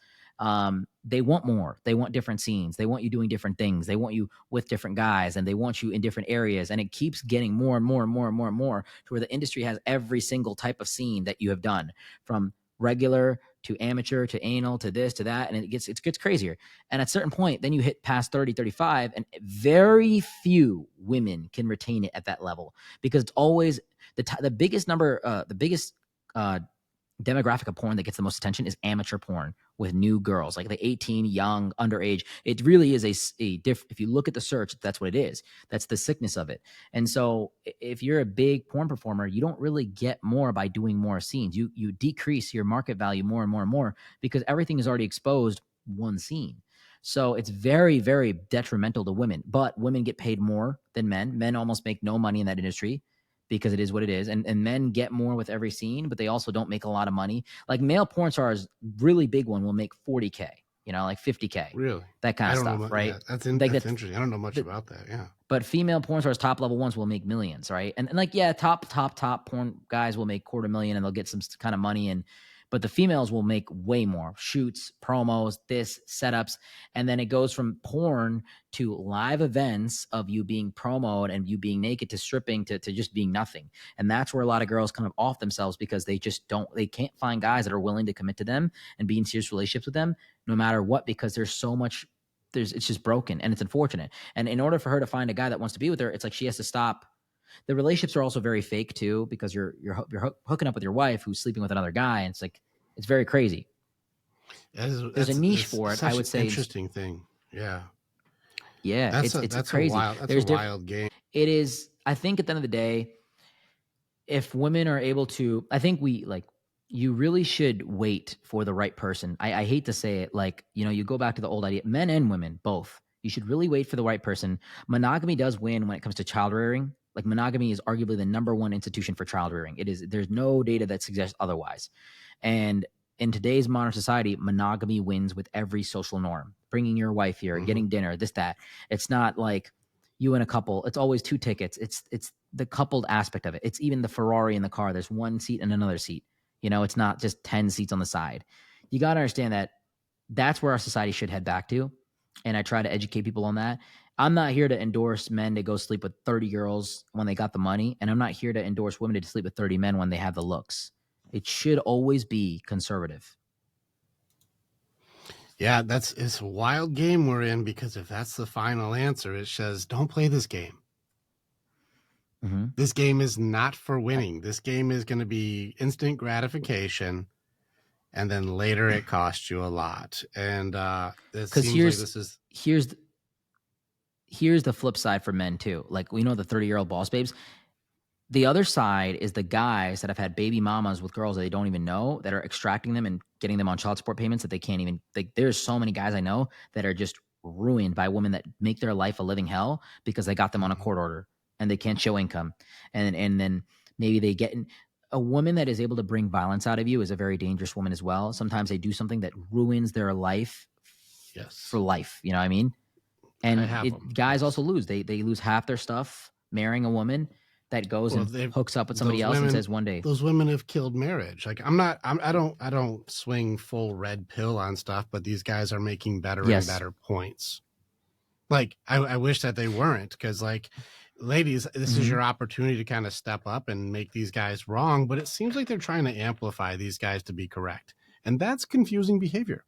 they want more. They want different scenes. They want you doing different things. They want you with different guys and they want you in different areas. And it keeps getting more and more and more and more and more to where the industry has every single type of scene that you have done, from regular to amateur to anal to this to that. And it gets crazier. And at a certain point, then you hit past 30, 35, and very few women can retain it at that level because it's always the biggest number, the biggest demographic of porn that gets the most attention is amateur porn with new girls, like the 18, young, underage. It really is if you look at the search, that's what it is. That's the sickness of it. And so if you're a big porn performer, you don't really get more by doing more scenes. You decrease your market value more and more and more because everything is already exposed one scene. So it's very, very detrimental to women, but women get paid more than men. Men almost make no money in that industry because it is what it is. And men get more with every scene, but they also don't make a lot of money. Like male porn stars, really big one will make 40K, like 50K, Really? that kind I of don't know stuff, about, right? yeah, that's Like that's that's interesting. I don't know much the, about that. Yeah. but female porn stars, top level ones, will make millions, right? And like, yeah, top porn guys will make 250,000 and they'll get some kind of money. But the females will make way more shoots, promos, setups. And then it goes from porn to live events of you being promoted and you being naked to stripping to just being nothing. And that's where a lot of girls kind of off themselves because they can't find guys that are willing to commit to them and be in serious relationships with them no matter what, because there's so much, it's just broken and it's unfortunate. And in order for her to find a guy that wants to be with her, it's like she has to stop. The relationships are also very fake too, because you're hooking up with your wife who's sleeping with another guy, and it's very crazy. There's a niche That's for it, I such an would say. interesting thing. Yeah. Yeah, it's crazy. That's a There's different. wild game. It is. I think at the end of the day, if women are able to, I think you really should wait for the right person. I hate to say it, like, you go back to the old idea, men and women, both. You should really wait for the right person. Monogamy does win when it comes to child rearing. Like, monogamy is arguably the number one institution for child rearing. It is. There's no data that suggests otherwise. And in today's modern society, monogamy wins with every social norm. Bringing your wife here, Mm-hmm. getting dinner, this, that. It's not like you and a couple. It's always two tickets. It's the coupled aspect of it. It's even the Ferrari in the car. There's one seat and another seat. It's not just 10 seats on the side. You got to understand that that's where our society should head back to. And I try to educate people on that. I'm not here to endorse men to go sleep with 30 girls when they got the money. And I'm not here to endorse women to sleep with 30 men when they have the looks. It should always be conservative. Yeah, it's a wild game we're in because if that's the final answer, it says don't play this game. Mm-hmm. This game is not for winning. This game is going to be instant gratification, and then later it costs you a lot. And it seems like this is here's the flip side for men too. Like, we know the 30-year-old boss babes. The other side is the guys that have had baby mamas with girls that they don't even know, that are extracting them and getting them on child support payments that they can't even. There's so many guys I know that are just ruined by women that make their life a living hell because they got them on a court order and they can't show income, and then maybe they get in. A woman that is able to bring violence out of you is a very dangerous woman as well. Sometimes they do something that ruins their life for life. You know what I mean? And I have them. guys Yes. also lose. They lose half their stuff marrying a woman. that goes Well, and they hooks up with somebody else and says one day. those women have killed marriage. Like I don't swing full red pill on stuff, but these guys are making better and Yes. better points. Like I wish that they weren't, because like, ladies, this is Mm-hmm. your opportunity to kind of step up and make these guys wrong, but it seems like they're trying to amplify these guys to be correct. And that's confusing behavior.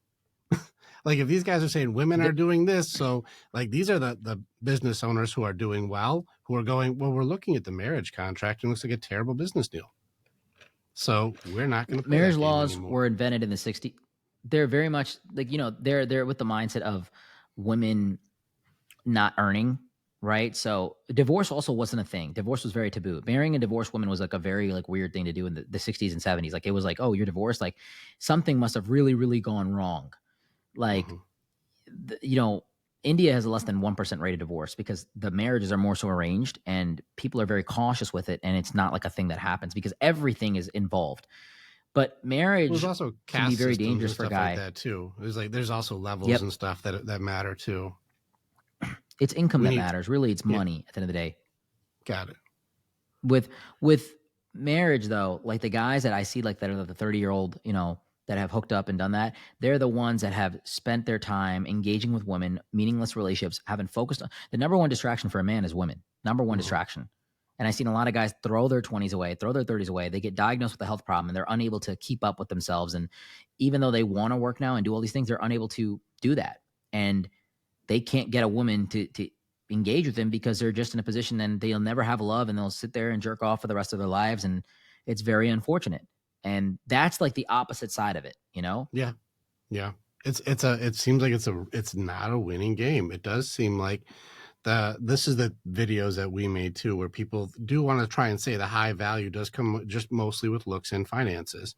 Like if these guys are saying women are doing this, so like these are the business owners who are doing well, who are going, well, we're looking at the marriage contract and it looks like a terrible business deal. So we're not going to play Marriage that game laws anymore. were invented in the 60s. They're very much like, they're with the mindset of women not earning, right? So divorce also wasn't a thing. Divorce was very taboo. Marrying a divorced woman was like a very like weird thing to do in the 60s and 70s. Like it was like, oh, you're divorced, like something must have really, really gone wrong. Like, Mm-hmm. you know, India has a less than 1% rate of divorce because the marriages are more so arranged and people are very cautious with it. And it's not like a thing that happens because everything is involved. But Well, there's marriage also can be caste very systems dangerous and for a stuff like guy. that too. There's also levels Yep. and stuff that matter too. It's income We that need, matters. Really, it's yeah, money at the end of the day. got it. With marriage though, like the guys that I see like that are the 30-year-old, that have hooked up and done that, they're the ones that have spent their time engaging with women, meaningless relationships, having focused on the number one distraction for a man is women. Number one Mm-hmm. distraction. And I've seen a lot of guys throw their 20s away, throw their 30s away. They get diagnosed with a health problem and they're unable to keep up with themselves. And even though they want to work now and do all these things, they're unable to do that. And they can't get a woman to engage with them because they're just in a position and they'll never have love and they'll sit there and jerk off for the rest of their lives. And it's very unfortunate. And that's like the opposite side of it, Yeah. Yeah. It seems like it's not a winning game. It does seem like this is the videos that we made too, where people do want to try and say the high value does come just mostly with looks and finances.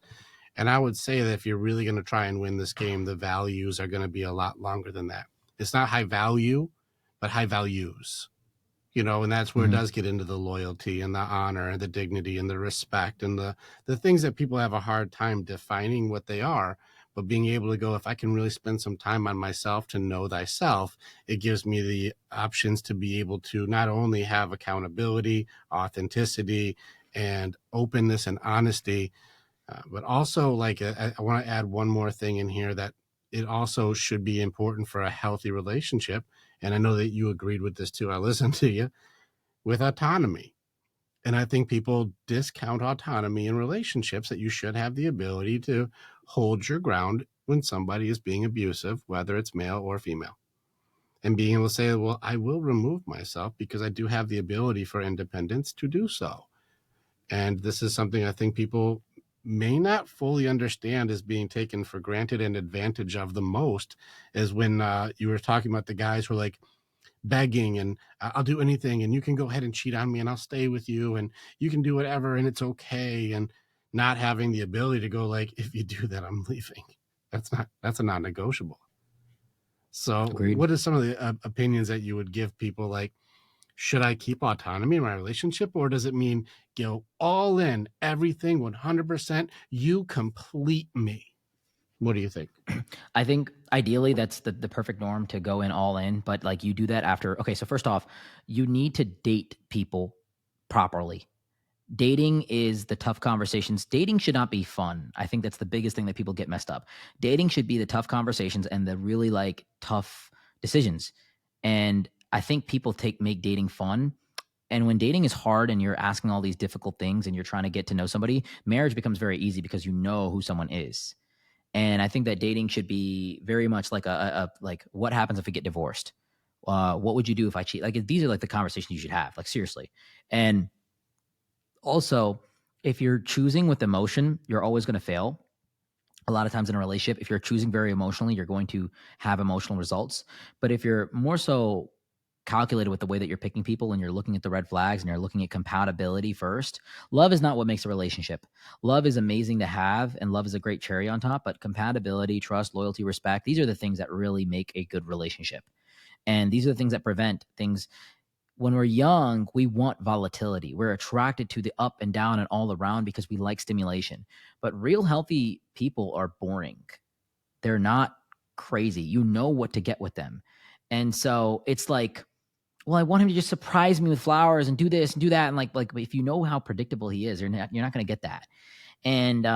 And I would say that if you're really going to try and win this game, the values are going to be a lot longer than that. It's not high value, but high values. And that's where it Mm-hmm. does get into the loyalty and the honor and the dignity and the respect and the things that people have a hard time defining what they are. But being able to go, if I can really spend some time on myself to know thyself, it gives me the options to be able to not only have accountability, authenticity, and openness and honesty, but also like I want to add one more thing in here, that it also should be important for a healthy relationship. And I know that you agreed with this too. I listened to you, with autonomy. And I think people discount autonomy in relationships, that you should have the ability to hold your ground when somebody is being abusive, whether it's male or female. And being able to say, well, I will remove myself because I do have the ability for independence to do so. And this is something I think people may not fully understand is being taken for granted and advantage of the most, is when you were talking about the guys who are like, begging and I'll do anything and you can go ahead and cheat on me and I'll stay with you and you can do whatever and it's okay, and not having the ability to go like, if you do that, I'm leaving. That's a non-negotiable. So Agreed. what are some of the opinions that you would give people, like, should I keep autonomy in my relationship, or does it mean go all in, everything 100%, you complete me? What do you think? I think ideally that's the perfect norm to go in all in, but like you do that after. Okay, so first off, you need to date people properly. Dating is the tough conversations. Dating should not be fun. I think that's the biggest thing that people get messed up. Dating should be the tough conversations and the really like tough decisions. And I think people make dating fun. And when dating is hard and you're asking all these difficult things and you're trying to get to know somebody, marriage becomes very easy because you know who someone is. And I think that dating should be very much like a like, what happens if we get divorced? What would you do if I cheat? Like these are like the conversations you should have, like seriously. And also, if you're choosing with emotion, you're always going to fail. A lot of times in a relationship, if you're choosing very emotionally, you're going to have emotional results. But if you're more so calculated with the way that you're picking people and you're looking at the red flags and you're looking at compatibility first, love is not what makes a relationship. Love is amazing to have and love is a great cherry on top, but compatibility, trust, loyalty, respect, these are the things that really make a good relationship. And these are the things that prevent things. When we're young, we want volatility. We're attracted to the up and down and all around because we like stimulation. But real healthy people are boring. They're not crazy. You know what to get with them. And so it's like well, I want him to just surprise me with flowers and do this and do that. And like if you know how predictable he is, you're not going to get that. And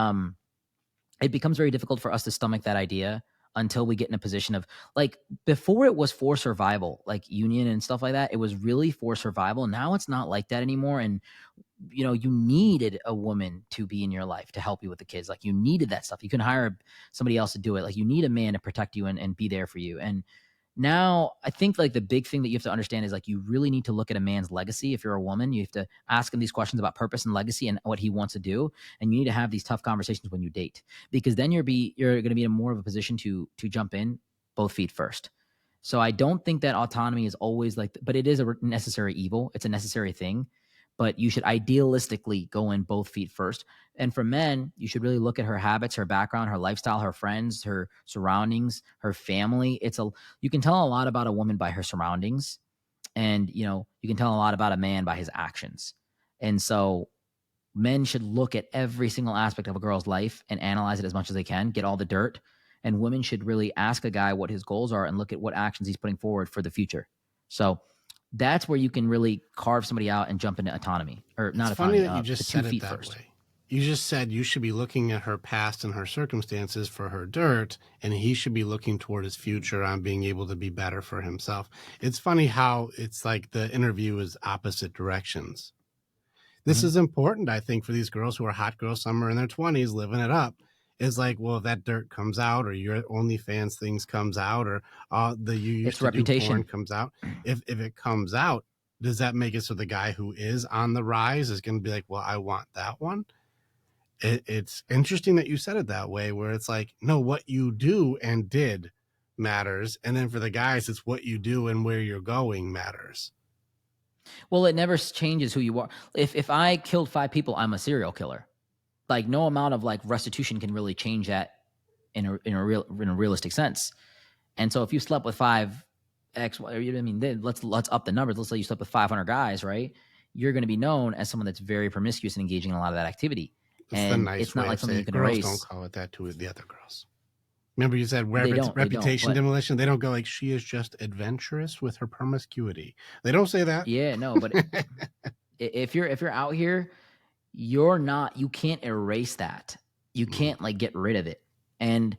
it becomes very difficult for us to stomach that idea until we get in a position of, like, before it was for survival, like union and stuff like that. It was really for survival. Now it's not like that anymore. And you needed a woman to be in your life to help you with the kids. Like, you needed that stuff. You can hire somebody else to do it. Like, you need a man to protect you and be there for you. And now I think, like, the big thing that you have to understand is, like, you really need to look at a man's legacy. If you're a woman, you have to ask him these questions about purpose and legacy and what he wants to do. And you need to have these tough conversations when you date, because then you're going to be in more of a position to jump in both feet first. So I don't think that autonomy is always like, but it is a necessary evil. It's a necessary thing, but you should idealistically go in both feet first. And for men, you should really look at her habits, her background, her lifestyle, her friends, her surroundings, her family. You can tell a lot about a woman by her surroundings, and you can tell a lot about a man by his actions. And so men should look at every single aspect of a girl's life and analyze it as much as they can, get all the dirt. And women should really ask a guy what his goals are and look at what actions he's putting forward for the future. So that's where you can really carve somebody out and jump into autonomy, or not It's funny autonomy, that you the just 2 said it feet that first. way. You just said you should be looking at her past and her circumstances for her dirt, and he should be looking toward his future on being able to be better for himself. It's funny how it's like the interview is opposite directions. This is important, I think, for these girls who are hot girls, some are in their 20s living it up. Is like, well, if that dirt comes out, or your OnlyFans things comes out, or the you used It's to do porn reputation. comes out. If it comes out, does that make it so the guy who is on the rise is going to be like, well, I want that one? It's interesting that you said it that way, where it's like, no, what you do and did matters. And then for the guys, it's what you do and where you're going matters. Well, it never changes who you are. If I killed 5 people, I'm a serial killer. Like, no amount of like restitution can really change that in a realistic sense. And so if you slept with 5 X, I mean, then let's up the numbers. Let's say you slept with 500 guys, right? You're going to be known as someone that's very promiscuous and engaging in a lot of that activity. It's the And nice it's not way like of something saying you it. can Girls don't erase. call it that to the other girls. Remember you said They don't. reputation But demolition? They don't go like, she is just adventurous with her promiscuity. They don't say that. yeah, no. But if you're out here, you can't erase that. You can't like get rid of it. And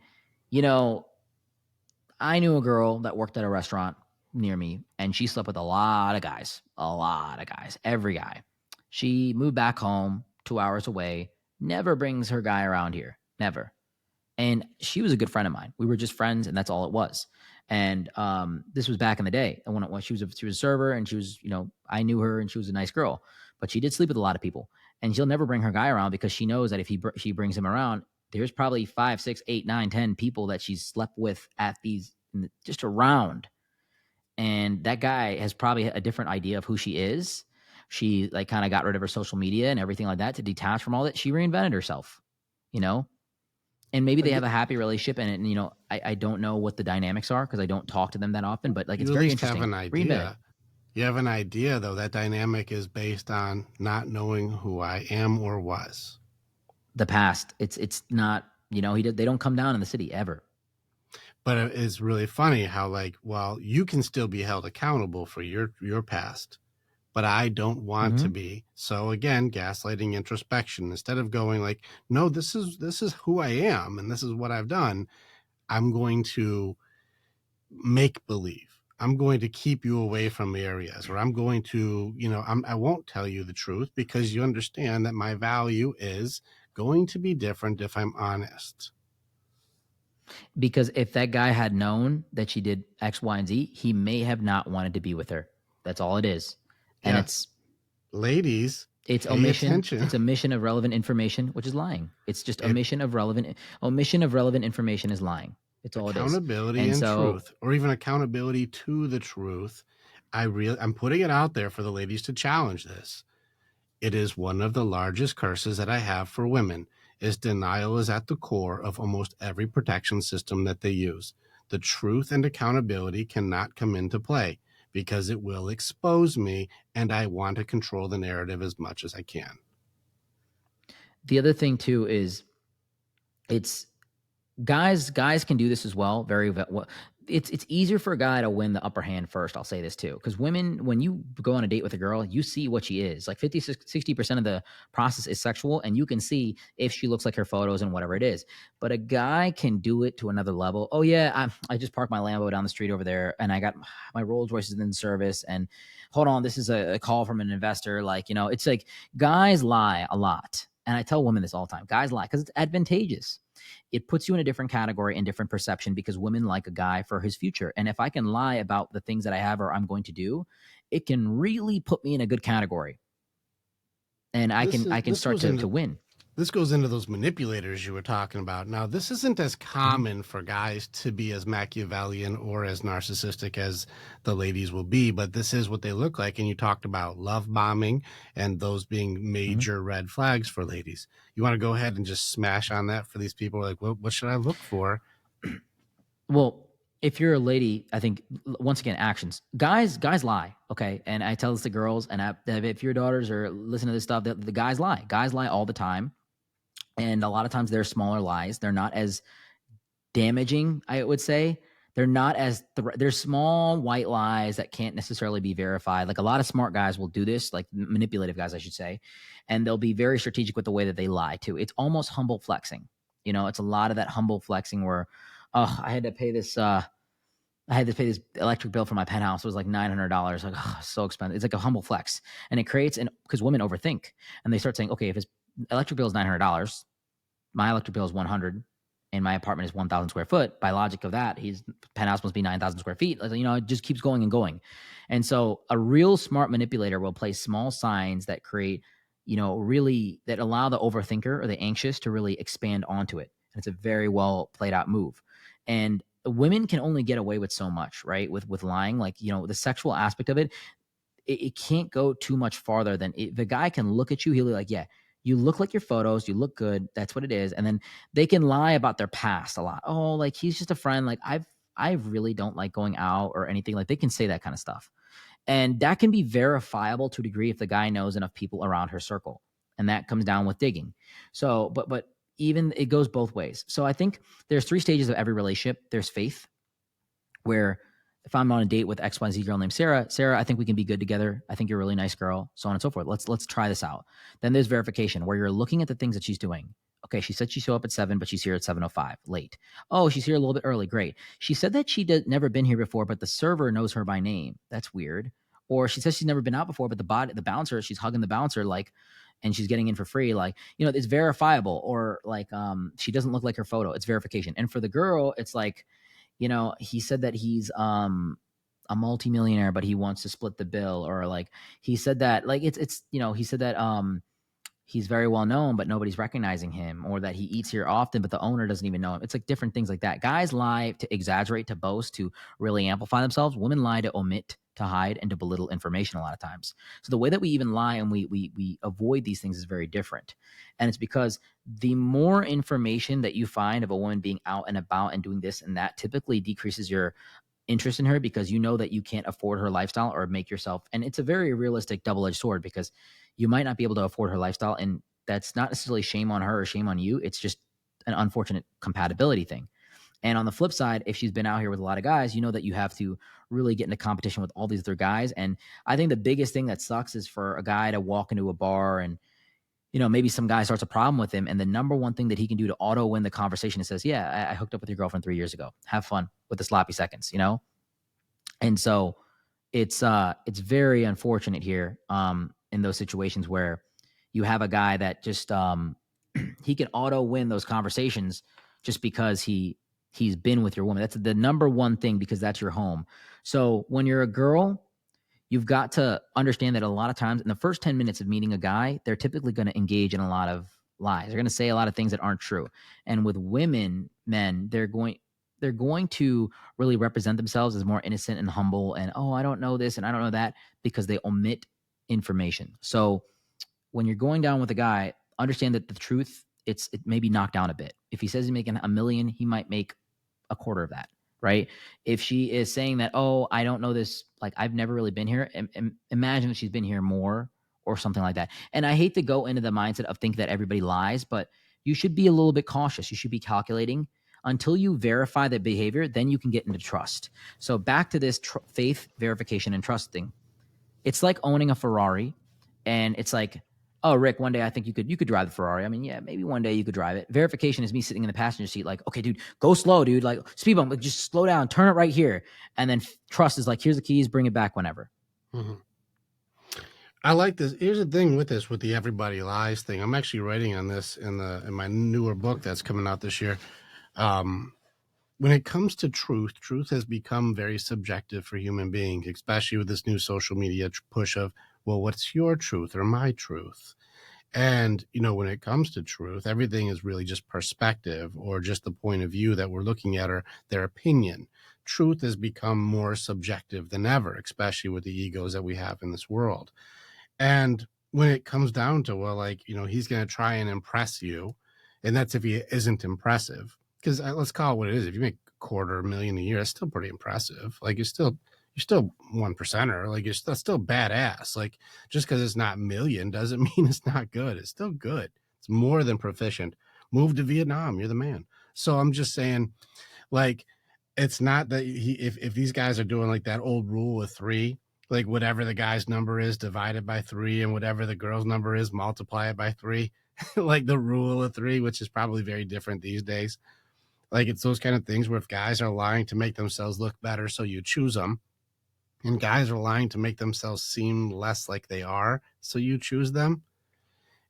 I knew a girl that worked at a restaurant near me, and she slept with a lot of guys, every guy. She moved back home 2 hours away, never brings her guy around here, never. And she was a good friend of mine. We were just friends, and that's all it was. And this was back in the day. And when she was a server, and she was, I knew her, and she was a nice girl, but she did sleep with a lot of people. And she'll never bring her guy around because she knows that if she brings him around, there's probably 5, 6, 8, 9, 10 people that she's slept with at these just around. And that guy has probably a different idea of who she is. She like kind of got rid of her social media and everything like that to detach from all that. She reinvented herself, you know? And maybe they have a happy relationship, and I don't know what the dynamics are because I don't talk to them that often, but like, it's You at very least have interesting. an Reinvented. idea. You have an idea, though. That dynamic is based on not knowing who I am or was. The past. It's not, they don't come down in the city ever. But it's really funny how, like, well, you can still be held accountable for your past, but I don't want to be. So again, gaslighting, introspection. Instead of going like, no, this is who I am and this is what I've done, I'm going to make believe. I'm going to keep you away from areas, or I'm going to, I won't tell you the truth because you understand that my value is going to be different if I'm honest. Because if that guy had known that she did X, Y, and Z, he may have not wanted to be with her. That's all it is. And Yeah. Ladies, it's pay omission. attention. It's omission of relevant information, which is lying. It's just omission of relevant information is lying. It's all it is. Accountability and truth, or even accountability to the truth. I'm putting it out there for the ladies to challenge this. It is one of the largest curses that I have for women. Is denial is at the core of almost every protection system that they use. The truth and accountability cannot come into play because it will expose me, and I want to control the narrative as much as I can. The other thing too is, it's guys can do this as well. Very well. it's easier for a guy to win the upper hand first. I'll say this too, because women, when you go on a date with a girl, you see what she is. Like 50-60% of the process is sexual, and you can see if she looks like her photos and whatever it is. But a guy can do it to another level. Oh yeah, I just parked my Lambo down the street over there, and I got my Rolls Royces in service. And hold on, this is a call from an investor. Like, it's like guys lie a lot, and I tell women this all the time. Guys lie because it's advantageous. It puts you in a different category and different perception because women like a guy for his future. And if I can lie about the things that I have or I'm going to do, it can really put me in a good category. And I can start to win. This goes into those manipulators you were talking about. Now, this isn't as common for guys to be as Machiavellian or as narcissistic as the ladies will be, but this is what they look like. And you talked about love bombing and those being major red flags for ladies. You want to go ahead and just smash on that for these people? Like, what should I look for? Well, if you're a lady, I think once again, actions. Guys lie, okay? And I tell this to girls, and if your daughters are listening to this stuff, the guys lie. Guys lie all the time. And a lot of times they're smaller lies. They're not as damaging, I would say. They're not as they're small white lies that can't necessarily be verified. Like a lot of smart guys will do this, like manipulative guys, I should say, and they'll be very strategic with the way that they lie too. It's almost humble flexing. It's a lot of that humble flexing where, oh, I had to pay this electric bill for my penthouse. It was like $900. Like, oh, so expensive. It's like a humble flex, and it creates because women overthink and they start saying, okay, if his electric bill is $900, my electric bill is $100, and my apartment is 1,000 square foot. By logic of that, his penthouse must be 9,000 square feet. It just keeps going and going. And so a real smart manipulator will place small signs that create, really that allow the overthinker or the anxious to really expand onto it. And it's a very well played out move. And women can only get away with so much, right? With lying, like, the sexual aspect of it, it can't go too much farther than the guy can look at you. He'll be like, yeah, you look like your photos. You look good. That's what it is. And then they can lie about their past a lot. Oh, like he's just a friend. Like I really don't like going out or anything. Like they can say that kind of stuff. And that can be verifiable to a degree if the guy knows enough people around her circle. And that comes down with digging. So, but even it goes both ways. So I think there's 3 stages of every relationship. There's faith, where if I'm on a date with XYZ girl named Sarah, I think we can be good together. I think you're a really nice girl, so on and so forth. Let's try this out. Then there's verification, where you're looking at the things that she's doing. Okay, she said she showed up at 7, but she's here at 7:05, late. Oh, she's here a little bit early. Great. She said that she never been here before, but the server knows her by name. That's weird. Or she says she's never been out before, but the bouncer, she's hugging the bouncer like, and she's getting in for free. Like, it's verifiable. Or like, she doesn't look like her photo. It's verification. And for the girl, it's like, he said that he's a multimillionaire, but he wants to split the bill. Or like he said that, like he said that he's very well known, but nobody's recognizing him, or that he eats here often, but the owner doesn't even know him. It's like different things like that. Guys lie to exaggerate, to boast, to really amplify themselves. Women lie to omit, to hide, and to belittle information a lot of times. So the way that we even lie and we avoid these things is very different. And it's because the more information that you find of a woman being out and about and doing this and that typically decreases your interest in her, because you know that you can't afford her lifestyle or make yourself. And it's a very realistic double-edged sword, because you might not be able to afford her lifestyle. And that's not necessarily shame on her or shame on you. It's just an unfortunate compatibility thing. And on the flip side, if she's been out here with a lot of guys, you know that you have to really get into competition with all these other guys. And I think the biggest thing that sucks is for a guy to walk into a bar and, maybe some guy starts a problem with him. And the number one thing that he can do to auto win the conversation is says, yeah, I hooked up with your girlfriend 3 years ago. Have fun with the sloppy seconds, And so it's very unfortunate here in those situations where you have a guy that just he can auto win those conversations just because he's been with your woman. That's the number one thing, because that's your home. So when you're a girl, you've got to understand that a lot of times in the first 10 minutes of meeting a guy, they're typically going to engage in a lot of lies. They're going to say a lot of things that aren't true. And with men, they're going to really represent themselves as more innocent and humble and, oh, I don't know this and I don't know that, because they omit information. So when you're going down with a guy, understand that the truth, it may be knocked down a bit. If he says he's making $1 million, he might make a quarter of that, right? If she is saying that, oh, I don't know this, like I've never really been here, imagine that she's been here more or something like that. And I hate to go into the mindset of thinking that everybody lies, but you should be a little bit cautious. You should be calculating. Until you verify that behavior, then you can get into trust. So back to this faith, verification, and trust thing. It's like owning a Ferrari, and it's like, oh, Rick, one day I think you could drive the Ferrari. I mean, yeah, maybe one day you could drive it. Verification is me sitting in the passenger seat, like, okay, dude, go slow, dude. Like, speed bump, like, just slow down, turn it right here. And then trust is like, here's the keys, bring it back whenever. Mm-hmm. I like this. Here's the thing with this, with the everybody lies thing. I'm actually writing on this in my newer book that's coming out this year. When it comes to truth, truth has become very subjective for human beings, especially with this new social media push of, well, what's your truth or my truth? And, when it comes to truth, everything is really just perspective or just the point of view that we're looking at or their opinion. Truth has become more subjective than ever, especially with the egos that we have in this world. And when it comes down to, well, like, he's going to try and impress you. And that's if he isn't impressive. Because let's call it what it is. If you make $250,000 a year, that's still pretty impressive. Like, you're still one percenter. Like, that's still badass. Like, just because it's not million doesn't mean it's not good. It's still good. It's more than proficient. Move to Vietnam. You're the man. So I'm just saying, like, it's not that if these guys are doing like that old rule of three, like whatever the guy's number is divided by 3 and whatever the girl's number is multiply it by 3, like the rule of 3, which is probably very different these days. Like, it's those kind of things where if guys are lying to make themselves look better, so you choose them, and guys are lying to make themselves seem less like they are, so you choose them.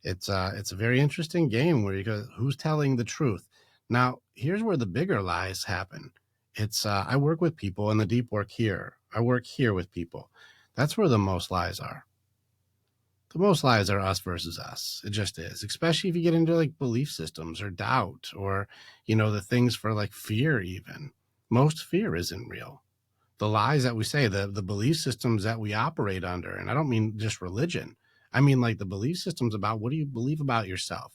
It's a very interesting game where you go, who's telling the truth? Now, here's where the bigger lies happen. It's I work with people in the deep work here. I work here with people. That's where the most lies are. The most lies are us versus us. It just is, especially if you get into like belief systems or doubt or, the things for like fear even. Most fear isn't real. The lies that we say, the belief systems that we operate under, and I don't mean just religion. I mean like the belief systems about what do you believe about yourself?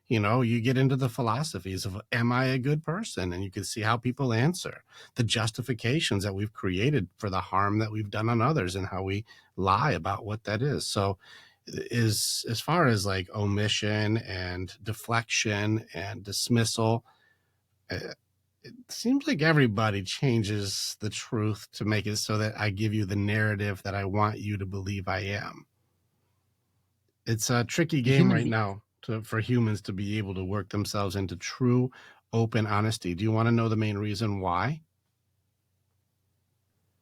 You get into the philosophies of, am I a good person? And you can see how people answer. The justifications that we've created for the harm that we've done on others and how we lie about what that is. So is as far as like omission and deflection and dismissal, it seems like everybody changes the truth to make it so that I give you the narrative that I want you to believe I am. It's a tricky game right now for humans to be able to work themselves into true, open honesty. Do you want to know the main reason why?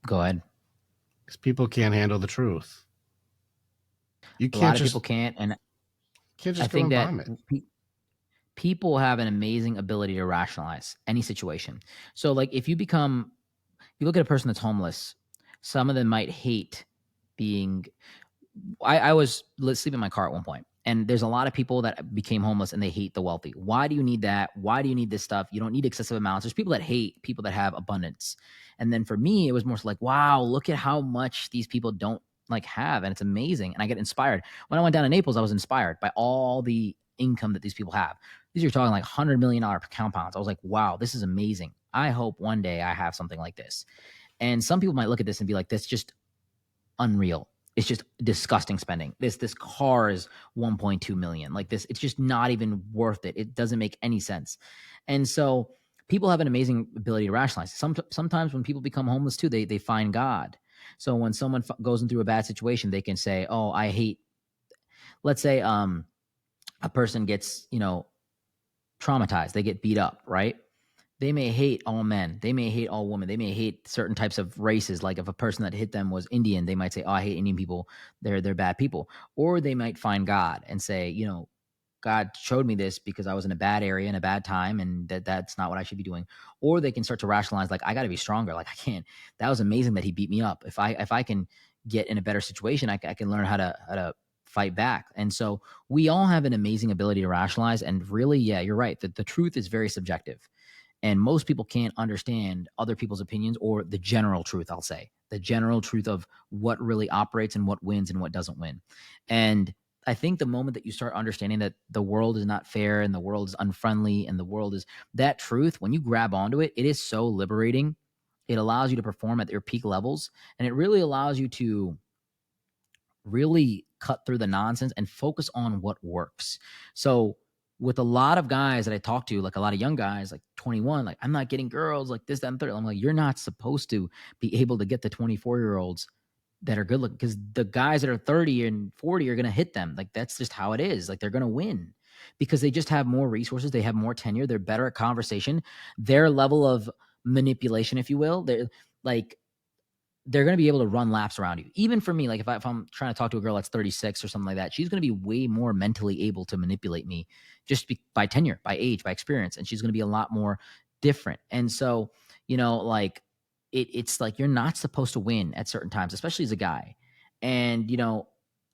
Go ahead. Because people can't handle the truth. You A lot can't of just people can't, and I go think and that bomb it. people have an amazing ability to rationalize any situation. So, like, if you look at a person that's homeless, some of them might hate being. I was sleeping in my car at one point, and there's a lot of people that became homeless and they hate the wealthy. Why do you need that? Why do you need this stuff? You don't need excessive amounts. There's people that hate people that have abundance. And then for me, it was more so like, wow, look at how much these people don't like have, and it's amazing. And I get inspired. When I went down to Naples, I was inspired by all the income that these people have. These are talking like $100 million compounds. I was like, wow, this is amazing. I hope one day I have something like this. And some people might look at this and be like, that's just unreal. It's just disgusting spending. This car is 1.2 million. Like this, it's just not even worth it. It doesn't make any sense. And so people have an amazing ability to rationalize. Sometimes when people become homeless too, they find God. So when someone goes through a bad situation, they can say, "Oh, I hate." Let's say a person gets traumatized. They get beat up, right? They may hate all men. They may hate all women. They may hate certain types of races. Like if a person that hit them was Indian, they might say, "Oh, I hate Indian people. They're bad people." Or they might find God and say, God showed me this because I was in a bad area in a bad time, and that's not what I should be doing. Or they can start to rationalize, like, I got to be stronger. Like I can't. That was amazing that he beat me up. If I can get in a better situation, I can learn how to fight back. And so we all have an amazing ability to rationalize. And really, yeah, you're right. That the truth is very subjective. And most people can't understand other people's opinions or the general truth, I'll say, the general truth of what really operates and what wins and what doesn't win. And I think the moment that you start understanding that the world is not fair and the world is unfriendly and the world is that truth, when you grab onto it, it is so liberating. It allows you to perform at your peak levels, and it really allows you to really cut through the nonsense and focus on what works. So with a lot of guys that I talk to, like a lot of young guys, like 21, like I'm not getting girls, like this, that, and third. I'm like, you're not supposed to be able to get the 24-year-olds that are good looking, because the guys that are 30 and 40 are going to hit them. Like that's just how it is. Like they're going to win because they just have more resources. They have more tenure. They're better at conversation. Their level of manipulation, if you will, they're going to be able to run laps around you. Even for me, like if I'm trying to talk to a girl that's 36 or something like that, she's going to be way more mentally able to manipulate me just by tenure, by age, by experience. And she's going to be a lot more different. And so, like it's like, you're not supposed to win at certain times, especially as a guy. And,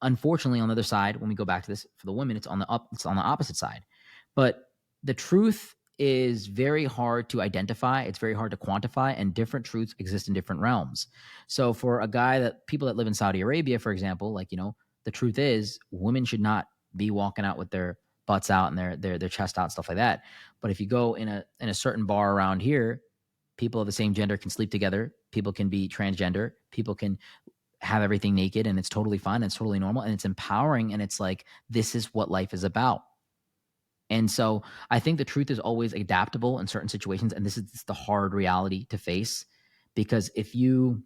unfortunately on the other side, when we go back to this for the women, it's on the opposite side. But the truth is very hard to identify. It's very hard to quantify, and different truths exist in different realms. So for a guy people that live in Saudi Arabia, for example, like, the truth is women should not be walking out with their butts out and their chest out, stuff like that. But if you go in a certain bar around here, people of the same gender can sleep together. People can be transgender. People can have everything naked, and it's totally fun. And it's totally normal, and it's empowering. And it's like, this is what life is about. And so I think the truth is always adaptable in certain situations. And this is the hard reality to face, because if you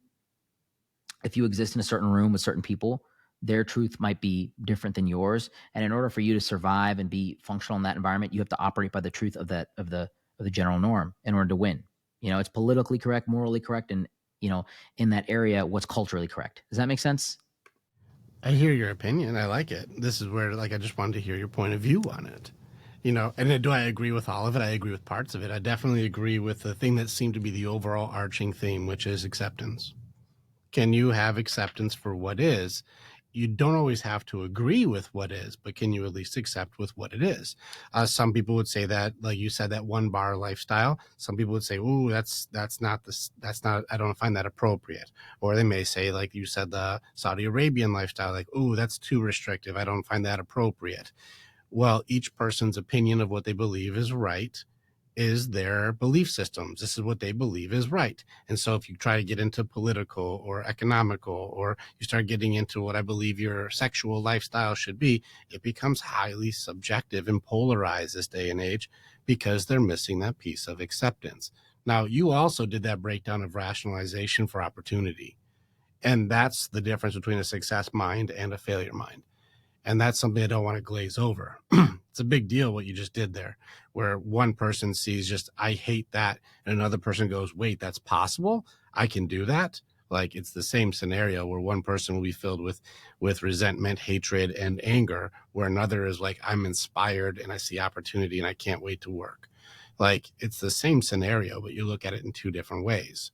exist in a certain room with certain people, their truth might be different than yours. And in order for you to survive and be functional in that environment, you have to operate by the truth of the general norm in order to win. It's politically correct, morally correct, and in that area, what's culturally correct. Does that make sense? I hear your opinion. I like it. This is where, like, I just wanted to hear your point of view on it. And do I agree with all of it? I agree with parts of it. I definitely agree with the thing that seemed to be the overall arching theme, which is acceptance. Can you have acceptance for what is? You don't always have to agree with what is, but can you at least accept with what it is? Some people would say that, like you said, that one bar lifestyle. Some people would say, "Ooh, that's not this. That's not. I don't find that appropriate." Or they may say, like you said, the Saudi Arabian lifestyle, like, "Ooh, that's too restrictive. I don't find that appropriate." Well, each person's opinion of what they believe is right is their belief systems. This is what they believe is right. And so if you try to get into political or economical, or you start getting into what I believe your sexual lifestyle should be, it becomes highly subjective and polarized this day and age, because they're missing that piece of acceptance. Now, you also did that breakdown of rationalization for opportunity. And that's the difference between a success mind and a failure mind. And that's something I don't want to glaze over. It's a big deal what you just did there, where one person sees just, I hate that. And another person goes, wait, that's possible? I can do that? Like, it's the same scenario where one person will be filled with resentment, hatred, and anger, where another is like, I'm inspired and I see opportunity and I can't wait to work. Like, it's the same scenario, but you look at it in two different ways.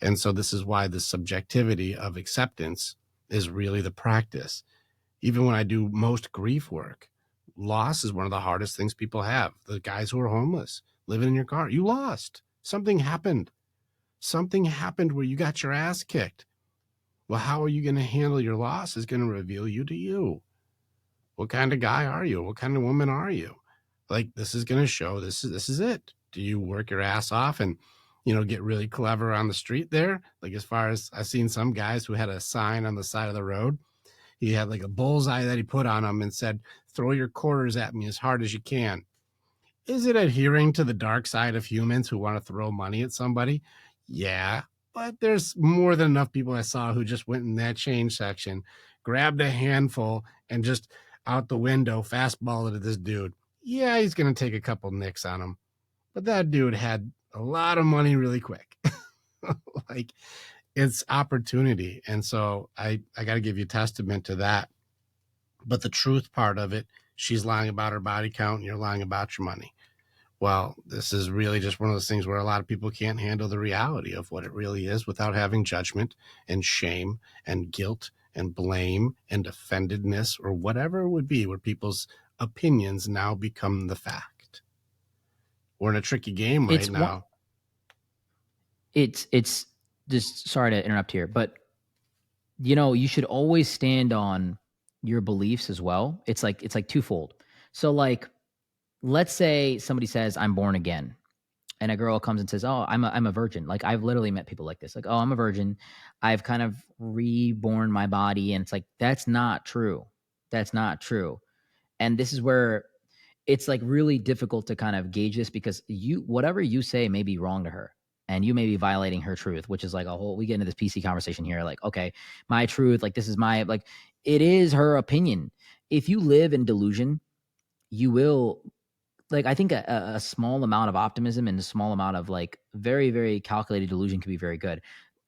And so this is why the subjectivity of acceptance is really the practice. Even when I do most grief work, loss is one of the hardest things people have. The guys who are homeless, living in your car, you lost. Something happened. Something happened where you got your ass kicked. Well, how are you going to handle your loss is going to reveal you to you. What kind of guy are you? What kind of woman are you? Like, this is going to show this is it. Do you work your ass off and, get really clever on the street there? Like, as far as I've seen some guys who had a sign on the side of the road, he had like a bullseye that he put on him and said, throw your quarters at me as hard as you can. Is it adhering to the dark side of humans who want to throw money at somebody? Yeah, but there's more than enough people I saw who just went in that change section, grabbed a handful, and just out the window fastballed it at this dude. Yeah, he's going to take a couple nicks on him, but that dude had a lot of money really quick. Like, it's opportunity. And so I got to give you testament to that. But the truth part of it, she's lying about her body count and you're lying about your money. Well, this is really just one of those things where a lot of people can't handle the reality of what it really is without having judgment and shame and guilt and blame and offendedness or whatever it would be, where people's opinions now become the fact. We're in a tricky game right It's one. now. It's just, sorry to interrupt here, but you should always stand on your beliefs as well. It's like twofold. So like, let's say somebody says, I'm born again, and a girl comes and says, oh, I'm a virgin. Like, I've literally met people like this. Like, oh, I'm a virgin. I've kind of reborn my body. And it's like, that's not true. That's not true. And this is where it's like really difficult to kind of gauge this because whatever you say may be wrong to her. And you may be violating her truth, which is like we get into this PC conversation here. Like, okay, my truth, like this is like, it is her opinion. If you live in delusion, you will, like, I think a small amount of optimism and a small amount of like very, very calculated delusion can be very good.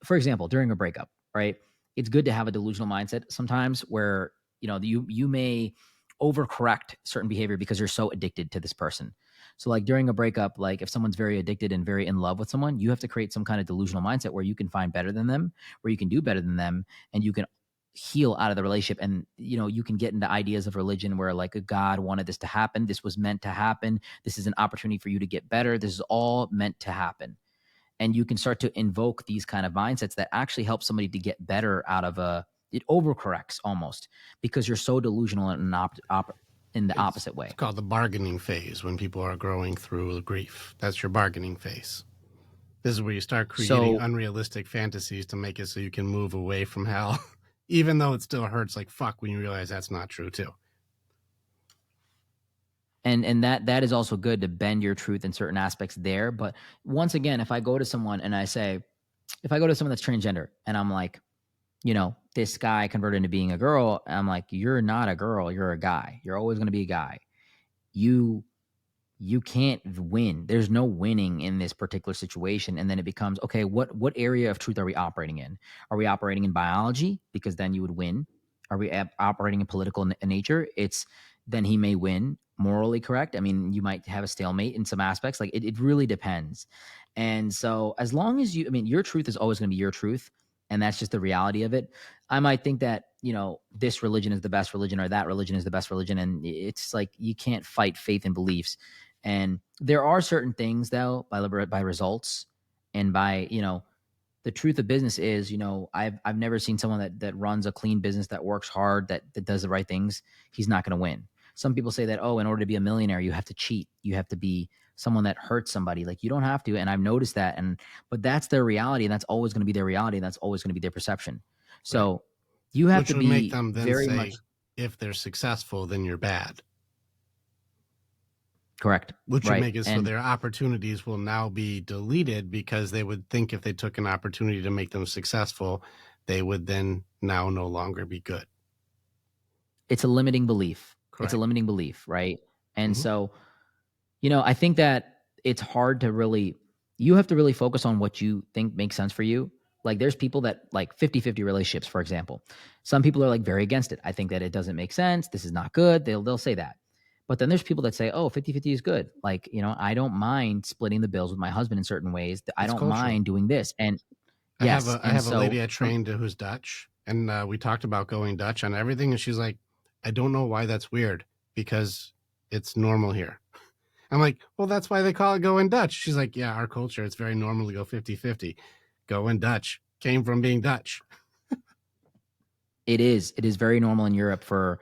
For example, during a breakup, right? It's good to have a delusional mindset sometimes where, you may overcorrect certain behavior because you're so addicted to this person. So like during a breakup, like if someone's very addicted and very in love with someone, you have to create some kind of delusional mindset where you can find better than them, where you can do better than them, and you can heal out of the relationship. And you can get into ideas of religion where like God wanted this to happen, this was meant to happen, this is an opportunity for you to get better, this is all meant to happen. And you can start to invoke these kind of mindsets that actually help somebody to get better out of it overcorrects almost because you're so delusional in the opposite way. It's called the bargaining phase when people are growing through grief. That's your bargaining phase. This is where you start creating unrealistic fantasies to make it so you can move away from hell, even though it still hurts like fuck when you realize that's not true too. And that is also good to bend your truth in certain aspects there. But once again, if I go to someone that's transgender and I'm like, this guy converted into being a girl, I'm like, you're not a girl, you're a guy. You're always going to be a guy. You can't win. There's no winning in this particular situation. And then it becomes, okay, what area of truth are we operating in? Are we operating in biology? Because then you would win. Are we operating in political nature? Then he may win. Morally correct. I mean, you might have a stalemate in some aspects. Like it really depends. And so as long as your truth is always going to be your truth. And that's just the reality of it. I might think that, this religion is the best religion or that religion is the best religion. And it's like, you can't fight faith and beliefs. And there are certain things though, by results and by, the truth of business is, I've never seen someone that runs a clean business, that works hard, that does the right things. He's not going to win. Some people say that, in order to be a millionaire, you have to cheat. You have to be someone that hurts somebody. Like you don't have to. And I've noticed that. But that's their reality. And that's always going to be their reality. And that's always going to be their perception. So right. You have to be make them then very say, much. If they're successful, then you're bad. Correct. Which would make it so their opportunities will now be deleted because they would think if they took an opportunity to make them successful, they would then now no longer be good. It's a limiting belief. Correct. It's a limiting belief, right? And so, I think that it's hard to you have to really focus on what you think makes sense for you. Like there's people that like 50-50 relationships, for example. Some people are like very against it. I think that it doesn't make sense. This is not good. They'll say that. But then there's people that say, 50-50 is good. Like, I don't mind splitting the bills with my husband in certain ways. I don't mind doing this. And I have a lady I trained who's Dutch, and we talked about going Dutch on everything. And she's like, I don't know why that's weird because it's normal here. I'm like, well, that's why they call it going Dutch. She's like, yeah, our culture, it's very normal to go 50-50. Going Dutch came from being Dutch. It is very normal in Europe for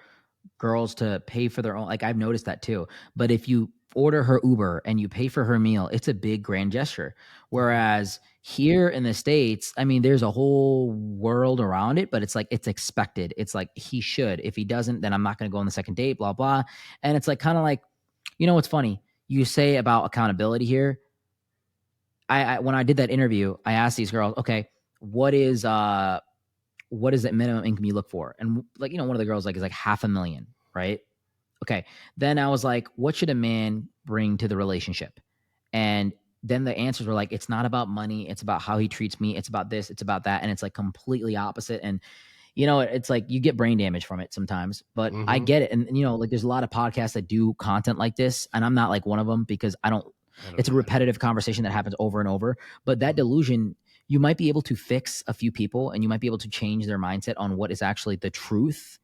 girls to pay for their own. Like I've noticed that too. But if you order her Uber and you pay for her meal, it's a big grand gesture. Whereas here in the States, I mean, there's a whole world around it, but it's like, it's expected. It's like he should. If he doesn't, then I'm not going to go on the second date, blah, blah. And it's like, kind of like, what's funny? You say about accountability here. I when I did that interview, I asked these girls, okay, what is that minimum income you look for? And like, one of the girls is like $500,000, right? Okay. Then I was like, what should a man bring to the relationship? And then the answers were like, it's not about money. It's about how he treats me. It's about this. It's about that. And it's like completely opposite. And, it's like you get brain damage from it sometimes, but I get it. And, like there's a lot of podcasts that do content like this. And I'm not like one of them because it's a repetitive conversation that happens over and over. But that delusion, you might be able to fix a few people and you might be able to change their mindset on what is actually the truth,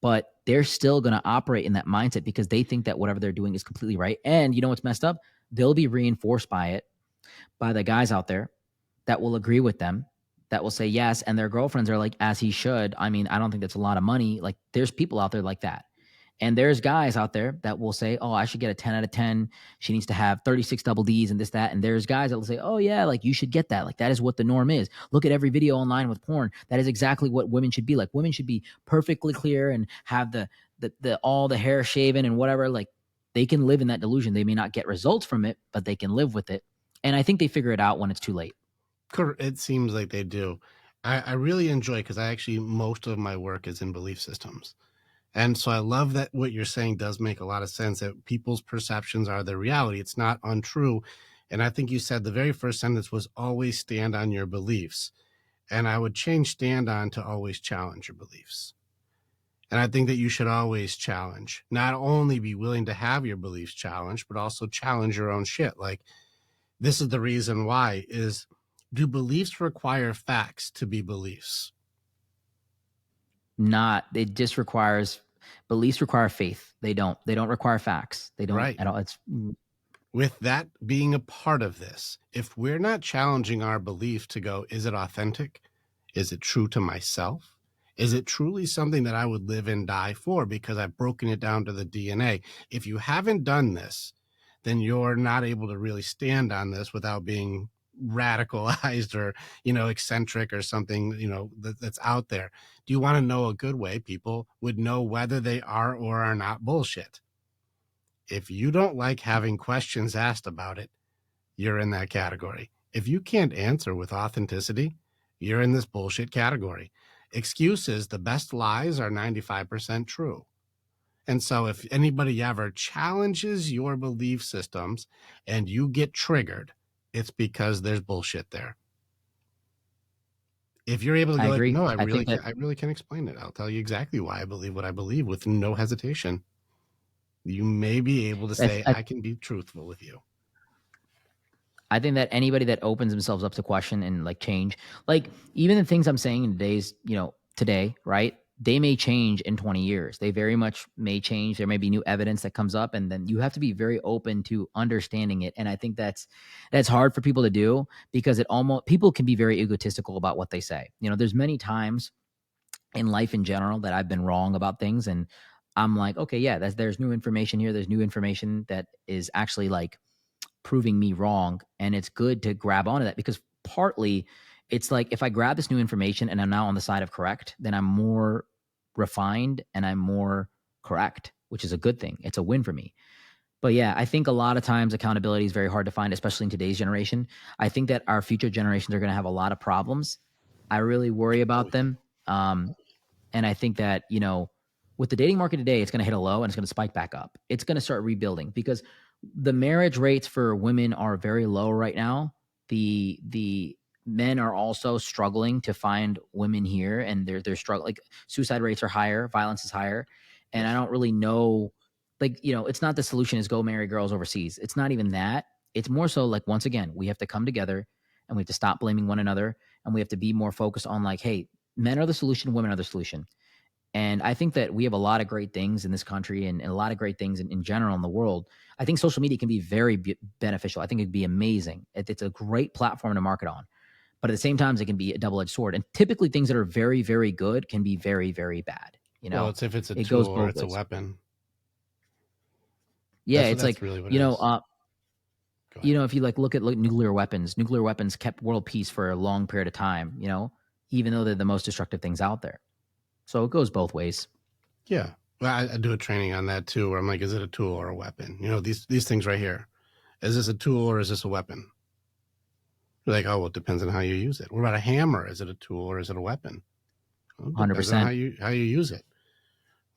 but they're still going to operate in that mindset because they think that whatever they're doing is completely right. And you know what's messed up? They'll be reinforced by the guys out there that will agree with them, that will say yes. And their girlfriends are like, as he should. I mean, I don't think that's a lot of money. Like there's people out there like that. And there's guys out there that will say, I should get a 10 out of 10. She needs to have 36 double Ds and this, that. And there's guys that will say, yeah, like you should get that. Like that is what the norm is. Look at every video online with porn. That is exactly what women should be like. Women should be perfectly clear and have the all the hair shaven and whatever. Like they can live in that delusion. They may not get results from it, but they can live with it. And I think they figure it out when it's too late. It seems like they do. I really enjoy, because most of my work is in belief systems. And so I love that what you're saying does make a lot of sense, that people's perceptions are their reality. It's not untrue. And I think you said the very first sentence was always stand on your beliefs. And I would change stand on to always challenge your beliefs. And I think that you should always challenge, not only be willing to have your beliefs challenged, but also challenge your own shit. Like, this is the reason why is, do beliefs require facts to be beliefs? Not, it just requires, beliefs require faith. They don't require facts. They don't Right. at all. It's With that being a part of this, if we're not challenging our belief to go, is it authentic? Is it true to myself? Is it truly something that I would live and die for because I've broken it down to the DNA? If you haven't done this, then you're not able to really stand on this without being radicalized or, eccentric or something, that's out there. Do you want to know a good way people would know whether they are or are not bullshit? If you don't like having questions asked about it, you're in that category. If you can't answer with authenticity, you're in this bullshit category. Excuses, the best lies are 95% true. And so if anybody ever challenges your belief systems and you get triggered, it's because there's bullshit there. If you're able to I go like, agree. no, I think that I really can explain it. I'll tell you exactly why I believe what I believe with no hesitation. You may be able to say, I I can be truthful with you. I think that anybody that opens themselves up to question and like change, like even the things I'm saying in today, right? They may change in 20 years. They very much may change. There may be new evidence that comes up, and then you have to be very open to understanding it. And I think that's hard for people to do, because people can be very egotistical about what they say. There's many times in life in general that I've been wrong about things, and I'm like, okay, yeah, there's new information here. There's new information that is actually like proving me wrong. And it's good to grab onto that, because partly it's like, if I grab this new information and I'm now on the side of correct, then I'm more refined and I'm more correct, which is a good thing. It's a win for me. But yeah, I think a lot of times accountability is very hard to find, especially in today's generation. I think that our future generations are going to have a lot of problems. I really worry about them. And I think that, with the dating market today, it's going to hit a low and it's going to spike back up. It's going to start rebuilding, because the marriage rates for women are very low right now. The men are also struggling to find women here, and they're struggling. Like, suicide rates are higher, violence is higher, and I Yes. don't really know. Like, it's not the solution is go marry girls overseas. It's not even that. It's more so like, once again, we have to come together and we have to stop blaming one another, and we have to be more focused on like, hey, men are the solution, women are the solution. And I think that we have a lot of great things in this country, and a lot of great things in general in the world. I think social media can be very beneficial. I think it'd be amazing. It's a great platform to market on. But at the same time, it can be a double-edged sword. And typically things that are very, very good can be very, very bad. Well, it's if it's a It tool goes or both it's a ways. weapon. Yeah, it's That's like, really what it is. Go ahead. if you look at nuclear weapons kept world peace for a long period of time, even though they're the most destructive things out there. So it goes both ways. Yeah. Well, I do a training on that too, where I'm like, is it a tool or a weapon? These things right here. Is this a tool or is this a weapon? You're like, oh, well, it depends on how you use it. What about a hammer? Is it a tool or is it a weapon? Well, it depends on 100%. how you use it.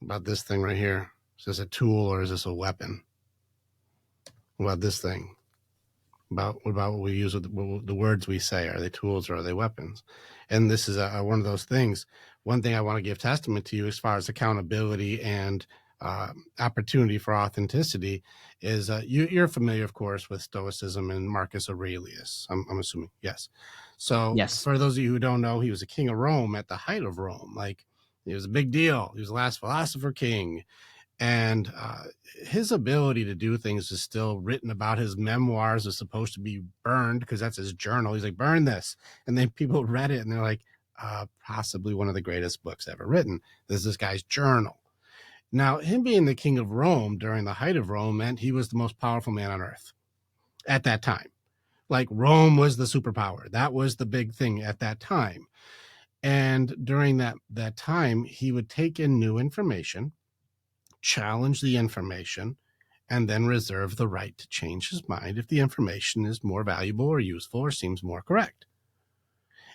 What about this thing right here? Is this a tool or is this a weapon? What about this thing? What about what we use with the words we say? Are they tools or are they weapons? And this is one of those things. One thing I want to give testament to you as far as accountability and opportunity for authenticity is you're familiar, of course, with Stoicism and Marcus Aurelius. I'm assuming, yes. So Yes. for those of you who don't know, he was a king of Rome at the height of Rome. Like, he was a big deal. He was the last philosopher king. And his ability to do things is still written about. His memoirs are supposed to be burned because that's his journal. He's like, burn this. And then people read it and they're like, possibly one of the greatest books ever written. This is this guy's journal. Now, him being the king of Rome during the height of Rome meant he was the most powerful man on earth at that time. Like, Rome was the superpower. That was the big thing at that time. And during that time, he would take in new information, challenge the information, and then reserve the right to change his mind if the information is more valuable or useful or seems more correct.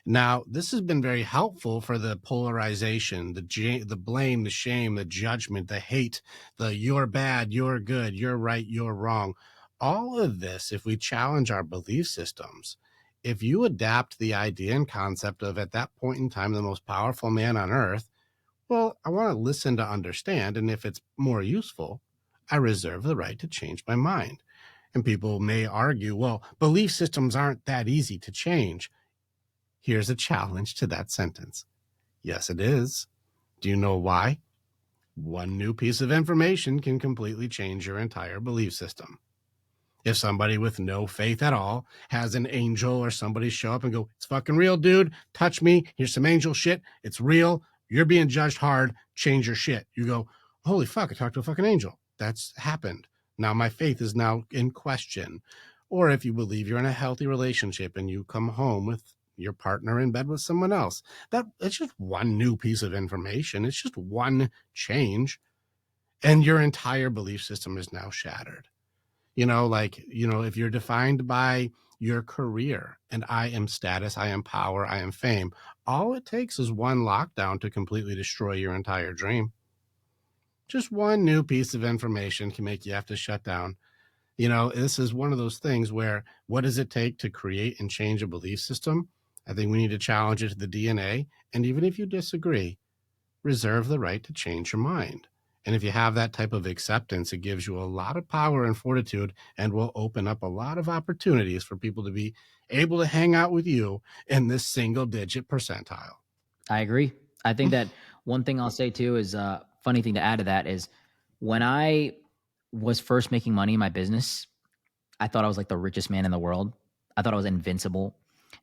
Now, this has been very helpful for the polarization, the blame, the shame, the judgment, the hate, the you're bad, you're good, you're right, you're wrong. All of this, if we challenge our belief systems, if you adapt the idea and concept of at that point in time, the most powerful man on earth, well, I want to listen to understand. And if it's more useful, I reserve the right to change my mind. And people may argue, well, belief systems aren't that easy to change. Here's a challenge to that sentence. Yes, it is. Do you know why? One new piece of information can completely change your entire belief system. If somebody with no faith at all has an angel or somebody show up and go, it's fucking real, dude, touch me, here's some angel shit, it's real, you're being judged hard, change your shit. You go, holy fuck, I talked to a fucking angel. That's happened. Now my faith is now in question. Or if you believe you're in a healthy relationship and you come home with your partner in bed with someone else, it's just one new piece of information. It's just one change, and your entire belief system is now shattered. If you're defined by your career and I am status, I am power, I am fame, all it takes is one lockdown to completely destroy your entire dream. Just one new piece of information can make you have to shut down. This is one of those things where what does it take to create and change a belief system? I think we need to challenge it to the DNA. And even if you disagree, reserve the right to change your mind. And if you have that type of acceptance, it gives you a lot of power and fortitude and will open up a lot of opportunities for people to be able to hang out with you in this single digit percentile. I agree. I think that one thing I'll say too is a funny thing to add to that is when I was first making money in my business, I thought I was like the richest man in the world. I thought I was invincible.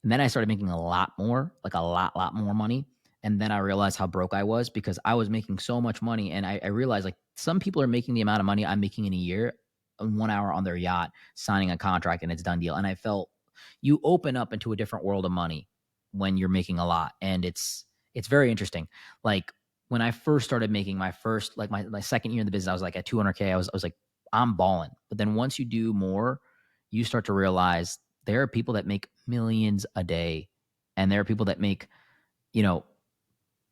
And then I started making a lot more, like a lot more money. And then I realized how broke I was because I was making so much money. And I realized like some people are making the amount of money I'm making in a year in 1 hour on their yacht, signing a contract and it's done deal. And I felt you open up into a different world of money when you're making a lot. And it's very interesting. Like when I first started making my first, like my second year in the business, I was like at 200K. I was like, I'm balling. But then once you do more, you start to realize there are people that make millions a day, and there are people that make,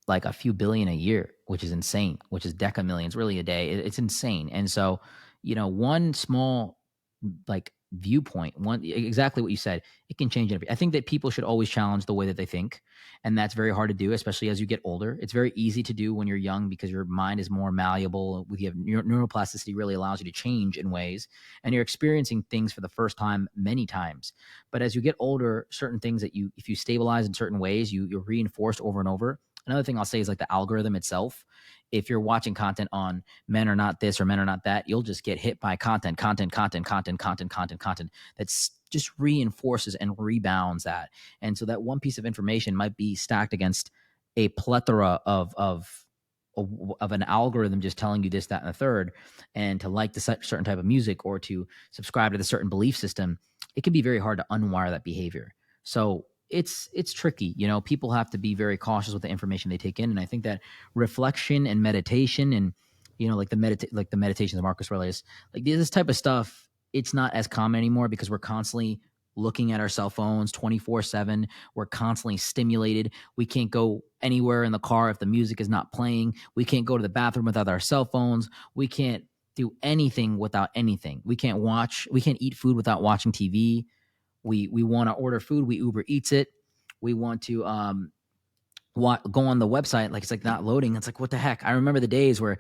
like a few billion a year, which is insane, which is deca millions really a day. It's insane. And so, one small like viewpoint, one exactly what you said, it can change everything. I think that people should always challenge the way that they think, and that's very hard to do, especially as you get older. It's very easy to do when you're young because your mind is more malleable. You have neuroplasticity really allows you to change in ways, and you're experiencing things for the first time many times. But as you get older, certain things that if you stabilize in certain ways, you're reinforced over and over. Another thing I'll say is like the algorithm itself. If you're watching content on men are not this or men are not that, you'll just get hit by content that's just reinforces and rebounds that. And so that one piece of information might be stacked against a plethora of an algorithm just telling you this, that, and the third. And to like the certain type of music or to subscribe to the certain belief system, it can be very hard to unwire that behavior. So it's tricky. People have to be very cautious with the information they take in. And I think that reflection and meditation and, like the meditations of Marcus Aurelius, like this type of stuff, it's not as common anymore because we're constantly looking at our cell phones 24/7. We're constantly stimulated. We can't go anywhere in the car if the music is not playing. We can't go to the bathroom without our cell phones. We can't do anything without anything. We can't eat food without watching TV. We want to order food, we Uber Eats it. We want to go on the website, like it's like not loading. It's like, what the heck? I remember the days where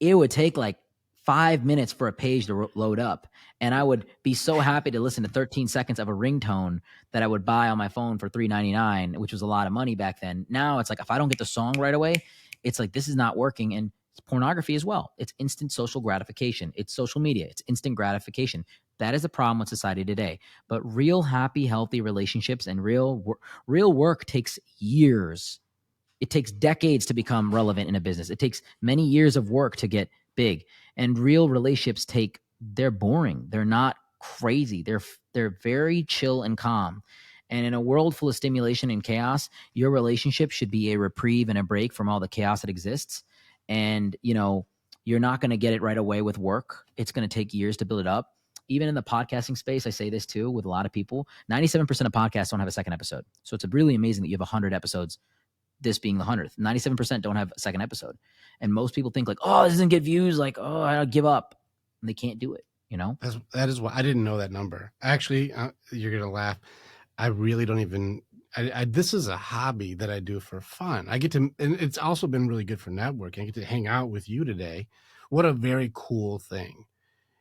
it would take like 5 minutes for a page to load up, and I would be so happy to listen to 13 seconds of a ringtone that I would buy on my phone for $3.99, which was a lot of money back then. Now it's like if I don't get the song right away, it's like this is not working. And it's pornography as well. It's instant social gratification. It's social media. It's instant gratification. That is the problem with society today. But real happy, healthy relationships and real work takes years. It takes decades to become relevant in a business. It takes many years of work to get big. And real relationships they're boring. They're not crazy. They're very chill and calm. And in a world full of stimulation and chaos, your relationship should be a reprieve and a break from all the chaos that exists. And, You're not going to get it right away with work. It's going to take years to build it up. Even in the podcasting space, I say this too with a lot of people, 97% of podcasts don't have a second episode. So it's really amazing that you have 100 episodes, this being the 100th. 97% don't have a second episode. And most people think like, oh, this doesn't get views. Like, oh, I'll give up. And they can't do it, you know? That is what I didn't know that number. Actually, you're going to laugh. I really don't even, this is a hobby that I do for fun. I get to, and it's also been really good for networking. I get to hang out with you today. What a very cool thing,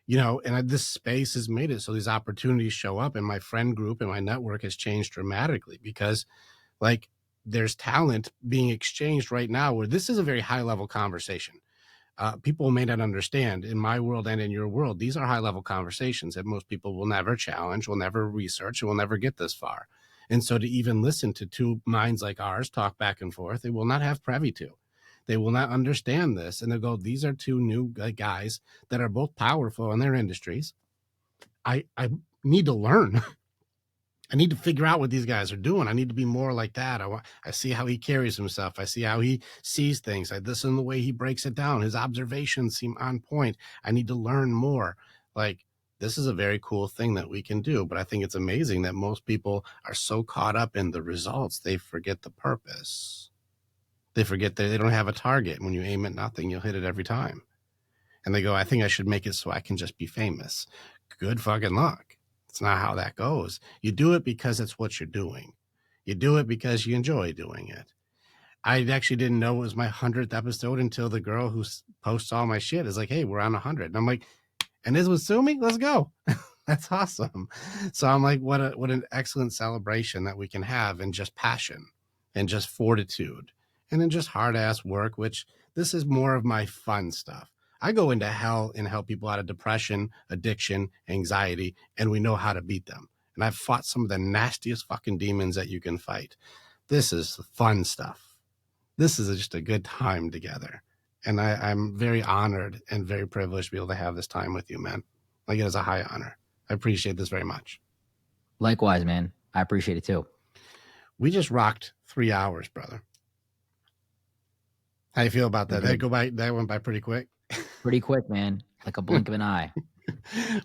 you know, and this space has made it so these opportunities show up, and my friend group and my network has changed dramatically because like there's talent being exchanged right now where this is a very high level conversation. People may not understand in my world and in your world, these are high level conversations that most people will never challenge, will never research, and will never get this far. And so to even listen to two minds like ours talk back and forth, they will not have privy to. They will not understand this. And they'll go, these are two new guys that are both powerful in their industries. I need to learn. I need to figure out what these guys are doing. I need to be more like that. I see how he carries himself. I see how he sees things. I listen to the way he breaks it down. His observations seem on point. I need to learn more. Like, this is a very cool thing that we can do. But I think it's amazing that most people are so caught up in the results, they forget the purpose. They forget that they don't have a target. When you aim at nothing, you'll hit it every time. And they go, I think I should make it so I can just be famous. Good fucking luck. It's not how that goes. You do it because it's what you're doing. You do it because you enjoy doing it. I actually didn't know it was my 100th episode until the girl who posts all my shit is like, hey, we're on 100. And I'm like, and this was Sumi? Let's go. That's awesome. So I'm like, what an excellent celebration that we can have in just passion and just fortitude and in just hard ass work, which this is more of my fun stuff. I go into hell and help people out of depression, addiction, anxiety, and we know how to beat them. And I've fought some of the nastiest fucking demons that you can fight. This is fun stuff. This is just a good time together. And I'm very honored and very privileged to be able to have this time with you, man. Like, it is a high honor. I appreciate this very much. Likewise, man. I appreciate it too. We just rocked 3 hours, brother. How you feel about that? That went by pretty quick. Pretty quick, man. Like a blink of an eye.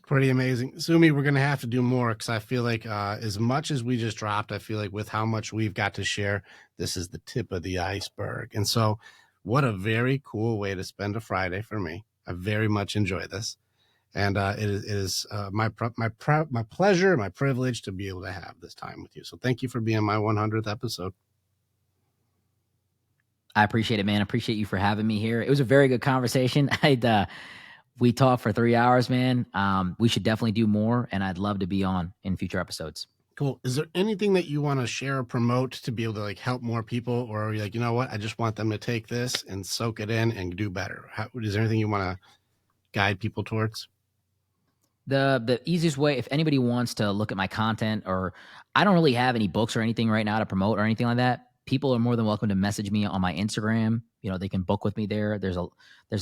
Pretty amazing. Sumi, we're going to have to do more because I feel like as much as we just dropped, I feel like with how much we've got to share, this is the tip of the iceberg. And so what a very cool way to spend a Friday for me. I very much enjoy this. And it is my pleasure, my privilege to be able to have this time with you. So thank you for being my 100th episode. I appreciate it, man. I appreciate you for having me here. It was a very good conversation. We talked for 3 hours, man. We should definitely do more, and I'd love to be on in future episodes. Cool. Is there anything that you want to share or promote to be able to like help more people, or are you like, you know what, I just want them to take this and soak it in and do better? Is there anything you want to guide people towards? The easiest way, if anybody wants to look at my content, or I don't really have any books or anything right now to promote or anything like that, people are more than welcome to message me on my Instagram. You know, they can book with me there. There's a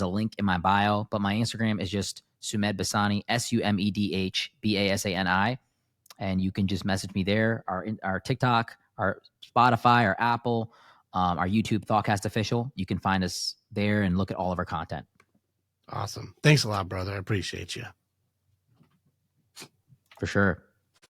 link in my bio, but my Instagram is just Sumi Basani, SUMEDHBASANI. And you can just message me there. Our TikTok, our Spotify, our Apple, our YouTube Thoughtcast official. You can find us there and look at all of our content. Awesome. Thanks a lot, brother. I appreciate you. For sure.